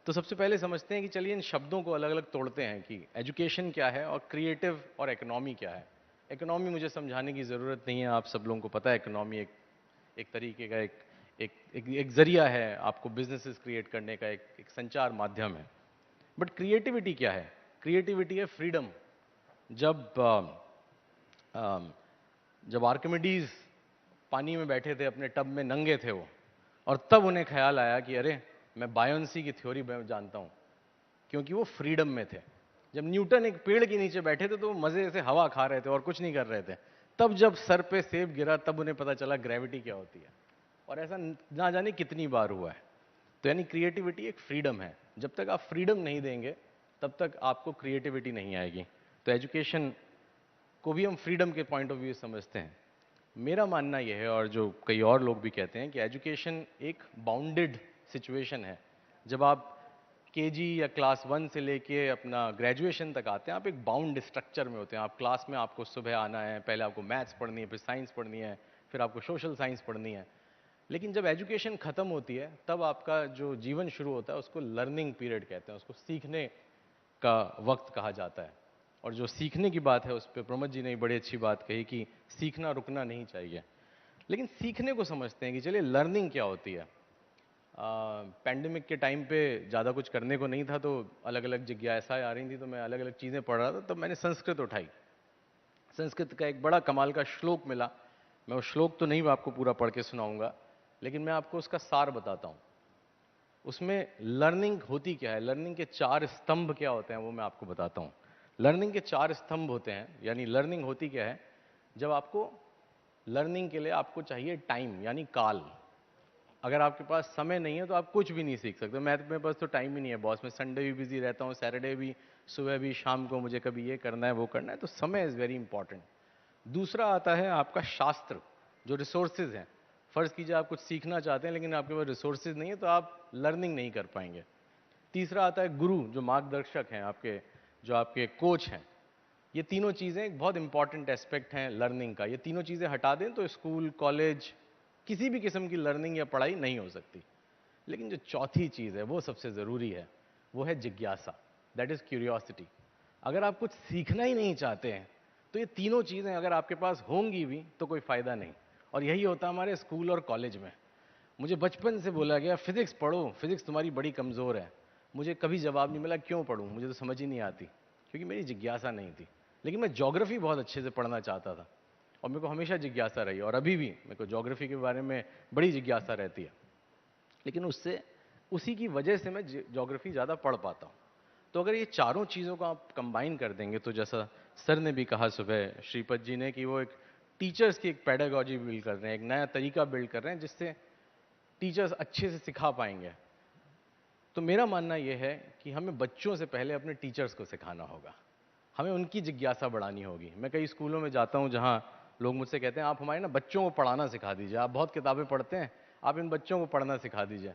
तो सबसे पहले समझते हैं कि चलिए इन शब्दों को अलग अलग तोड़ते हैं कि एजुकेशन क्या है और क्रिएटिव और इकोनॉमी क्या है। इकोनॉमी मुझे समझाने की ज़रूरत नहीं है, आप सब लोगों को पता है इकोनॉमी एक तरीके का एक जरिया है आपको बिजनेसेस क्रिएट करने का, एक संचार माध्यम है। बट क्रिएटिविटी क्या है? क्रिएटिविटी है फ्रीडम। जब आर्किमिडीज पानी में बैठे थे, अपने टब में नंगे थे वो, और तब उन्हें ख्याल आया कि अरे मैं बायोंसी की थ्योरी जानता हूँ, क्योंकि वो फ्रीडम में थे। जब न्यूटन एक पेड़ के नीचे बैठे थे तो वो मजे से हवा खा रहे थे और कुछ नहीं कर रहे थे। तब जब सर पे सेब गिरा तब उन्हें पता चला ग्रेविटी क्या होती है, और ऐसा ना जाने कितनी बार हुआ है। तो यानी क्रिएटिविटी एक फ्रीडम है। जब तक आप फ्रीडम नहीं देंगे तब तक आपको क्रिएटिविटी नहीं आएगी। तो एजुकेशन को भी हम फ्रीडम के पॉइंट ऑफ व्यू समझते हैं। मेरा मानना यह है, और जो कई और लोग भी कहते हैं, कि एजुकेशन एक बाउंडेड सिचुएशन है। जब आप केजी या क्लास 1 से लेके अपना ग्रेजुएशन तक आते हैं, आप एक बाउंड स्ट्रक्चर में होते हैं। आप क्लास में आपको सुबह आना है, पहले आपको मैथ्स पढ़नी है, फिर साइंस पढ़नी है, फिर आपको सोशल साइंस पढ़नी है। लेकिन जब एजुकेशन ख़त्म होती है तब आपका जो जीवन शुरू होता है उसको लर्निंग पीरियड कहते हैं, उसको सीखने का वक्त कहा जाता है। और जो सीखने की बात है उस पर प्रमोद जी ने बड़ी अच्छी बात कही कि सीखना रुकना नहीं चाहिए। लेकिन सीखने को समझते हैं कि चलिए लर्निंग क्या होती है। पैंडेमिक के टाइम पे ज़्यादा कुछ करने को नहीं था, तो अलग अलग जिज्ञासाएं आ रही थी, तो मैं अलग अलग चीज़ें पढ़ रहा था। तब मैंने संस्कृत उठाई। संस्कृत का एक बड़ा कमाल का श्लोक मिला। मैं वो श्लोक तो नहीं आपको पूरा पढ़ के सुनाऊंगा, लेकिन मैं आपको उसका सार बताता हूँ। उसमें लर्निंग होती क्या है, लर्निंग के 4 स्तंभ क्या होते हैं, वो मैं आपको बताता हूँ। लर्निंग के 4 स्तंभ होते हैं, यानी लर्निंग होती क्या है। जब आपको लर्निंग के लिए आपको चाहिए टाइम, यानी काल। अगर आपके पास समय नहीं है तो आप कुछ भी नहीं सीख सकते। मेरे पास तो टाइम ही नहीं है बॉस, मैं संडे भी बिजी रहता हूँ, सैटरडे भी, सुबह भी, शाम को मुझे कभी ये करना है वो करना है। तो समय इज़ वेरी इंपॉर्टेंट। दूसरा आता है आपका शास्त्र, जो रिसोर्सेज हैं। फ़र्ज़ कीजिए आप कुछ सीखना चाहते हैं लेकिन आपके पास रिसोर्सेज नहीं है, तो आप लर्निंग नहीं कर पाएंगे। तीसरा आता है गुरु, जो मार्गदर्शक हैं आपके, जो आपके कोच हैं। ये तीनों चीज़ें एक बहुत इंपॉर्टेंट एस्पेक्ट हैं लर्निंग का। ये तीनों चीज़ें हटा दें तो स्कूल, कॉलेज, किसी भी किस्म की लर्निंग या पढ़ाई नहीं हो सकती। लेकिन जो चौथी चीज़ है वो सबसे ज़रूरी है, वो है जिज्ञासा, दैट इज़ क्यूरियोसिटी। अगर आप कुछ सीखना ही नहीं चाहते हैं तो ये तीनों चीज़ें अगर आपके पास होंगी भी तो कोई फ़ायदा नहीं। और यही होता है हमारे स्कूल और कॉलेज में। मुझे बचपन से बोला गया फिज़िक्स पढ़ो, फिज़िक्स तुम्हारी बड़ी कमज़ोर है। मुझे कभी जवाब नहीं मिला क्यों पढ़ूँ, मुझे तो समझ ही नहीं आती, क्योंकि मेरी जिज्ञासा नहीं थी। लेकिन मैं ज्योग्राफी बहुत अच्छे से पढ़ना चाहता था और मेरे को हमेशा जिज्ञासा रही और अभी भी मेरे को ज्योग्राफी के बारे में बड़ी जिज्ञासा रहती है। लेकिन उसी की वजह से मैं ज्योग्राफी ज़्यादा पढ़ पाता हूँ। तो अगर ये चारों चीज़ों को आप कंबाइन कर देंगे तो जैसा सर ने भी कहा सुबह श्रीपद जी ने कि वो एक टीचर्स की एक पेडागॉजी बिल्ड कर रहे हैं, एक नया तरीका बिल्ड कर रहे हैं जिससे टीचर्स अच्छे से सिखा पाएंगे। तो मेरा मानना यह है कि हमें बच्चों से पहले अपने टीचर्स को सिखाना होगा, हमें उनकी जिज्ञासा बढ़ानी होगी। मैं कई स्कूलों में जाता हूं जहां लोग मुझसे कहते हैं आप हमारे ना बच्चों को पढ़ाना सिखा दीजिए, आप बहुत किताबें पढ़ते हैं, आप इन बच्चों को पढ़ना सिखा दीजिए।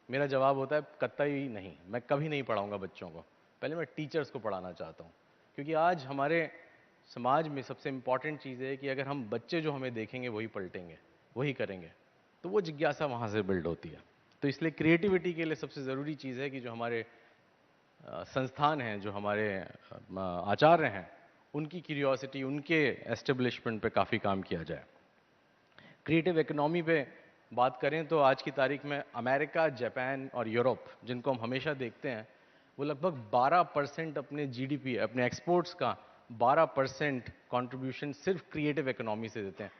मेरा जवाब होता है कतई नहीं, मैं कभी नहीं पढ़ाऊंगा बच्चों को, पहले मैं टीचर्स को पढ़ाना चाहता हूँ। क्योंकि आज हमारे समाज में सबसे इंपॉर्टेंट चीज़ है कि अगर हम बच्चे जो हमें देखेंगे वही पलटेंगे, वही करेंगे, तो वो जिज्ञासा वहाँ से बिल्ड होती है। तो इसलिए क्रिएटिविटी के लिए सबसे ज़रूरी चीज़ है कि जो हमारे संस्थान हैं, जो हमारे आचार्य हैं, उनकी क्यूरियोसिटी, उनके एस्टेब्लिशमेंट पे काफ़ी काम किया जाए। क्रिएटिव इकोनॉमी पे बात करें तो आज की तारीख में अमेरिका, जापान और यूरोप, जिनको हम हमेशा देखते हैं, वो लगभग 12% अपने जीडीपी, अपने एक्सपोर्ट्स का 12% कंट्रीब्यूशन सिर्फ क्रिएटिव इकोनॉमी से देते हैं।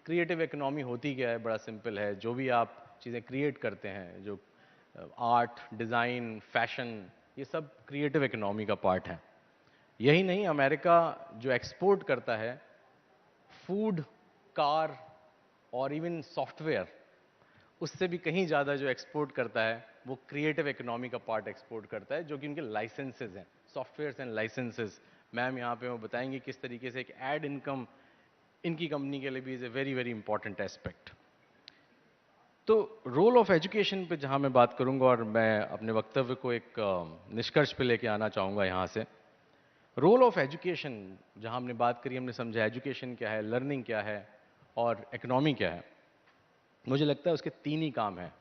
क्रिएटिव इकोनॉमी होती क्या है? बड़ा सिंपल है, जो भी आप चीज़ें क्रिएट करते हैं, जो आर्ट, डिज़ाइन, फैशन, ये सब क्रिएटिव इकोनॉमी का पार्ट है। यही नहीं, अमेरिका जो एक्सपोर्ट करता है फूड, कार और इवन सॉफ्टवेयर, उससे भी कहीं ज़्यादा जो एक्सपोर्ट करता है वो क्रिएटिव इकोनॉमी का पार्ट एक्सपोर्ट करता है, जो कि उनके लाइसेंसेज हैं, सॉफ्टवेयर्स एंड लाइसेंसेज। मैम यहाँ पे वो बताएंगे किस तरीके से एक एड इनकम इनकी कंपनी के लिए भी is a very very important aspect. तो रोल ऑफ एजुकेशन पे जहाँ मैं बात करूँगा और मैं अपने वक्तव्य को एक निष्कर्ष पे लेके आना चाहूँगा यहाँ से। रोल ऑफ एजुकेशन जहाँ हमने बात करी, हमने समझा एजुकेशन क्या है, लर्निंग क्या है और इकोनॉमी क्या है। मुझे लगता है उसके तीन ही काम हैं।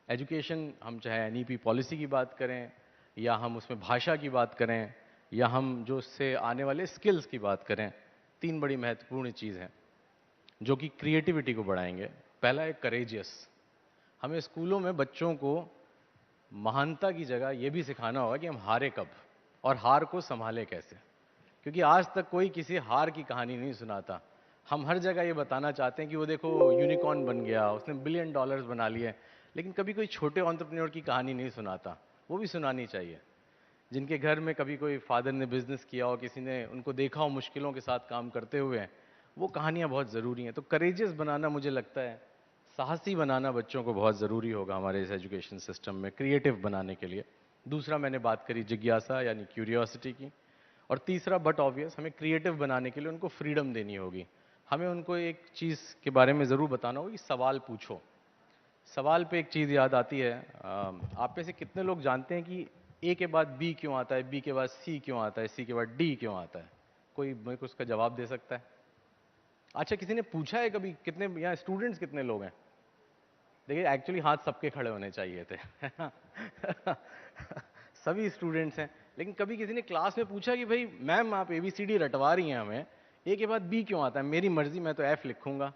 एजुकेशन, हम चाहे एनईपी पॉलिसी की बात करें या हम उसमें भाषा की बात करें या हम जो उससे आने वाले स्किल्स की बात करें, तीन बड़ी महत्वपूर्ण चीज़ हैं जो कि क्रिएटिविटी को बढ़ाएंगे। पहला है करेजियस। हमें स्कूलों में बच्चों को महानता की जगह ये भी सिखाना होगा कि हम हारे कब और हार को संभाले कैसे, क्योंकि आज तक कोई किसी हार की कहानी नहीं सुनाता। हम हर जगह ये बताना चाहते हैं कि वो देखो यूनिकॉर्न बन गया, उसने $1 बिलियन बना लिए, लेकिन कभी कोई छोटे एंटरप्रेन्योर की कहानी नहीं सुनाता। वो भी सुनानी चाहिए, जिनके घर में कभी कोई फादर ने बिजनेस किया हो, किसी ने उनको देखा हो मुश्किलों के साथ काम करते हुए, वो कहानियाँ बहुत ज़रूरी हैं। तो करेजियस बनाना, मुझे लगता है साहसी बनाना बच्चों को बहुत ज़रूरी होगा हमारे इस एजुकेशन सिस्टम में, क्रिएटिव बनाने के लिए। दूसरा मैंने बात करी जिज्ञासा यानी क्यूरियोसिटी की, और तीसरा बट ऑब्वियस, हमें क्रिएटिव बनाने के लिए उनको फ्रीडम देनी होगी। हमें उनको एक चीज़ के बारे में ज़रूर बताना होगा कि सवाल पूछो। सवाल पे एक चीज़ याद आती है, आप में से कितने लोग जानते हैं कि ए के बाद बी क्यों आता है, बी के बाद सी क्यों आता है, सी के बाद डी क्यों आता है? कोई मेरे को उसका जवाब दे सकता है? अच्छा, किसी ने पूछा है कभी? कितने यहाँ स्टूडेंट्स कितने लोग हैं? देखिए, एक्चुअली हाथ सबके खड़े होने चाहिए थे सभी स्टूडेंट्स हैं, लेकिन कभी किसी ने क्लास में पूछा कि भाई मैम आप ABCD रटवा रही हैं हमें, ए के बाद बी क्यों आता है? मेरी मर्जी, मैं तो F लिखूंगा।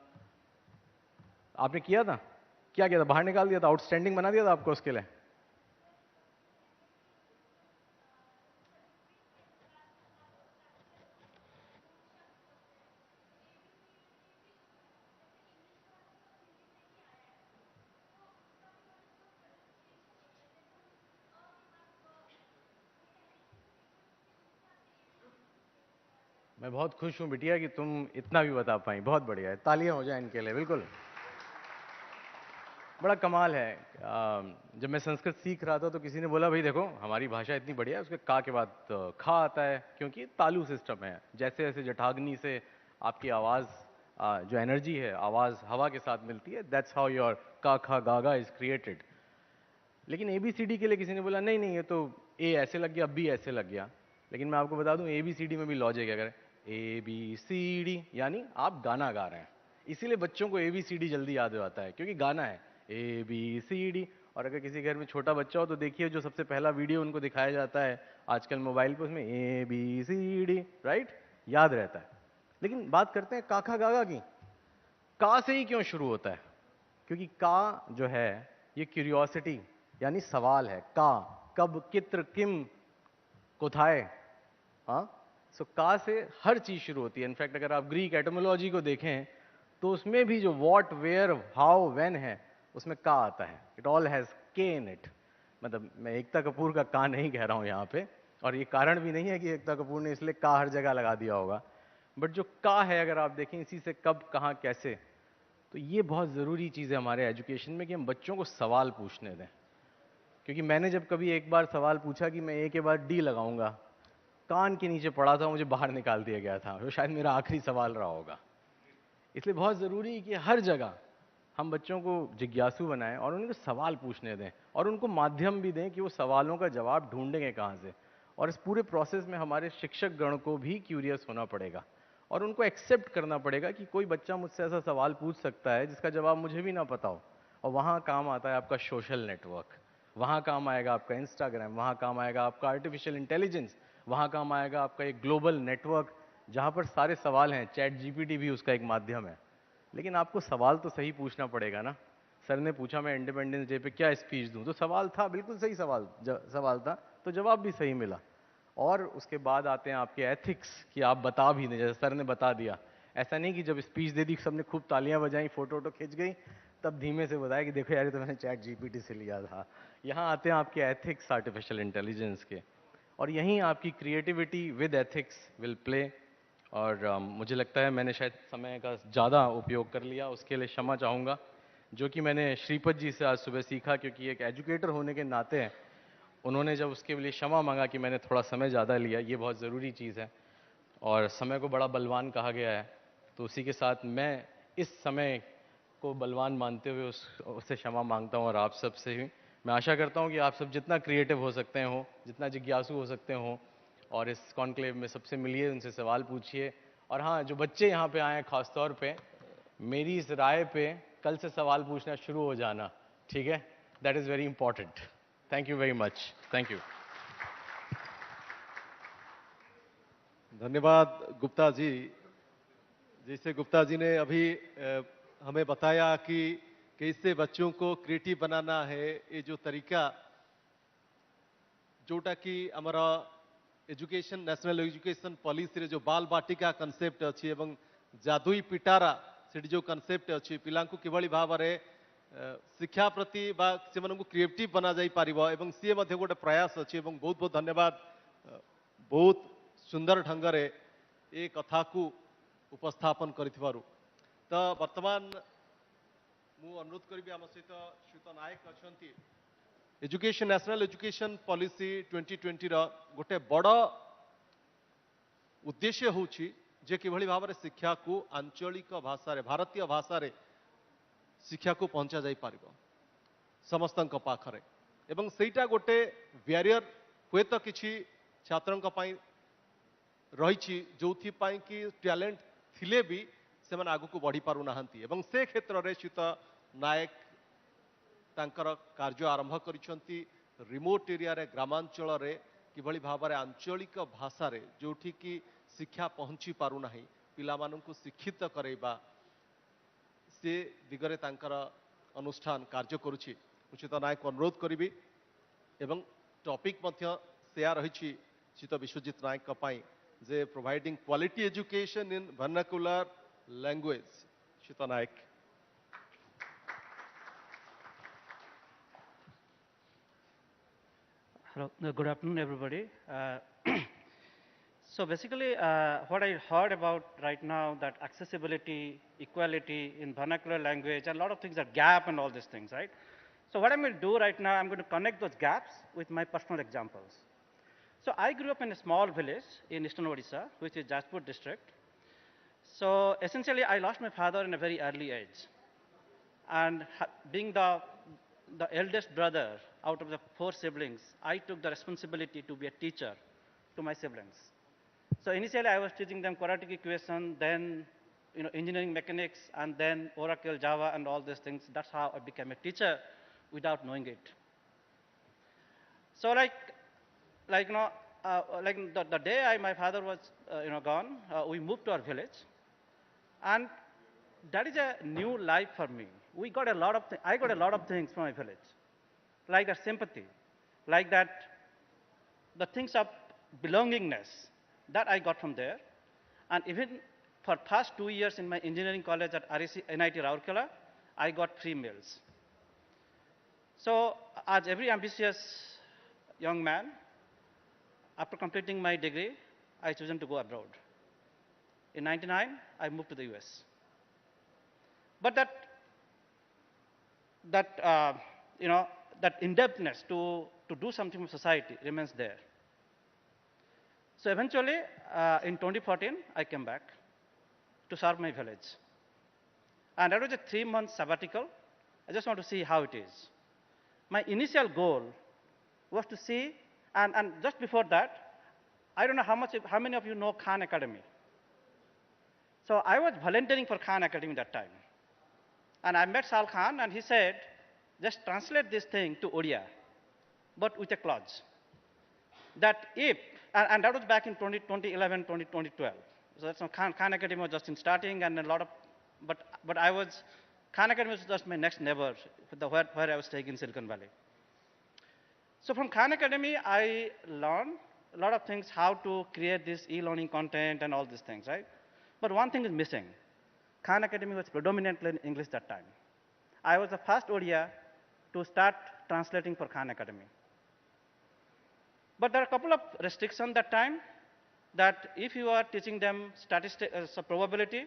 आपने किया था? क्या किया था? बाहर निकाल दिया था? आउटस्टैंडिंग बना दिया था आपको उसके लिए? मैं बहुत खुश हूं बिटिया कि तुम इतना भी बता पाई, बहुत बढ़िया है, तालियां हो जाए इनके लिए। बिल्कुल बड़ा कमाल है। जब मैं संस्कृत सीख रहा था तो किसी ने बोला भाई देखो हमारी भाषा इतनी बढ़िया है, उसके का के बाद खा आता है, क्योंकि तालु सिस्टम है। जैसे जैसे जठाग्नि से आपकी आवाज़, जो एनर्जी है, आवाज़ हवा के साथ मिलती है, दैट्स हाउ योर का खा गागा इज क्रिएटेड। लेकिन ABCD के लिए किसी ने बोला नहीं नहीं, ये तो ए ऐसे लग गया, बी ऐसे लग गया। लेकिन मैं आपको बता दूं ABCD में भी लॉजिक है। अगर ABCD यानी आप गाना गा रहे हैं, इसीलिए बच्चों को ABCD जल्दी याद हो जाता है, क्योंकि गाना है ABCD। और अगर किसी घर में छोटा बच्चा हो तो देखिए जो सबसे पहला वीडियो उनको दिखाया जाता है आजकल मोबाइल पर, उसमें ABCD, राइट, याद रहता है। लेकिन बात करते हैं काका गागा की। का से ही क्यों शुरू होता है? क्योंकि का जो है ये क्यूरियोसिटी यानी सवाल है। का, कब, कित्र, किम, कोथाए, हाँ, सो का से हर चीज़ शुरू होती है। इनफैक्ट अगर आप ग्रीक एटमोलॉजी को देखें तो उसमें भी जो वॉट, वेयर, हाउ, व्हेन है, उसमें का आता है। इट ऑल हैज़ के इन इट। मतलब मैं एकता कपूर का का नहीं कह रहा हूँ यहाँ पे, और ये कारण भी नहीं है कि एकता कपूर ने इसलिए का हर जगह लगा दिया होगा, बट जो का है अगर आप देखें इसी से कब, कहाँ, कैसे, तो ये बहुत ज़रूरी चीज़ है हमारे एजुकेशन में कि हम बच्चों को सवाल पूछने दें। क्योंकि मैंने जब कभी एक बार सवाल पूछा कि मैं ए के बाद डी लगाऊंगा, कान के नीचे पड़ा था, मुझे बाहर निकाल दिया गया था। वो शायद मेरा आखिरी सवाल रहा होगा। इसलिए बहुत ज़रूरी है कि हर जगह हम बच्चों को जिज्ञासु बनाएं और उनको सवाल पूछने दें, और उनको माध्यम भी दें कि वो सवालों का जवाब ढूंढेंगे कहाँ से। और इस पूरे प्रोसेस में हमारे शिक्षक गण को भी क्यूरियस होना पड़ेगा और उनको एक्सेप्ट करना पड़ेगा कि कोई बच्चा मुझसे ऐसा सवाल पूछ सकता है जिसका जवाब मुझे भी ना पता हो। और वहाँ काम आता है आपका सोशल नेटवर्क, वहाँ काम आएगा आपका इंस्टाग्राम, वहाँ काम आएगा आपका आर्टिफिशियल इंटेलिजेंस, वहाँ काम आएगा आपका एक ग्लोबल नेटवर्क जहाँ पर सारे सवाल हैं। चैट जीपीटी भी उसका एक माध्यम है। लेकिन आपको सवाल तो सही पूछना पड़ेगा ना। सर ने पूछा मैं इंडिपेंडेंस डे पे क्या स्पीच दूं, तो सवाल था, बिल्कुल सही सवाल था, तो जवाब भी सही मिला। और उसके बाद आते हैं आपके एथिक्स कि आप बता भी नहीं, जैसे सर ने बता दिया। ऐसा नहीं कि जब स्पीच दे दी सबने खूब तालियां बजाई, फोटो वोटो खिंच गई, तब धीमे से बताया कि देखो यार ये तो मैंने चैट जीपीटी से लिया था। यहाँ आते हैं आपके एथिक्स आर्टिफिशियल इंटेलिजेंस के, और यहीं आपकी creativity with ethics will play. और मुझे लगता है मैंने शायद समय का ज़्यादा उपयोग कर लिया, उसके लिए क्षमा चाहूँगा, जो कि मैंने श्रीपद जी से आज सुबह सीखा। क्योंकि एक एजुकेटर होने के नाते उन्होंने जब उसके लिए क्षमा मांगा कि मैंने थोड़ा समय ज़्यादा लिया, ये बहुत ज़रूरी चीज़ है। और समय को बड़ा बलवान कहा गया है, तो उसी के साथ मैं इस समय को बलवान मानते हुए उससे क्षमा मांगता हूँ। और आप सब से भी मैं आशा करता हूँ कि आप सब जितना क्रिएटिव हो सकते हो, जितना जिज्ञासु हो सकते हो, और इस कॉन्क्लेव में सबसे मिलिए, उनसे सवाल पूछिए। और हाँ, जो बच्चे यहाँ पे आए हैं खास तौर पे, मेरी इस राय पे कल से सवाल पूछना शुरू हो जाना, ठीक है? That is very important. Thank you very much. Thank you. धन्यवाद गुप्ता जी। जैसे गुप्ता जी ने अभी हमें बताया कि कैसे बच्चों को क्रिएटिव बनाना है, ये जो तरीका जोटा कि हमारा एजुकेशन नेशनल एजुकेशन पॉलिसी रे जो बाल बाटिका कॉन्सेप्ट अच्छी एवं जादुई पिटारा से जो कॉन्सेप्ट अच्छी पिला किभली भाव में शिक्षा प्रति से क्रिएटिव बना जाई पारिबो एवं सी मध्य गोटे प्रयास अच्छी। एवं बहुत बहुत धन्यवाद, बहुत सुंदर ढंग से ये कथा को उपस्थापन करिथिबारु। तो वर्तमान मु अनुरोध करी आम सहित श्रीयुत नायक अच्छा एजुकेशन नेशनल एजुकेशन पॉलिसी 2020 गोटे बड़ उद्देश्य होची जे किभली भाव में शिक्षा को आंचलिक भाषा रे, भारतीय भाषा रे शिक्षा को पहुंचा जाई पारिबो समस्तंक पाखरे। एवं सेटा गोटे बैरियर हुए तो किसी छात्रों पाई रही जो कि टैलेंट थिले भी से आगु को बढ़ी पारु नाहंती। एवं से क्षेत्र में श्रीयुत नायक तांकर कार्य आरंभ करिसंती रिमोट एरिया रे, ग्रामांचल रे किभली भाव में आंचलिक भाषा रे जोठी की शिक्षा पहुंची पारु नाही पिला माननकु शिक्षित करैबा से दिगरे तांकर अनुष्ठान कार्य करुछि। उचित नायक अनुरोध करी एवं टॉपिक मध्य सेया रही श्रीयुत विश्वजीत नायक का पाई जे providing quality education in vernacular language. Shriyut Nayak. Hello, good afternoon, everybody. So basically, what I heard about right now, that accessibility, equality in vernacular language, and a lot of things are gap and all these things, right? So what I'm going to do right now, I'm going to connect those gaps with my personal examples. So I grew up in a small village in eastern Odisha, which is Jajpur district. So essentially, I lost my father in a very early age. And being the eldest brother out of the 4 siblings, I took the responsibility to be a teacher to my siblings. So initially I was teaching them quadratic equation, then engineering mechanics, and then Oracle, Java, and all these things. That's how I became a teacher without knowing it. So like the day my father was gone, we moved to our village, and that is a new life for me. I got a lot of things from my village, like that sympathy, like that the things of belongingness, that I got from there. And even for past 2 years in my engineering college at NIT Rourkela, I got free meals. So as every ambitious young man, after completing my degree, I chosen to go abroad. In '99, I moved to the US. But that in-depthness to do something for society remains there. So eventually, in 2014, I came back to serve my village. And that was a 3-month sabbatical. I just want to see how it is. My initial goal was to see, and just before that, I don't know how many of you know Khan Academy. So I was volunteering for Khan Academy that time. And I met Sal Khan, and he said, just translate this thing to Odia, but with a clause. That if, and that was back in 2011, 2012. So that's Khan Academy was just in starting, and a lot of, but Khan Academy was just my next neighbor, where I was staying in Silicon Valley. So from Khan Academy, I learned a lot of things, how to create this e-learning content and all these things, right? But one thing is missing. Khan Academy was predominantly in English that time. I was the first Odia to start translating for Khan Academy. But there are a couple of restrictions that time, that if you are teaching them statistics, probability,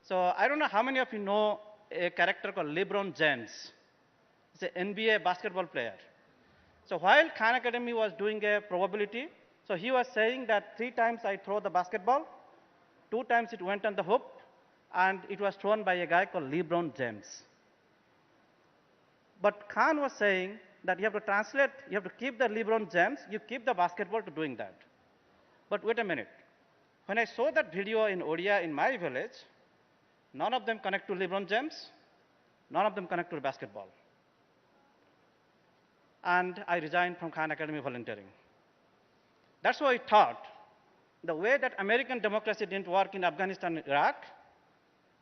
so I don't know how many of you know a character called LeBron James. He's an NBA basketball player. So while Khan Academy was doing a probability, so he was saying that 3 times I throw the basketball, 2 times it went on the hoop, and it was thrown by a guy called LeBron James. But Khan was saying that you have to translate, you have to keep the LeBron James, you keep the basketball to doing that. But wait a minute. When I saw that video in Odia in my village, none of them connect to LeBron James, none of them connect to basketball. And I resigned from Khan Academy volunteering. That's why I thought the way that American democracy didn't work in Afghanistan and Iraq,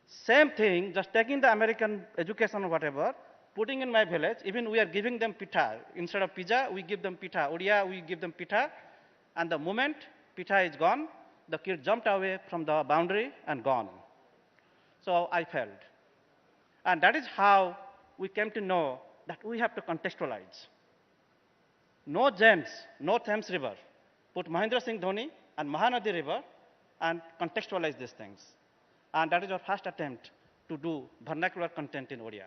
same thing, just taking the American education or whatever, putting in my village, even we are giving them pitha. Instead of pizza, we give them pitha. Odia, we give them pitha. And the moment pitha is gone, the kid jumped away from the boundary and gone. So I failed. And that is how we came to know that we have to contextualize. No James, no Thames River. Put Mahendra Singh Dhoni and Mahanadi River and contextualize these things. And that is our first attempt to do vernacular content in Odia.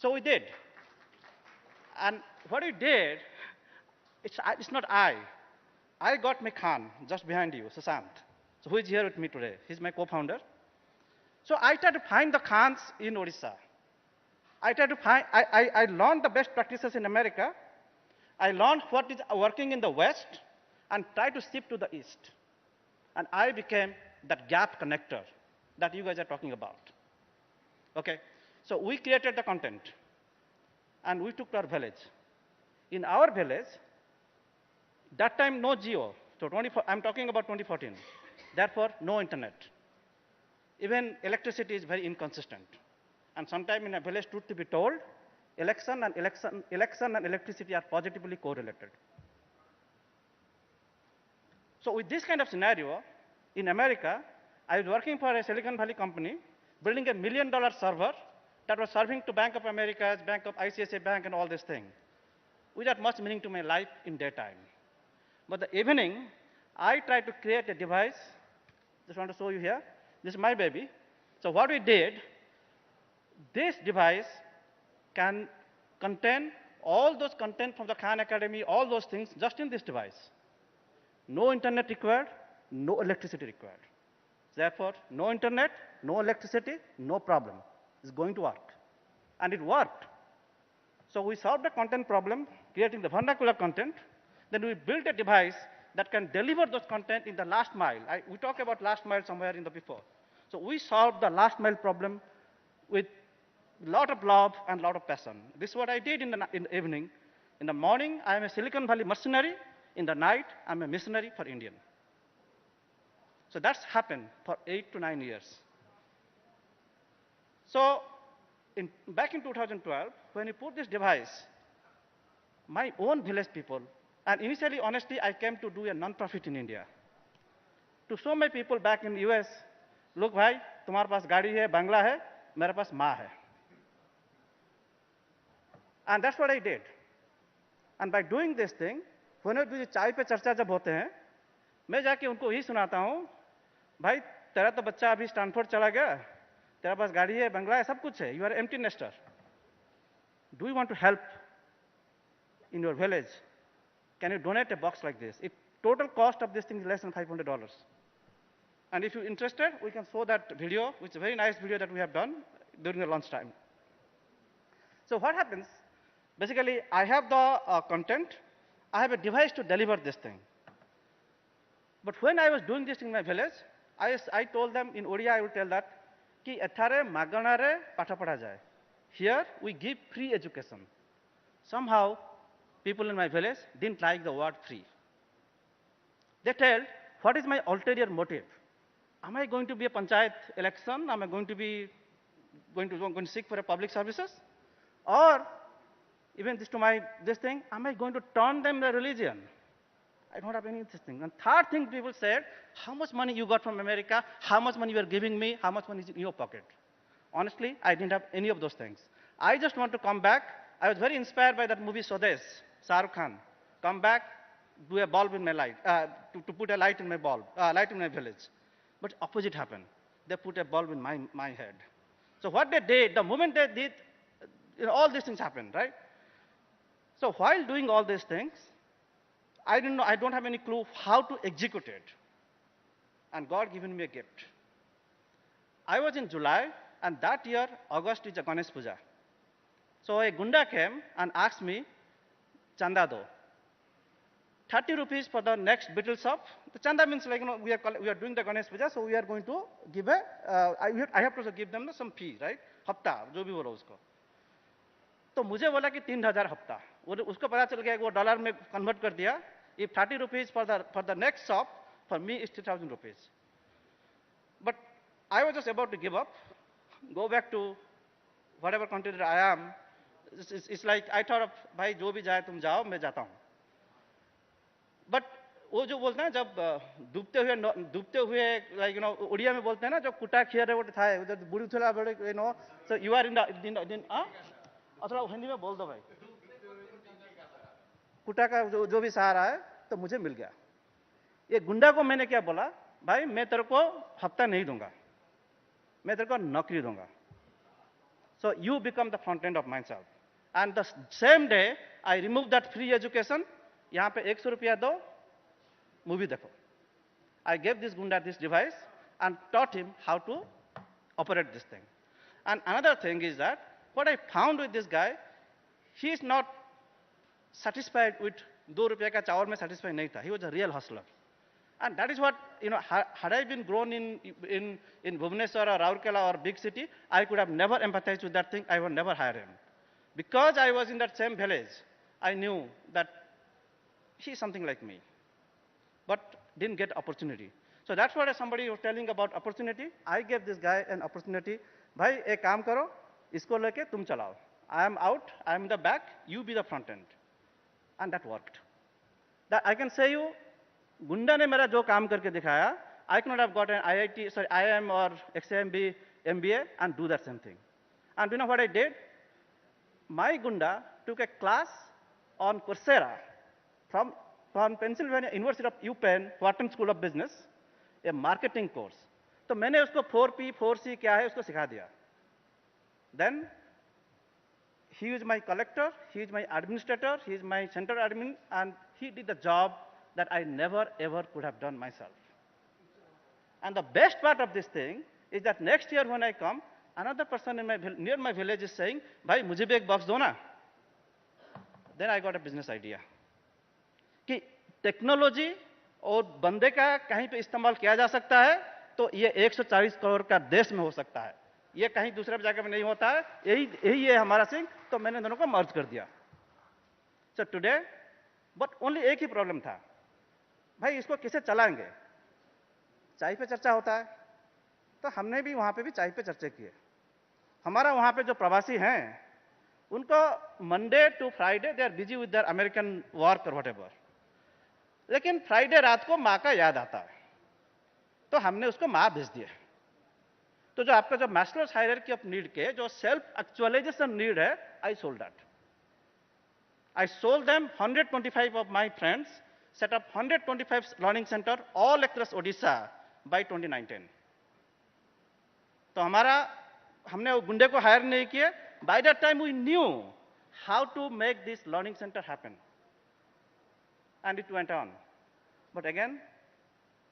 So we did. And what we did, it's not I. I got my Khan just behind you, Sushant, so who is here with me today. He's my co-founder. So I tried to find the Khans in Odisha. I learned the best practices in America. I learned what is working in the West and tried to shift to the East. And I became that gap connector that you guys are talking about. Okay, so we created the content and we took to our village. In our village, that time no Geo, so I'm talking about 2014. Therefore, no internet. Even electricity is very inconsistent. And sometime in a village, truth to be told, election and electricity are positively correlated. So with this kind of scenario, in America, I was working for a Silicon Valley company, building $1 million server that was serving to Bank of America, Bank of ICICI Bank, and all this thing, without much meaning to my life in daytime. But the evening, I tried to create a device. Just want to show you here. This is my baby. So what we did, this device can contain all those content from the Khan Academy, all those things, just in this device. No internet required, no electricity required. Therefore, no internet, no electricity, no problem. It's going to work. And it worked. So we solved the content problem, creating the vernacular content. Then we built a device that can deliver those content in the last mile. We talked about last mile somewhere in the before. So we solved the last mile problem with a lot of love and a lot of passion. This is what I did in the evening. In the morning, I am a Silicon Valley mercenary. In the night, I'm a missionary for Indian. So that's happened for 8 to 9 years. So back in 2012, when we put this device, my own village people And initially, honestly, I came to do a non-profit in India. To show my people back in US, look भाई, तुम्हारे पास गाड़ी है, बंगला है, मेरे पास माँ है. And that's what I did. And by doing this thing, whenever भी चाय पे चर्चा जब होते हैं, मैं जाके उनको ही सुनाता हूँ, भाई तेरा तो बच्चा अभी स्टैनफोर्ड चला गया, तेरा पास गाड़ी है, बंगला है, सब कुछ है, you are empty nester. Do you want to help in your village? Can you donate a box like this? Total cost of this thing is less than $500. And if you're interested, we can show that video, which is a very nice video that we have done during the lunch time. So what happens? Basically, I have the content. I have a device to deliver this thing. But when I was doing this in my village, I told them in Odia, I will tell that, कि एठारे मागणारे पाठा पढ़ा जाए. Here, we give free education. Somehow, people in my village didn't like the word free. They tell, what is my ulterior motive? Am I going to be a panchayat election? Am I going to be going to seek for a public services? Or even this thing, am I going to turn them the religion? I don't have any of this thing. And third thing, people said, how much money you got from America? How much money you are giving me? How much money is in your pocket? Honestly, I didn't have any of those things. I just want to come back. I was very inspired by that movie Swades, Shah Rukh Khan. Come back, do a bulb in my light, to put a light in my bulb, light in my village. But opposite happened. They put a bulb in my head. So what they did, the moment they did, all these things happened, right? So while doing all these things, I don't have any clue how to execute it. And God given me a gift. I was in July, and that year, August is a Ganesh Puja. So a Gunda came and asked me, Chanda do. 30 rupees for the next beetle shop. The Chanda means like, we are doing the Ganesh Puja, so we are going to give I have to give them some fee, right? Hafta, जो भी बोलो उसको. तो मुझे बोला कि 3,000 हफ्ता. उसको पता चल गया कि वो डॉलर में कन्वर्ट कर दिया. If 30 rupees for the next shop, for me is 3,000 rupees. But I was just about to give up, go back to whatever country that I am. It's like I thought of, भाई जो भी जाए तुम जाओ, मैं जाता हूँ. But वो जो बोलते हैं जब डूबते हुए like उड़िया में बोलते हैं ना जो कुटा खिया रहे वो था उधर बुरी थोड़ा बड़े so you are in the थोड़ा हिंदी में बोल दो भाई. कुटा का जो भी सहारा है तो मुझे मिल गया. ये गुंडा को मैंने क्या बोला, भाई मैं तेरे को हफ्ता नहीं दूंगा, मैं तेरे को नौकरी दूंगा. So you become the front end of myself. And the same day I removed that free education. यहाँ पे 100 रुपया दो, मूवी देखो. I gave this gunda this device and taught him how to operate this thing. And another thing is that what I found with this guy, he is not satisfied with 2 रुपया का चावल में satisfied नहीं था. He was a real hustler. And that is what, had I been grown in Bhubaneswar or Raurkela or big city, I could have never empathized with that thing. I would never hire him. Because I was in that same village, I knew that he's something like me, but didn't get opportunity. So that's what somebody was telling about opportunity. I gave this guy an opportunity. भाई एक काम करो, इसको लेके तुम चलाओ. I am out, I am in the back, you be the front end. And that worked. That I can say you, गुंडा ने मेरा जो काम करके दिखाया, I could not have got an IIM or XAMB MBA and do that same thing. And you know what I did? My gunda took a class on Coursera from Pennsylvania University of UPenn, Wharton School of Business, a marketing course. तो मैंने उसको 4P, 4C क्या है उसको सिखा दिया. Then he is my collector, he is my administrator, he is my center admin, and he did the job that I never ever could have done myself. And the best part of this thing is that next year when I come, another person near my village is saying, भाई मुझे भी एक box दो ना. Then I got a business idea. कि technology और बंदे का कहीं पे इस्तेमाल किया जा सकता है तो ये 140 करोड़ का देश में हो सकता है. ये कहीं दूसरे जगह में नहीं होता है. यही है हमारा सिंह. तो मैंने दोनों को मर्ज कर दिया. So today, but only एक ही प्रॉब्लम था. भाई इसको किसे चलाएंगे? चाय पे चर्चा होता है. तो हमने भी वहां पे भी चाय पे चर्चा की है. हमारा वहां पे जो प्रवासी हैं उनको Monday to Friday they are busy with their American work और व्हाटएवर. लेकिन फ्राइडे रात को माँ का याद आता है, तो हमने उसको माँ भेज दिया। तो जो आपका जो मास्टर्स हायरार्की ऑफ नीड के जो सेल्फ एक्चुअलाइजेशन नीड है, I sold that. I sold them 125 of my friends, set up 125 learning center all across Odisha by 2019. तो हमने वो गुंडे को हायर नहीं किए। By that time we knew how to make this learning center happen, and it went on. But again,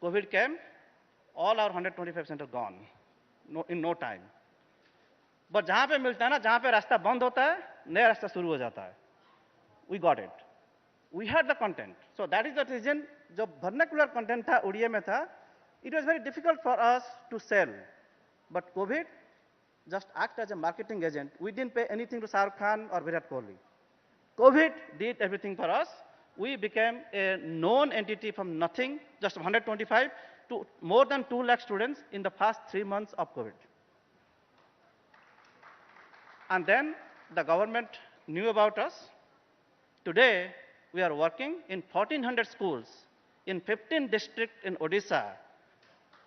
COVID came, all our 125 center gone, in no time. But जहाँ पे मिलता है ना, जहाँ पे रास्ता बंद होता है, नया रास्ता शुरू हो जाता है। We got it. We had the content. So that is the reason, जो vernacular content था, उड़िया में था, it was very difficult for us to sell. But COVID just act as a marketing agent. We didn't pay anything to Shah Rukh Khan or Virat Kohli. COVID did everything for us. We became a known entity from nothing, just 125 to more than 2 lakh students in the past 3 months of COVID. And then the government knew about us. Today, we are working in 1,400 schools in 15 districts in Odisha,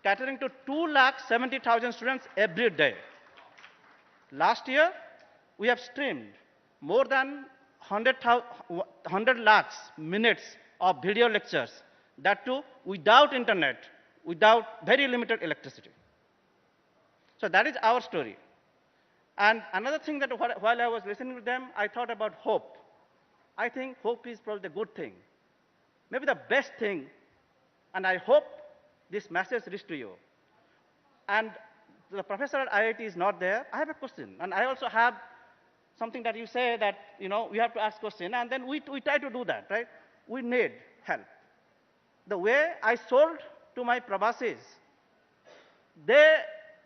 catering to 2,70,000 students every day. Last year, we have streamed more than 100 lakhs minutes of video lectures, that too without internet, without very limited electricity. So that is our story. And another thing that while I was listening to them, I thought about hope. I think hope is probably the good thing, maybe the best thing, and I hope this message reaches to you. And the professor at IIT is not there. I have a question, and I also have something that you say that, we have to ask question, and then we try to do that, right? We need help. The way I sold to my Prabasis, they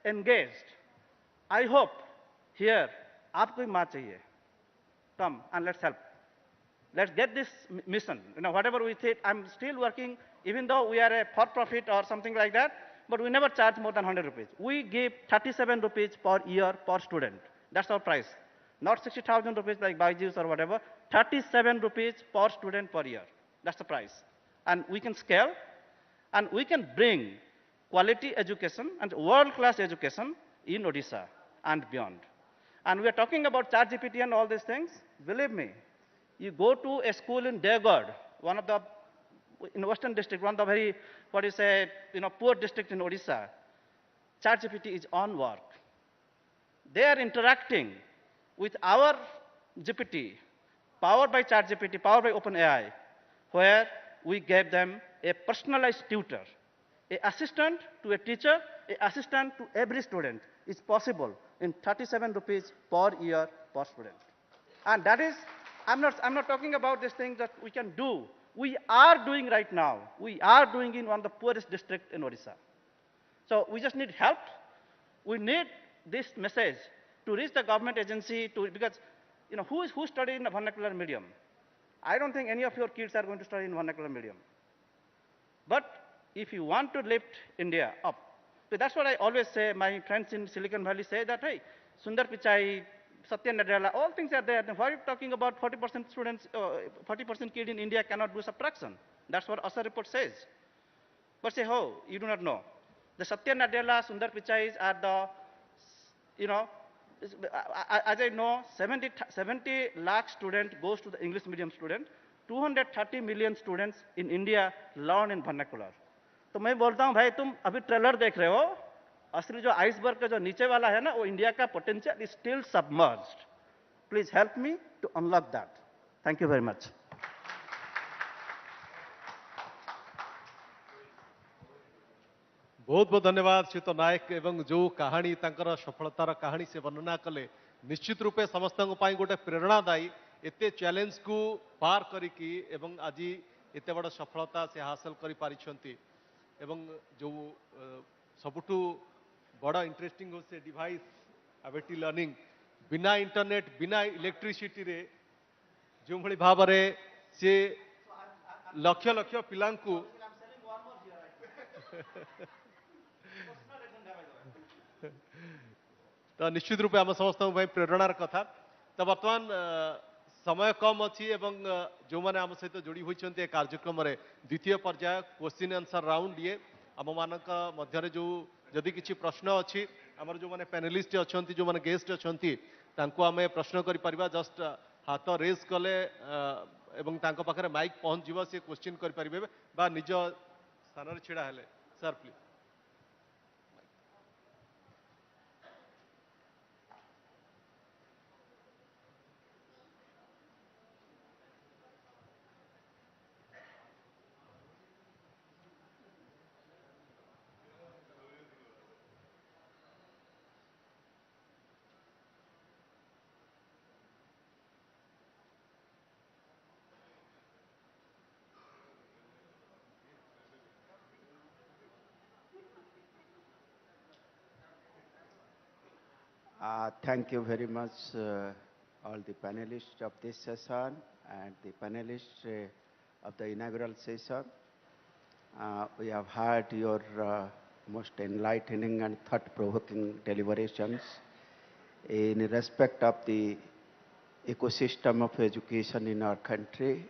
engaged. I hope here, aapko hi maa chahiye. Come and let's help. Let's get this mission. Whatever we think, I'm still working, even though we are a for-profit or something like that, but we never charge more than 100 rupees. We give 37 rupees per year per student. That's our price. Not 60,000 rupees like Byju's or whatever, 37 rupees per student per year. That's the price. And we can scale, and we can bring quality education and world-class education in Odisha and beyond. And we are talking about ChatGPT and all these things. Believe me, you go to a school in Devgarh, one of the, in Western district, one of the very, poor district in Odisha, ChatGPT is on work. They are interacting with our GPT, powered by ChatGPT, powered by OpenAI, where we gave them a personalized tutor, an assistant to a teacher, an assistant to every student is possible in 37 rupees per year per student. And that is, I'm not talking about these things that we can do. We are doing right now. We are doing in one of the poorest districts in Odisha. So we just need help. We need this message to reach the government agency, because who study in a vernacular medium? I don't think any of your kids are going to study in vernacular medium. But if you want to lift India up, so that's what I always say. My friends in Silicon Valley say that, hey, Sundar Pichai, Satyara Sandhana, all things are there. Why are you talking about 40% students, 40% kid in India cannot do subtraction? That's what ASA report says. But say, oh, you do not know. The Satyara Sandhana, Sundar Pichais are the, as I know, 70 lakh student goes to the English medium student. 230 million students in India learn in vernacular. तो मैं बोलता हूँ भाई तुम अभी trailer देख रहे हो, असली जो आइसबर्ग का जो नीचे वाला है ना, वो इंडिया का potential is still submerged. Please help me to unlock that. Thank you very much. बहुत बहुत धन्यवाद श्रीत नायक एवं जो कहानी तांकर सफलतार कहानी से वर्णना कले निश्चित रूपे समस्त गोटे प्रेरणादायी एते चैलेंज को पार करिकी एवं आज एते बड़ सफलता से हासिल करि पारिछंती एवं जो सबुठु बड़ इंटरेस्टिंग हो से डिवाइस आईटी लर्निंग बिना इंटरनेट बिना इलेक्ट्रिसिटी रे जो भली भाव रे से लक्ष लक्ष पिलांकु तो निश्चित रूपे आम समस्त प्रेरणार कथा. तो बर्तमान समय कम अच्छी एवं जो मैंने आम सहित जोड़ी होती कार्यक्रम द्वितीय पर्याय क्वेश्चन आंसर राउंड ये आम मान मध्य जो जदि किसी प्रश्न अच्छी आमर जो मैंने पैनलिस्ट अच्छा जो मैंने गेस्ट अच्छा आम प्रश्न कर जस्ट हाथ रेज कले एवं पाखे माइक पहुँच जाव सी क्वेश्चन करेंगे निज स्थान छिड़ा हेले sir please Thank you very much, all the panelists of this session and the panelists of the inaugural session. We have heard your most enlightening and thought-provoking deliberations in respect of the ecosystem of education in our country.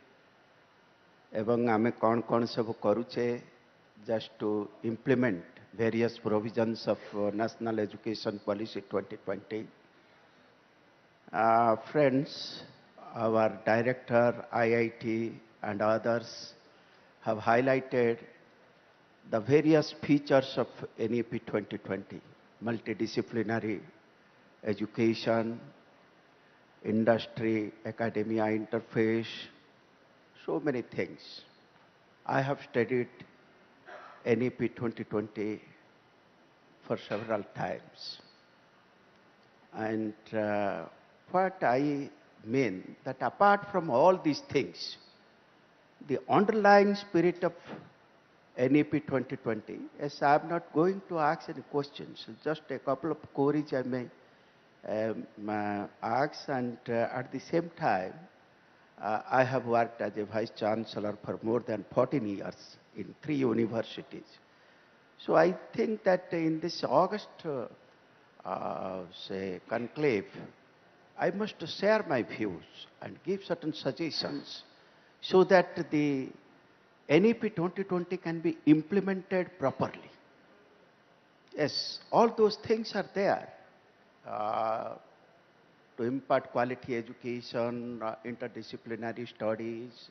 एवं आमे कौन सब करुचे just to implement various provisions of National Education Policy 2020. Friends, our director, IIT and others have highlighted the various features of NEP 2020, multidisciplinary education, industry, academia interface, so many things. I have studied NEP 2020 for several times. And what I mean that apart from all these things, the underlying spirit of NEP 2020, as I am not going to ask any questions, just a couple of queries I may ask, and at the same time, I have worked as a Vice Chancellor for more than 14 years in 3 universities. So I think that in this August, say, conclave, I must share my views and give certain suggestions so that the NEP 2020 can be implemented properly. Yes, all those things are there. To impart quality education, interdisciplinary studies,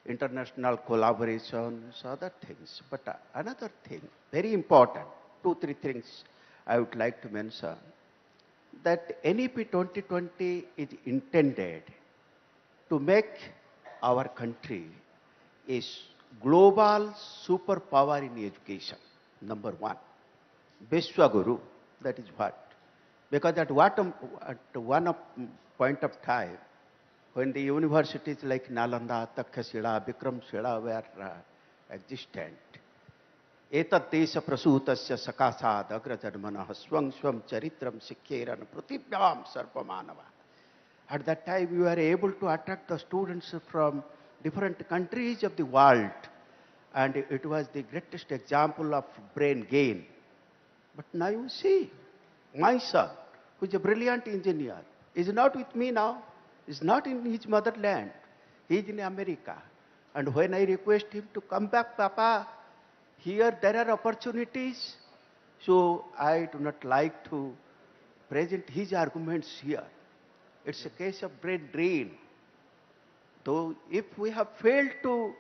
international collaborations, other things. But another thing, very important, 2-3 things I would like to mention, that NEP 2020 is intended to make our country a global superpower in education, number one. Vishwaguru, that is what. Because at one point of time, when the universities like Nalanda, Takshashila, Vikramshila were existent, etat desha prasutasya sakasad agrajanmanah swam swam charitram sikheran pratibhyam sarvamanava. At that time, we were able to attract the students from different countries of the world, and it was the greatest example of brain gain. But now you see, my son, who is a brilliant engineer, is not with me now, is not in his motherland, he is in America. And when I request him to come back, Papa, here there are opportunities, so I do not like to present his arguments here. It's a case of brain drain. Though if we have failed to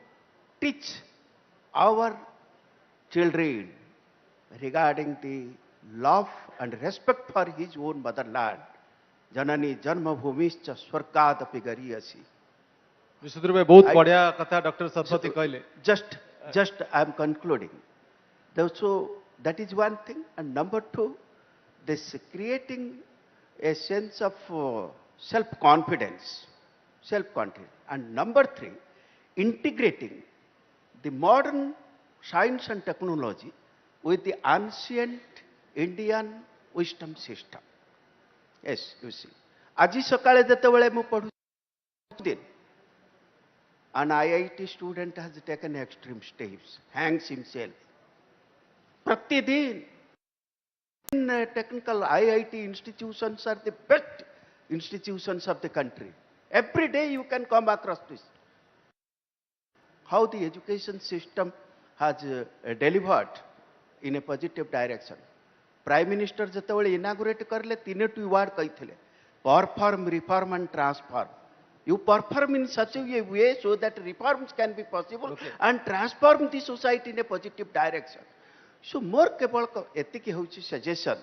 teach our children regarding the love and respect for his own motherland, Janani Janma Bhumischa Swargadapi Gariyasi. निश्चित रूप में बहुत बढ़िया कथा doctor Saraswati कहले. Just I am concluding. So that is one thing. And number two, this creating a sense of self-confidence. And number three, integrating the modern science and technology with the ancient Indian wisdom system. Yes, you see. Aji sakale jetebale mu padhu, an IIT student has taken extreme steps, hangs himself. Pratidin, technical IIT institutions are the best institutions of the country. Every day you can come across this. How the education system has delivered in a positive direction. Prime Minister ଯେତେବେଳେ inaugurate करले तीनोटी word कहथिले perform, reform and transform. You perform in such a way so that reforms can be possible and transform the society in a positive direction. So more केवल एतिकी होची suggestion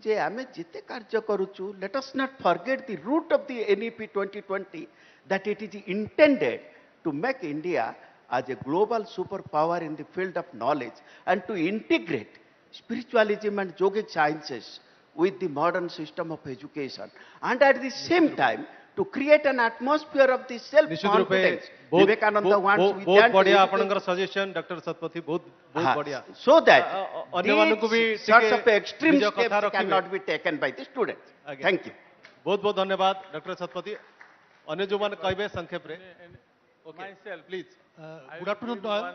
जे आमे जिते कार्य करूचु, let us not forget the root of the NEP 2020 that it is intended to make India as a global superpower in the field of knowledge and to integrate spiritualism and yogic sciences with the modern system of education, and at the same time to create an atmosphere of the self-confidence. Vivekananda wants with that बढ़िया आपनकर suggestion doctor Satpathy बहुत बढ़िया. So that अन्य these sorts of extreme steps cannot be taken by the students. Thank you. बहुत बहुत धन्यवाद doctor Satpathy. अन्य जो मान कहबे संक्षेप रे. Myself, please. Good afternoon to all.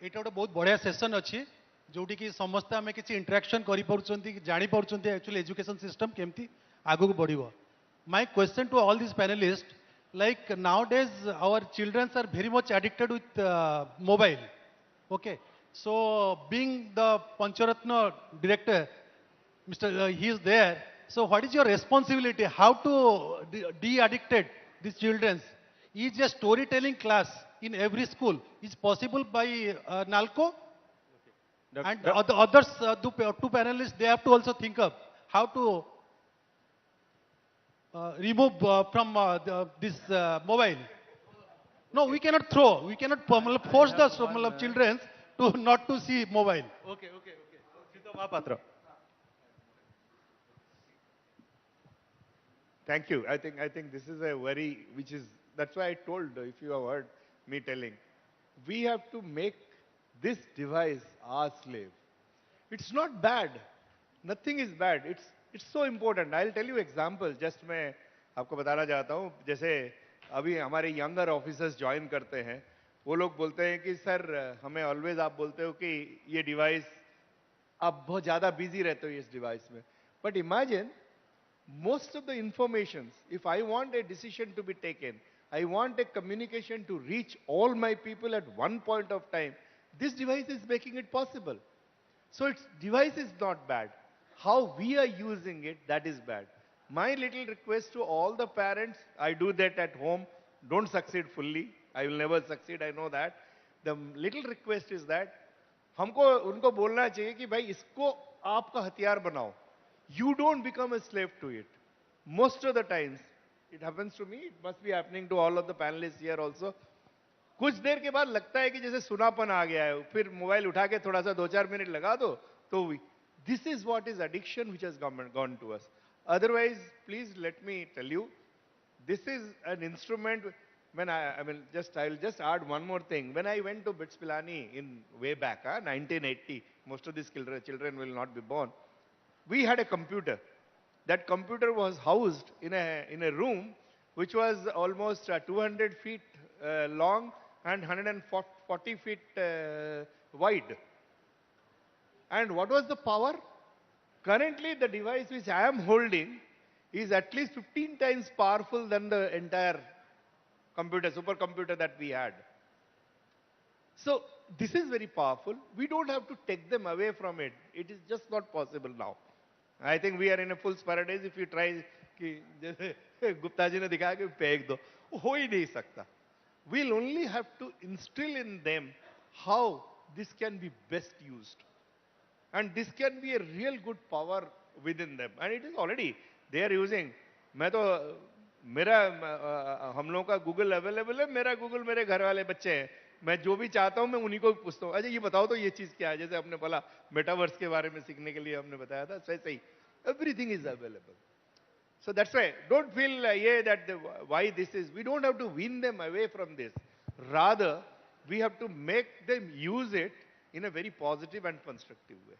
ଏଇଟା ଗୋଟେ ବହୁତ ବଢ଼ିଆ ସେସନ୍ ଅଛି ଯୋଉଠିକି ସମସ୍ତେ ଆମେ କିଛି ଇଣ୍ଟରାକ୍ସନ୍ କରିପାରୁଛନ୍ତି ଜାଣିପାରୁଛନ୍ତି ଆକ୍ଚୁଆଲି ଏଜୁକେସନ୍ ସିଷ୍ଟମ୍ କେମିତି ଆଗକୁ ବଢ଼ିବ. My question to all these panelists, like nowadays our children are very much addicted with mobile. Okay, so being the Pancharatna director, Mr. He is there. So what is your responsibility? How to de-addicted these children? Is a storytelling class in every school is possible by NALCO? And the others, two panelists, they have to also think of how to remove from this mobile. No, we cannot throw. We cannot force the children to not to see mobile. Okay. Sita Mahapatra. Thank you. I think this is a very, that's why I told, if you have heard me telling, we have to make this device our slave. It's not bad. Nothing is bad. It's so important. I'll tell you example. Just मैं आपको बताना चाहता हूँ. जैसे अभी हमारे younger officers join करते हैं, वो लोग बोलते हैं कि सर हमें always आप बोलते हो कि ये device आप बहुत ज़्यादा busy रहते हो इस device में. But imagine most of the informations, if I want a decision to be taken, I want a communication to reach all my people at one point of time, this device is making it possible. So its device is not bad. How we are using it, that is bad. My little request to all the parents, I do that at home, don't succeed fully. I will never succeed, I know that. The little request is that, हमको उनको बोलना चाहिए कि भाई इसको आपका हथियार बनाओ. You don't become a slave to it. Most of the times, it happens to me, it must be happening to all of the panelists here also. कुछ देर के बाद लगता है कि जैसे सुनापन आ गया है, फिर मोबाइल उठा के थोड़ा सा 2-4 मिनट लगा दो, तो this is what is addiction which has gone to us. Otherwise, please let me tell you, this is an instrument. When I'll just add one more thing. When I went to BITS Pilani in way back, 1980, most of these children will not be born. We had a computer. That computer was housed in a room which was almost 200 feet long and 140 feet wide. And what was the power? Currently, the device which I am holding is at least 15 times powerful than the entire computer, supercomputer that we had. So this is very powerful. We don't have to take them away from it. It is just not possible now. I think we are in a fool's paradise if you try कि जैसे गुप्ता जी ने दिखाया कि फेंक दो, हो ही नहीं सकता. We'll only have to instill in them how this can be best used. And this can be a real good power within them. And it is already, they are using. मैं तो हम लोगों का Google अवेलेबल है, मेरा Google मेरे घर वाले बच्चे हैं. मैं जो भी चाहता हूं मैं उन्हीं को पूछता हूं, अच्छा ये बताओ तो ये चीज क्या है, जैसे आपने बोला मेटावर्स के बारे में सीखने के लिए हमने बताया था, वैसे ही everything is available. So that's why don't feel that why this is, we don't have to win them away from this, rather we have to make them use it in a very positive and constructive way.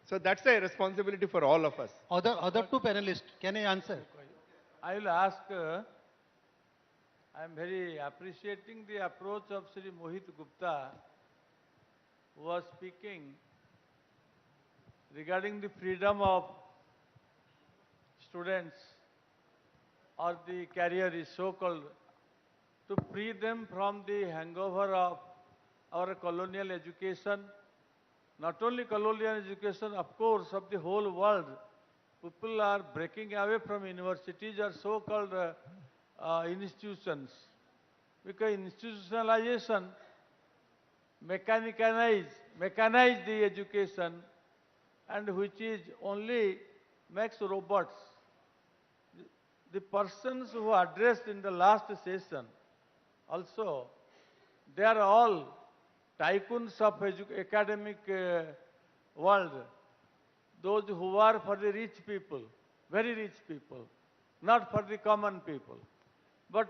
So that's a responsibility for all of us. Other two panelists, can I answer? I will ask, I am very appreciating the approach of Sri Mohit Gupta, who was speaking regarding the freedom of students or the career is so-called, to free them from the hangover of our colonial education. Not only colonial education, of course, of the whole world. People are breaking away from universities or so-called institutions. Because institutionalization mechanize the education, and which is only makes robots. The persons who addressed in the last session also, they are all tycoons of academic world. Those who are for the rich people, very rich people, not for the common people. But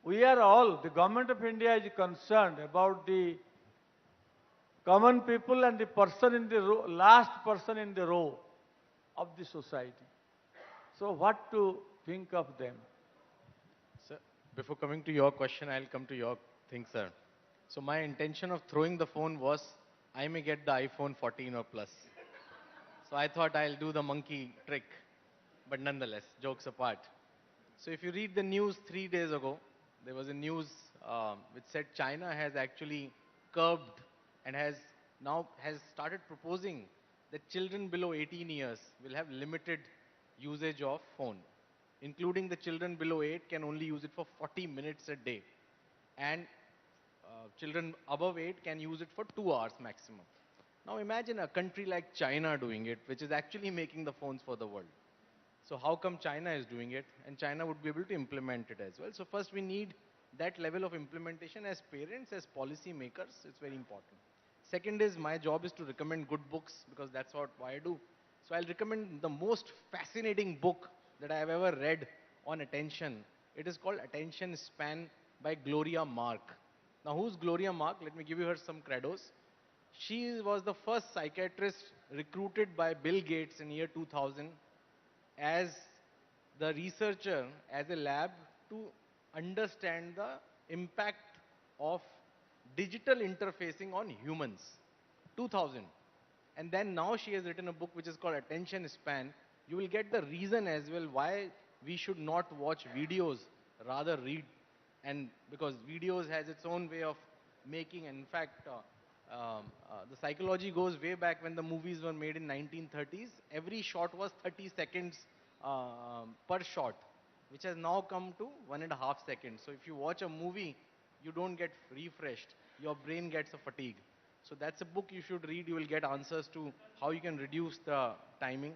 we are all, the government of India is concerned about the common people and the person in the row, last person in the row of the society. So what to think of them? Sir, before coming to your question, I'll come to your thing, sir. So my intention of throwing the phone was, I may get the iPhone 14 or plus. So I thought I'll do the monkey trick. But nonetheless, jokes apart. So if you read the news 3 days ago, there was a news which said China has actually curbed and has started proposing that children below 18 years will have limited usage of phone, including the children below 8 can only use it for 40 minutes a day, and children above 8 can use it for 2 hours maximum. Now imagine a country like China doing it, which is actually making the phones for the world. So how come China is doing it, and China would be able to implement it as well? So first we need that level of implementation as parents, as policy makers. It's very important. Second is, my job is to recommend good books, because that's what I do. So I'll recommend the most fascinating book that I have ever read on attention. It is called Attention Span by Gloria Mark. Now who's Gloria Mark? Let me give you her some credos. She was the first psychiatrist recruited by Bill Gates in year 2000 as the researcher, as a lab, to understand the impact of digital interfacing on humans. 2000. And then now she has written a book which is called Attention Span. You will get the reason as well why we should not watch videos, rather read. And because videos has its own way of making, in fact, the psychology goes way back when the movies were made in 1930s. Every shot was 30 seconds per shot, which has now come to 1.5 seconds. So if you watch a movie, you don't get refreshed. Your brain gets a fatigue. So that's a book you should read. You will get answers to how you can reduce the timing.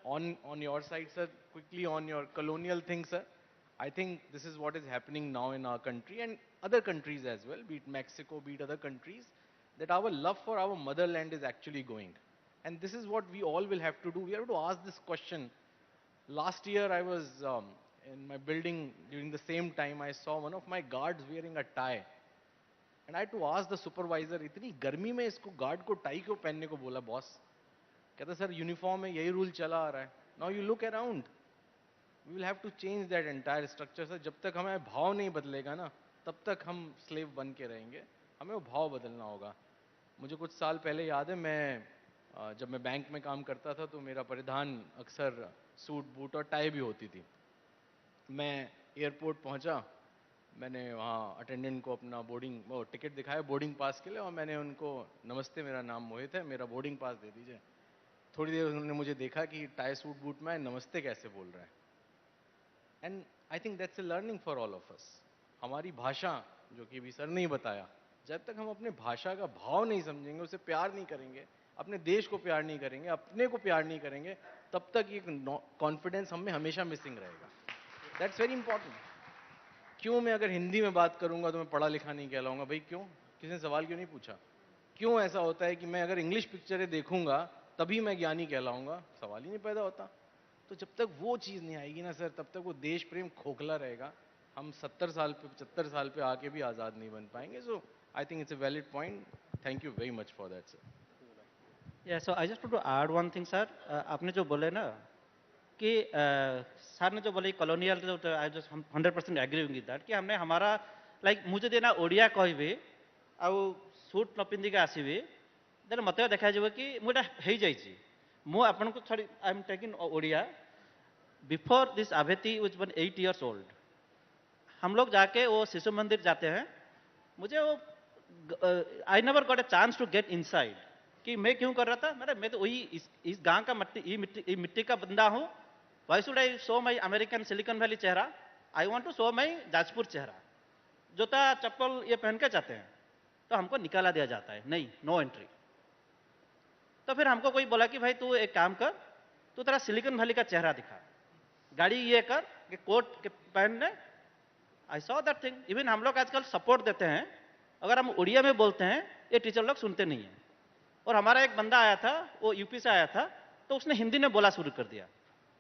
On your side, sir, quickly on your colonial thing, sir, I think this is what is happening now in our country and other countries as well, be it Mexico, be it other countries, that our love for our motherland is actually going. And this is what we all will have to do. We have to ask this question. Last year, I was in my building during the same time, I saw one of my guards wearing a tie. And I had to ask the supervisor, इतनी गर्मी में इसको guard को tie क्यों पहनने को बोला boss? कहता सर यूनिफॉर्म में यही रूल चला आ रहा है. Now you look around. We will have to change that entire structure. Sir जब तक हमें भाव नहीं बदलेगा ना, तब तक हम slave बन के रहेंगे. हमें वो भाव बदलना होगा. मुझे कुछ साल पहले याद है, जब मैं बैंक में काम करता था तो मेरा परिधान अक्सर सूट बूट और टाई भी होती थी. मैं एयरपोर्ट पहुंचा, मैंने वहाँ अटेंडेंट को अपना टिकट दिखाया बोर्डिंग पास के लिए, और मैंने उनको, नमस्ते मेरा नाम मोहित है, मेरा बोर्डिंग पास दे दीजिए. थोड़ी देर उन्होंने मुझे देखा कि टाई सूट बूट में नमस्ते कैसे बोल रहा है. And I think that's a learning for all of us. हमारी भाषा, जो कि अभी सर ने ही बताया, जब तक हम अपने भाषा का भाव नहीं समझेंगे, उसे प्यार नहीं करेंगे, अपने देश को प्यार नहीं करेंगे, अपने को प्यार नहीं करेंगे, तब तक ये कॉन्फिडेंस हम में हमेशा मिसिंग रहेगा. That's very important. क्यों मैं अगर हिंदी में बात करूंगा तो मैं पढ़ा लिखा नहीं कहलाऊंगा? भाई क्यों? किसी ने सवाल क्यों नहीं पूछा? क्यों ऐसा होता है कि मैं अगर इंग्लिश पिक्चरें देखूंगा तभी मैं ज्ञानी कहलाऊंगा? सवाल ही नहीं पैदा होता. तो जब तक वो चीज़ नहीं आएगी ना सर, तब तक वो देश प्रेम खोखला रहेगा. हम 70 साल पे 75 साल पे आके भी आज़ाद नहीं बन पाएंगे. So I think it's a valid point. Thank you very much for that sir. Yeah, so I just want to add one thing, sir. आपने जो बोले ना कि सर ने जो बोले कॉलोनियल, जो I just 100% agree with that, कि हमने हमारा लाइक मुझे देना ओडिया कहबे आउ सूट न पिंधिके आसबे, देन मत देखा कि मुझे हो जाइए. मु आपन को I am taking Odia. Before this अभेती वाज 8 years old, हम लोग जाके वो शिशु मंदिर जाते हैं, मुझे वो I never got a chance to get inside कि मैं क्यों कर रहा था। मैं तो वही इस गांव का मिट्टी का बंदा हूं। Why should I show my American Silicon Valley चेहरा? I want to show my Jajpur चेहरा। जूता चप्पल ये पहन के जाते हैं तो हमको निकाला दिया जाता है, नहीं, नो एंट्री। तो फिर हमको कोई बोला कि भाई तू एक काम कर, तू तेरा सिलिकॉन वैली का चेहरा दिखा, गाड़ी ये कर कि कोट के पहनने। I saw that thing. Even हम लोग आजकल सपोर्ट देते हैं, अगर हम उड़िया में बोलते हैं ये टीचर लोग सुनते नहीं है। और हमारा एक बंदा आया था, वो यूपी से आया था, तो उसने हिंदी में बोला शुरू कर दिया,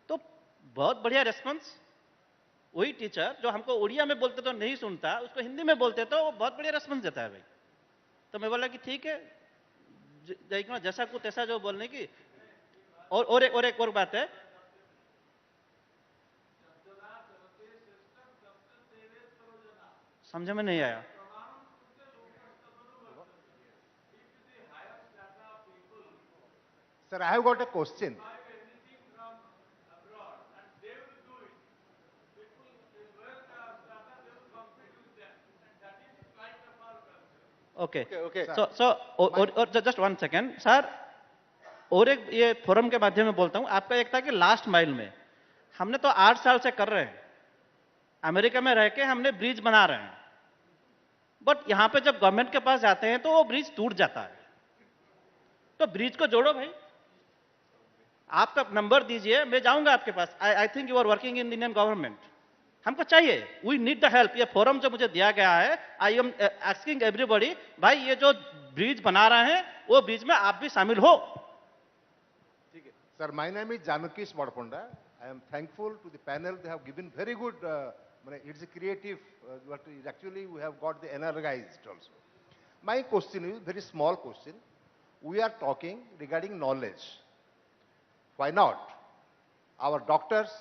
तो बहुत बढ़िया रेस्पॉन्स। वही टीचर जो हमको उड़िया में बोलते तो नहीं सुनता, उसको हिंदी में बोलते तो वो बहुत बढ़िया रेस्पॉन्स देता है भाई। तो मैं बोला कि ठीक है, जैसा कुछ ऐसा जो बोलने की। और एक और बात है, समझ में नहीं आया। Sir, I have got a question. Okay, और जस्ट 1 सेकेंड सर, और एक ये फोरम के माध्यम में बोलता हूं। आपका एक था कि लास्ट माइल में हमने तो 8 साल से कर रहे हैं, अमेरिका में रह के हमने ब्रिज बना रहे हैं, बट यहां पे जब गवर्नमेंट के पास जाते हैं तो वो ब्रिज टूट जाता है। तो ब्रिज को जोड़ो भाई, आपका नंबर दीजिए, मैं जाऊंगा आपके पास। I think you are working in Indian government, हमको चाहिए, वी नीड द हेल्प। ये फोरम जो मुझे दिया गया है, आई एम आस्किंग एवरीबॉडी, भाई ये जो ब्रिज बना रहे हैं वो ब्रिज में आप भी शामिल हो। ठीक है sir, my name is Janaki स्मार्टफोंडा। I am thankful to the panel, they have given very good, it's a creative, but actually we have got the energised also. My question is very small question. We are talking regarding knowledge. Why not? Our doctors,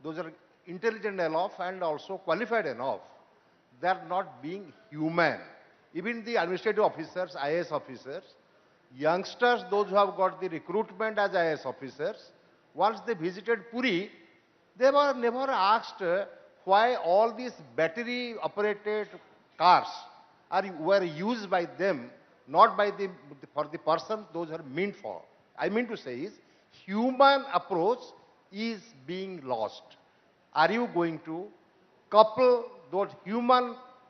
those are intelligent enough and also qualified enough, they are not being human. Even the administrative officers, IAS officers, youngsters, those who have got the recruitment as IAS officers, once they visited Puri, they were never asked why all these battery operated cars were used by them, not by for the person those are meant for. I mean to say is, human approach is being lost. Are you going to couple those human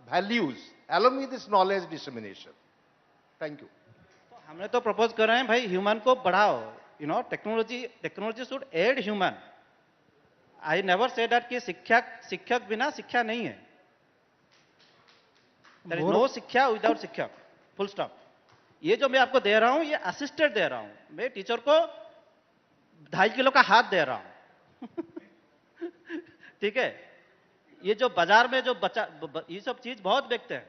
values along with this knowledge dissemination? Thank you. तो हमने तो propose कर रहे हैं भाई, human को बढ़ाओ, technology should add human. I never say that कि शिक्षक बिना शिक्षा नहीं है। देयर इज नो शिक्षा विदाउट शिक्षक, फुल स्टॉप। ये जो मैं आपको दे रहा हूं, ये असिस्टेड दे रहा हूं, मैं टीचर को 2.5 किलो का हाथ दे रहा हूं। ठीक है, ये जो बाजार में जो ये सब चीज बहुत बेचते हैं,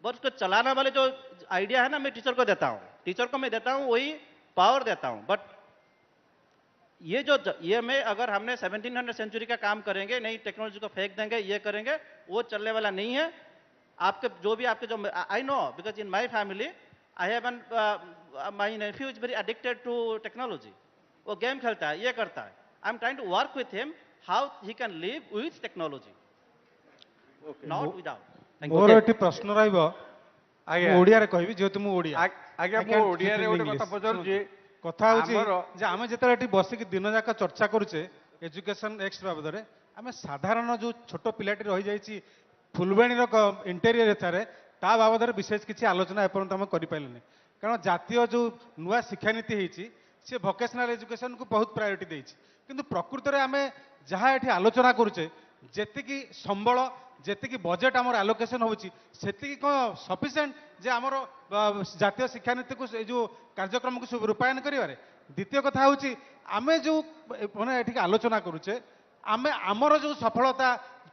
बट उसको चलाने वाले जो आइडिया है ना, मैं टीचर को देता हूं, टीचर को मैं देता हूं, वही पावर देता हूं। बट ये में अगर हमने 1700 सेंचुरी का काम करेंगे, नहीं टेक्नोलॉजी को फेंक देंगे, ये करेंगे, वो चलने वाला नहीं है। आपके जो I know, because in my family I have my nephew is very addicted to technology. वो गेम खेलता है, ये करता है। I am trying to work with him how he can live with technology, not without. मोर एटी प्रश्न रहइबो, ओडिया रे कहबी, जेतु मु ओडिया आज्ञा मु ओडिया रे ओटे कथा पचारुची। कथा होची जे आमे जेतरा एटी बसी कि दिन जाका चर्चा करूचे एजुकेशन एक्स बाबद रे, आमे साधारण जो छोटो पिलाटी रहि जाईची फुलबाणी रो इंटीरियर एथारे, ता बाबद रे विशेष किछि आलोचना एपर्यंत हम करि पाइलनी। कारण जातीय जो नुवा शिक्षा नीति हेची, से भोकेशनल एजुकेशन को बहुत प्रायोरिटी देछि, किंतु प्रकृत रे आमे जहा एठी आलोचना करूचे, जेतिकी संबळ, जेतिकी बजेट हमर एलोकेशन होची, सेतिकी को सफिशिएंट जे हमर जातीय शिक्षा नीति को जो कार्यक्रम को रूपायन करिवारे। द्वितीय कथा होची, आमे जो माने एठी आलोचना करूचे, आमे हमर जो सफलता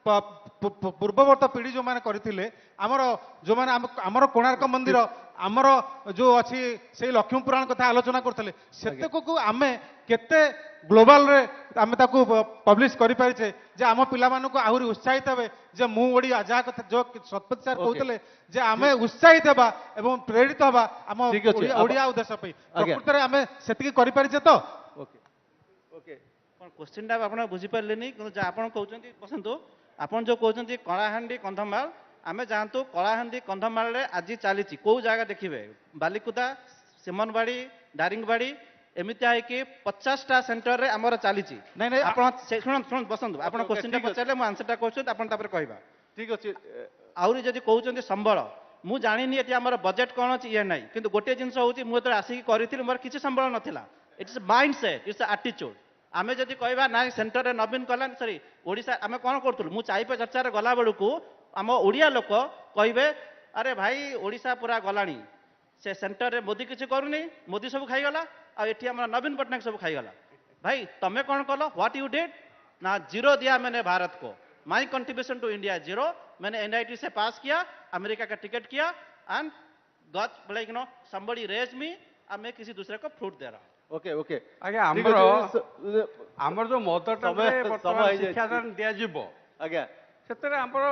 पूर्ववर्त पीढ़ी जो माने करथिले, हमर जो माने हमर कोणार्क मंदिर, हमर जो अच्छी से लक्ष्मी पुराण कथा आलोचना करथिले, सेते को आमे केते ग्लोबल रे आमे ताको पब्लिश करि परिचे, जे आम पिला मानको आहुरी उत्साहित हेबे, जे मु ओडिया जा कथा जो सतपति सर कहउतले, जे आमे उत्साहित हेबा एवं प्रेरित हेबा आम ओडिया उद्देश्य पई। प्रकृत रे आमे सेतिकी करि परिचे तो। ओके ओके क्वेश्चन आप बुझीपारे कि आप कहते बसंतु आप जो कहते कलाहांडी कंधमाल आम जातु कलाहांडी कंधमाल आज चली कौ जगह देखिए बालिकुदा सिमनवाड़ी दारिंगबाड़ी एमती है कि 50टा सेंटर रे आमर चली शुण शुण बसंतु आप क्वेश्चन पचारे मुझे आंसर कहूँ कहवा ठीक अच्छे आहरी जब कहते संबल मु जानी ये आम बजेट कौन अच्छी ये ना कि गोटे जिनस हूँ मुझे आसिक करी मोर किसी संबल नाला it's mind set it's attitude आम जब कहवा ना सेंटर नवीन कला सरी ओडिशा आम कौन करूँ मुझे चाइप चर्चा गला बेलू आम ओडिया लोक कहे अरे भाई ओडिशा पूरा गलानी से सेंटर रे मोदी किसी करूनी मोदी सब खाईगला आठी आम नवीन पट्टनायक सब खाईगला भाई तुम्हें कौन कल व्हाट यू डिड ना जीरो दिया मैंने भारत को my contribution to India zero मैंने एनआईटी से पास किया अमेरिका का टिकट किया and got like no somebody raised me और मैं किसी दूसरे को फ्रूट दे रहा हूं ओके ओके आगे आमर जो मदर टंग शिक्षादान दिया जीवो आगे सेतरे आमर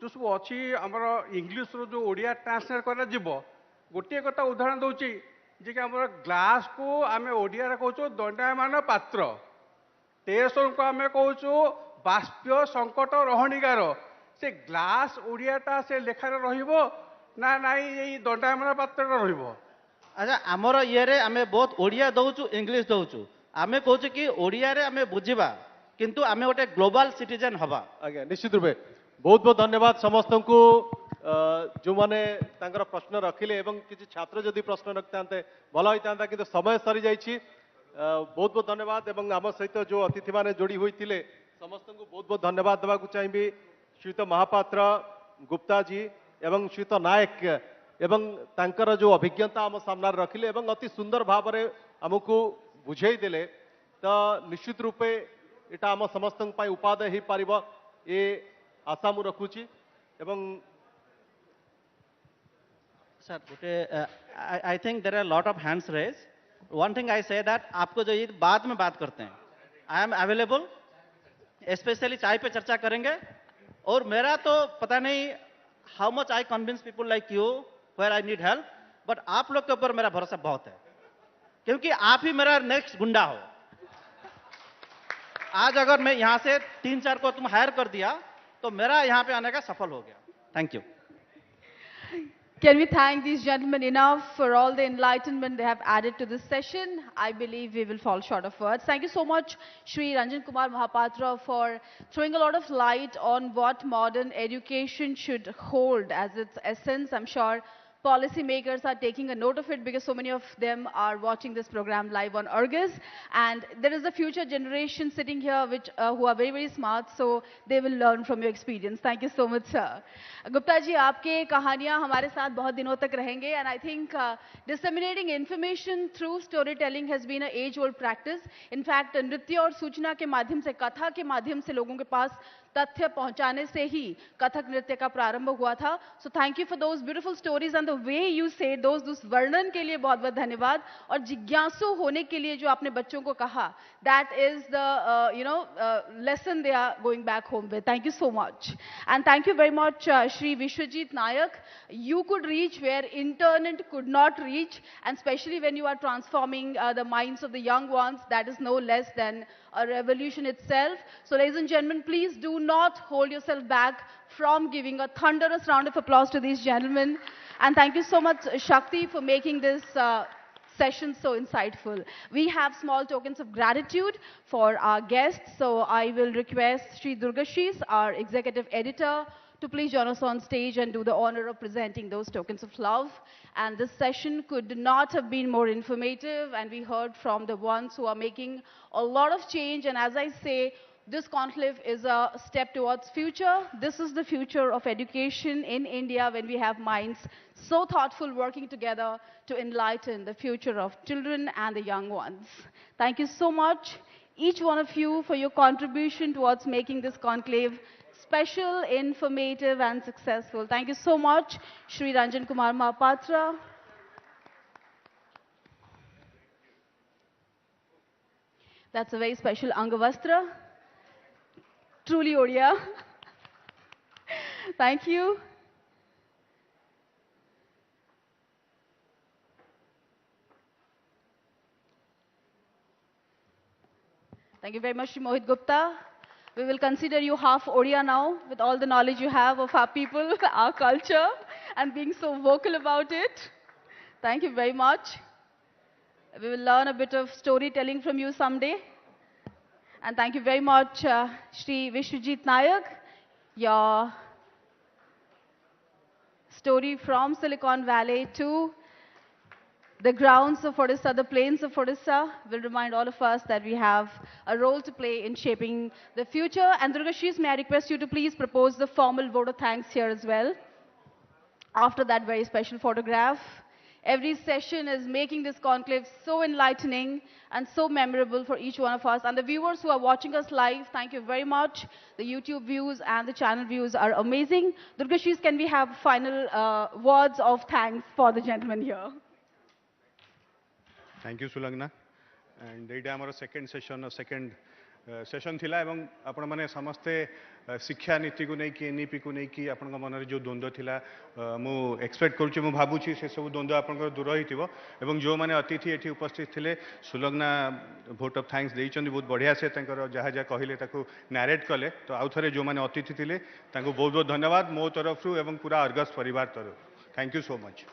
जो सब अच्छी आमर इंग्लिश रो जो ओडिया ट्रांसलेट करा जीवो गोटे कथा उदाहरण दउची जे कि आमर ग्लास को आमे ओडिया रे कहचो दंडायमान पात्र टेसन को आमे कहचो बाष्पीय संकट रहणीगार से ग्लास ओडियाटा से लेखार रहिबो ना नाई यही दंडायमान पात्र रहिबो अच्छा आमर ये आमे बहुत ओडिया दउचु इंग्लिश दउचु आमे कहचु कि ओडिया रे आमे बुझिबा किंतु आमे गोटे ग्लोबल सिटीजन हवा आज्ञा निश्चित रूपे बहुत बहुत धन्यवाद समस्त को जो माने तांकर प्रश्न रखिले एवं किसी छात्र जदि प्रश्न रखते भल होता कि समय सरी जाइए बहुत बहुत धन्यवाद एवं आम सहित जो अतिथि माने जोड़ी होते समस्त को बहुत बहुत धन्यवाद देवाक चाहिए श्रीयुत महापात्र गुप्ता जी एवं श्रीयुत नायक एवं तांकर जो अभिज्ञता आम सामने रखिले एवं अति सुंदर भाव में आमको बुझे देले तो निश्चित रूपे यहाँ आम समस्त उपादेय हो पार ये आशा मु रखुची एवं सर गोटे I think there are lot of hands raise one thing I say that आपको जो ये बाद में बात करते हैं आई एम अवेलेबल स्पेशली चाय पे चर्चा करेंगे और मेरा तो पता नहीं how much I convince people like you where I need help but आप लोग के ऊपर मेरा भरोसा बहुत है क्योंकि आप ही मेरा नेक्स्ट गुंडा हो आज अगर मैं यहां से 3-4 को तुम हायर कर दिया तो मेरा यहां पे आने का सफल हो गया thank you Can we thank these gentlemen enough for all the enlightenment they have added to this session? I believe we will fall short of words. Thank you so much, Shri Ranjan Kumar Mahapatra, for throwing a lot of light on what modern education should hold as its essence. I'm sure policymakers are taking a note of it because so many of them are watching this program live on Argus. And there is a future generation sitting here who are very, very smart, so they will learn from your experience. Thank you so much, sir. Gupta ji, आपके कहानियाँ हमारे साथ बहुत दिनों तक रहेंगे, and I think disseminating information through storytelling has been an age-old practice. In fact, नृत्य और सूचना के माध्यम से, कथा के माध्यम से लोगों के पास तथ्य पहुंचाने से ही कथक नृत्य का प्रारंभ हुआ था. So thank you for those beautiful stories and the way you say those वर्णन के लिए बहुत बहुत धन्यवाद. और जिज्ञासु होने के लिए जो आपने बच्चों को कहा, that is the lesson they are going back home with. Thank you so much. And thank you very much, Shri Vishwajit Nayak. You could reach where internet could not reach, and especially when you are transforming the minds of the young ones, that is no less than a revolution itself. So ladies and gentlemen, please do not hold yourself back from giving a thunderous round of applause to these gentlemen. And thank you so much, Shakti, for making this session so insightful. We have small tokens of gratitude for our guests. So I will request Sri Durgashis, our executive editor, to please join us on stage and do the honor of presenting those tokens of love. And this session could not have been more informative, and we heard from the ones who are making a lot of change. And as I say, this conclave is a step towards future. This is the future of education in India, when we have minds so thoughtful working together to enlighten the future of children and the young ones. Thank you so much, each one of you, for your contribution towards making this conclave special, informative, and successful. Thank you so much, Shri Ranjan Kumar Mahapatra. That's a very special Angavastra. Truly Odia. Thank you. Thank you very much, Shri Mohit Gupta. We will consider you half Odia now, with all the knowledge you have of our people, our culture, and being so vocal about it. Thank you very much. We will learn a bit of storytelling from you someday. And thank you very much, Shri Vishwajit Nayak. Your story from Silicon Valley to the grounds of Odisha, the plains of Odisha, will remind all of us that we have a role to play in shaping the future. And Durgashis, may I request you to please propose the formal vote of thanks here as well. After that very special photograph. Every session is making this conclave so enlightening and so memorable for each one of us. And the viewers who are watching us live, thank you very much. The YouTube views and the channel views are amazing. Durgashis, can we have final words of thanks for the gentleman here? Thank you, Sulagna. And this is our second session थिला एवं आपण माने समस्ते शिक्षा नीति को नहीं कि एनईपी को नहीं कि आपण मन जो द्वंद्व थिला मु एक्सपेक्ट करूची मु भाबुची से सब द्वंद्व आपण दूर होइतिबो एवं जो माने अतिथि एठी उपस्थित थिले सुलग्ना भोट ऑफ थैंक्स देइचंदी बहुत बढ़िया से तंकर जहा जहा कहिले ताकू नैरेट कले तो आउ थरे जो माने अतिथि थिले ताकू बहुत बहुत धन्यवाद मो तरफ रु एवं पूरा अर्गस परिवार तरफ thank you so much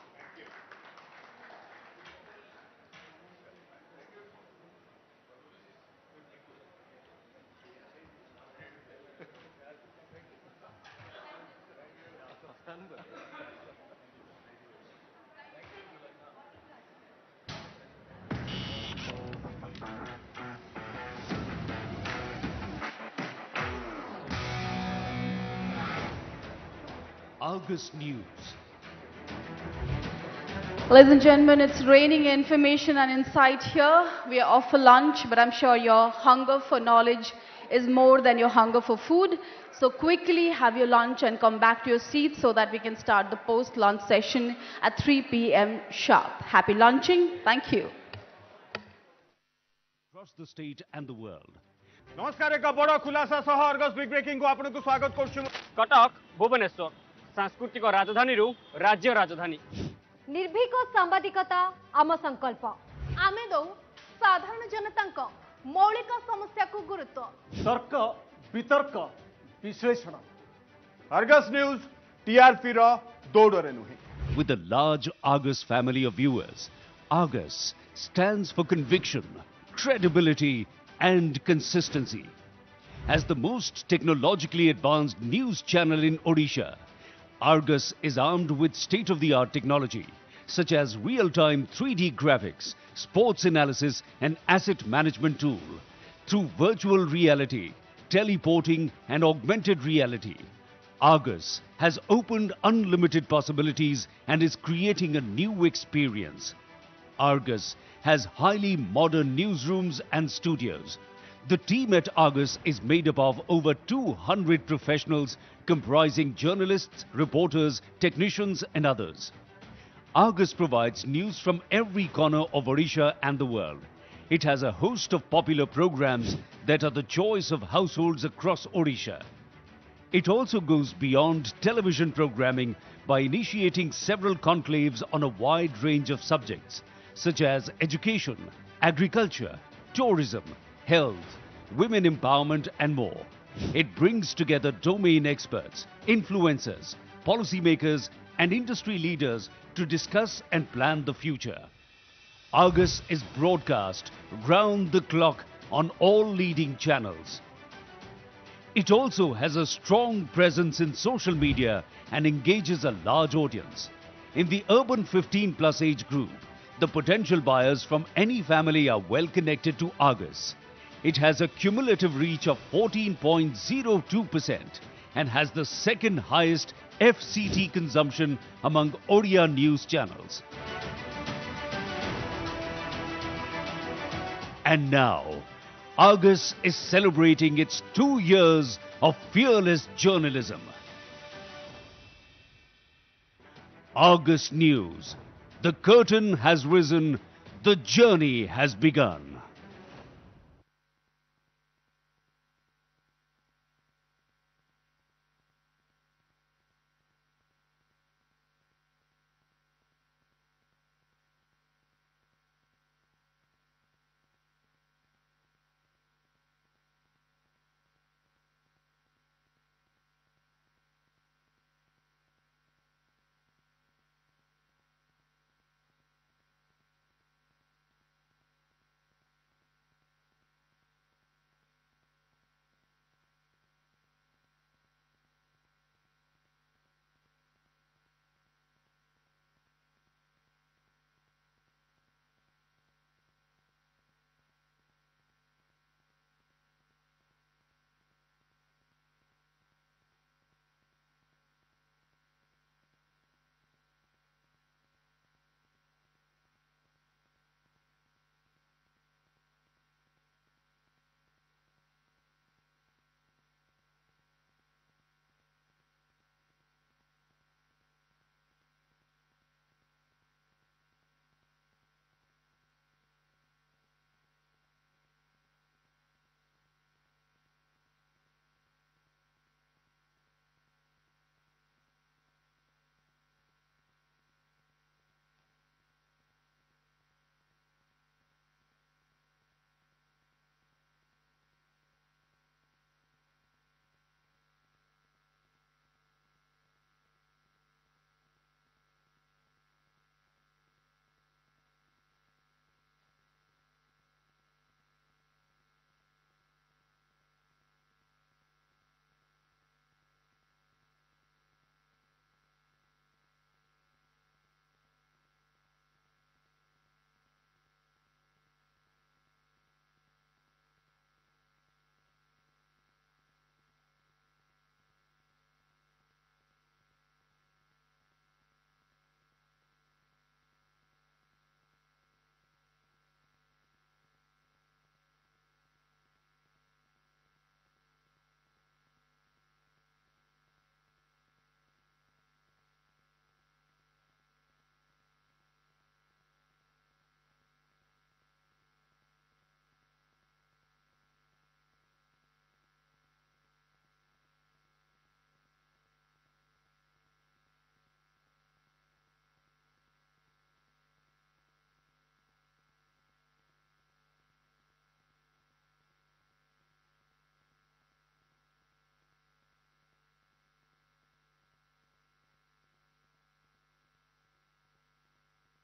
Argus News. Ladies and gentlemen, it's raining information and insight here. We are off for lunch, but I'm sure your hunger for knowledge is more than your hunger for food. So quickly have your lunch and come back to your seats so that we can start the post-lunch session at 3 p.m. sharp. Happy lunching. Thank you. Across the state and the world. नमस्कार एक बड़ खुलासा सह Argus big breaking को आपको स्वागत करूँ कटक भुवनेश्वर सांस्कृतिक राजधानी रू राज्य राजधानी निर्भीक सांबादिकता आम संकल्प आमे दौ साधारण जनता मौलिक समस्या को गुरुत्व तर्क वितर्क विश्लेषण अर्गस न्यूज टीआरपी रो दौड़रे नुहे With a large Argus family of viewers, Argus stands for conviction, credibility and consistency. As the most technologically advanced news channel in Odisha, Argus is armed with state-of-the-art technology such as real-time 3D graphics, sports analysis and asset management tool. Through virtual reality, teleporting and augmented reality, Argus has opened unlimited possibilities and is creating a new experience. Argus has highly modern newsrooms and studios. The team at Argus is made up of over 200 professionals comprising journalists, reporters, technicians and others. Argus provides news from every corner of Odisha and the world. It has a host of popular programs that are the choice of households across Odisha. It also goes beyond television programming by initiating several conclaves on a wide range of subjects such as education, agriculture, tourism, health, women empowerment and more. It brings together domain experts, influencers, policymakers and industry leaders to discuss and plan the future. Argus is broadcast round the clock on all leading channels. It also has a strong presence in social media and engages a large audience. In the urban 15+ age group, the potential buyers from any family are well connected to Argus. It has a cumulative reach of 14.02% and has the second highest FCT consumption among Odia news channels. And now, Argus is celebrating its 2 years of fearless journalism. Argus News. The curtain has risen, the journey has begun.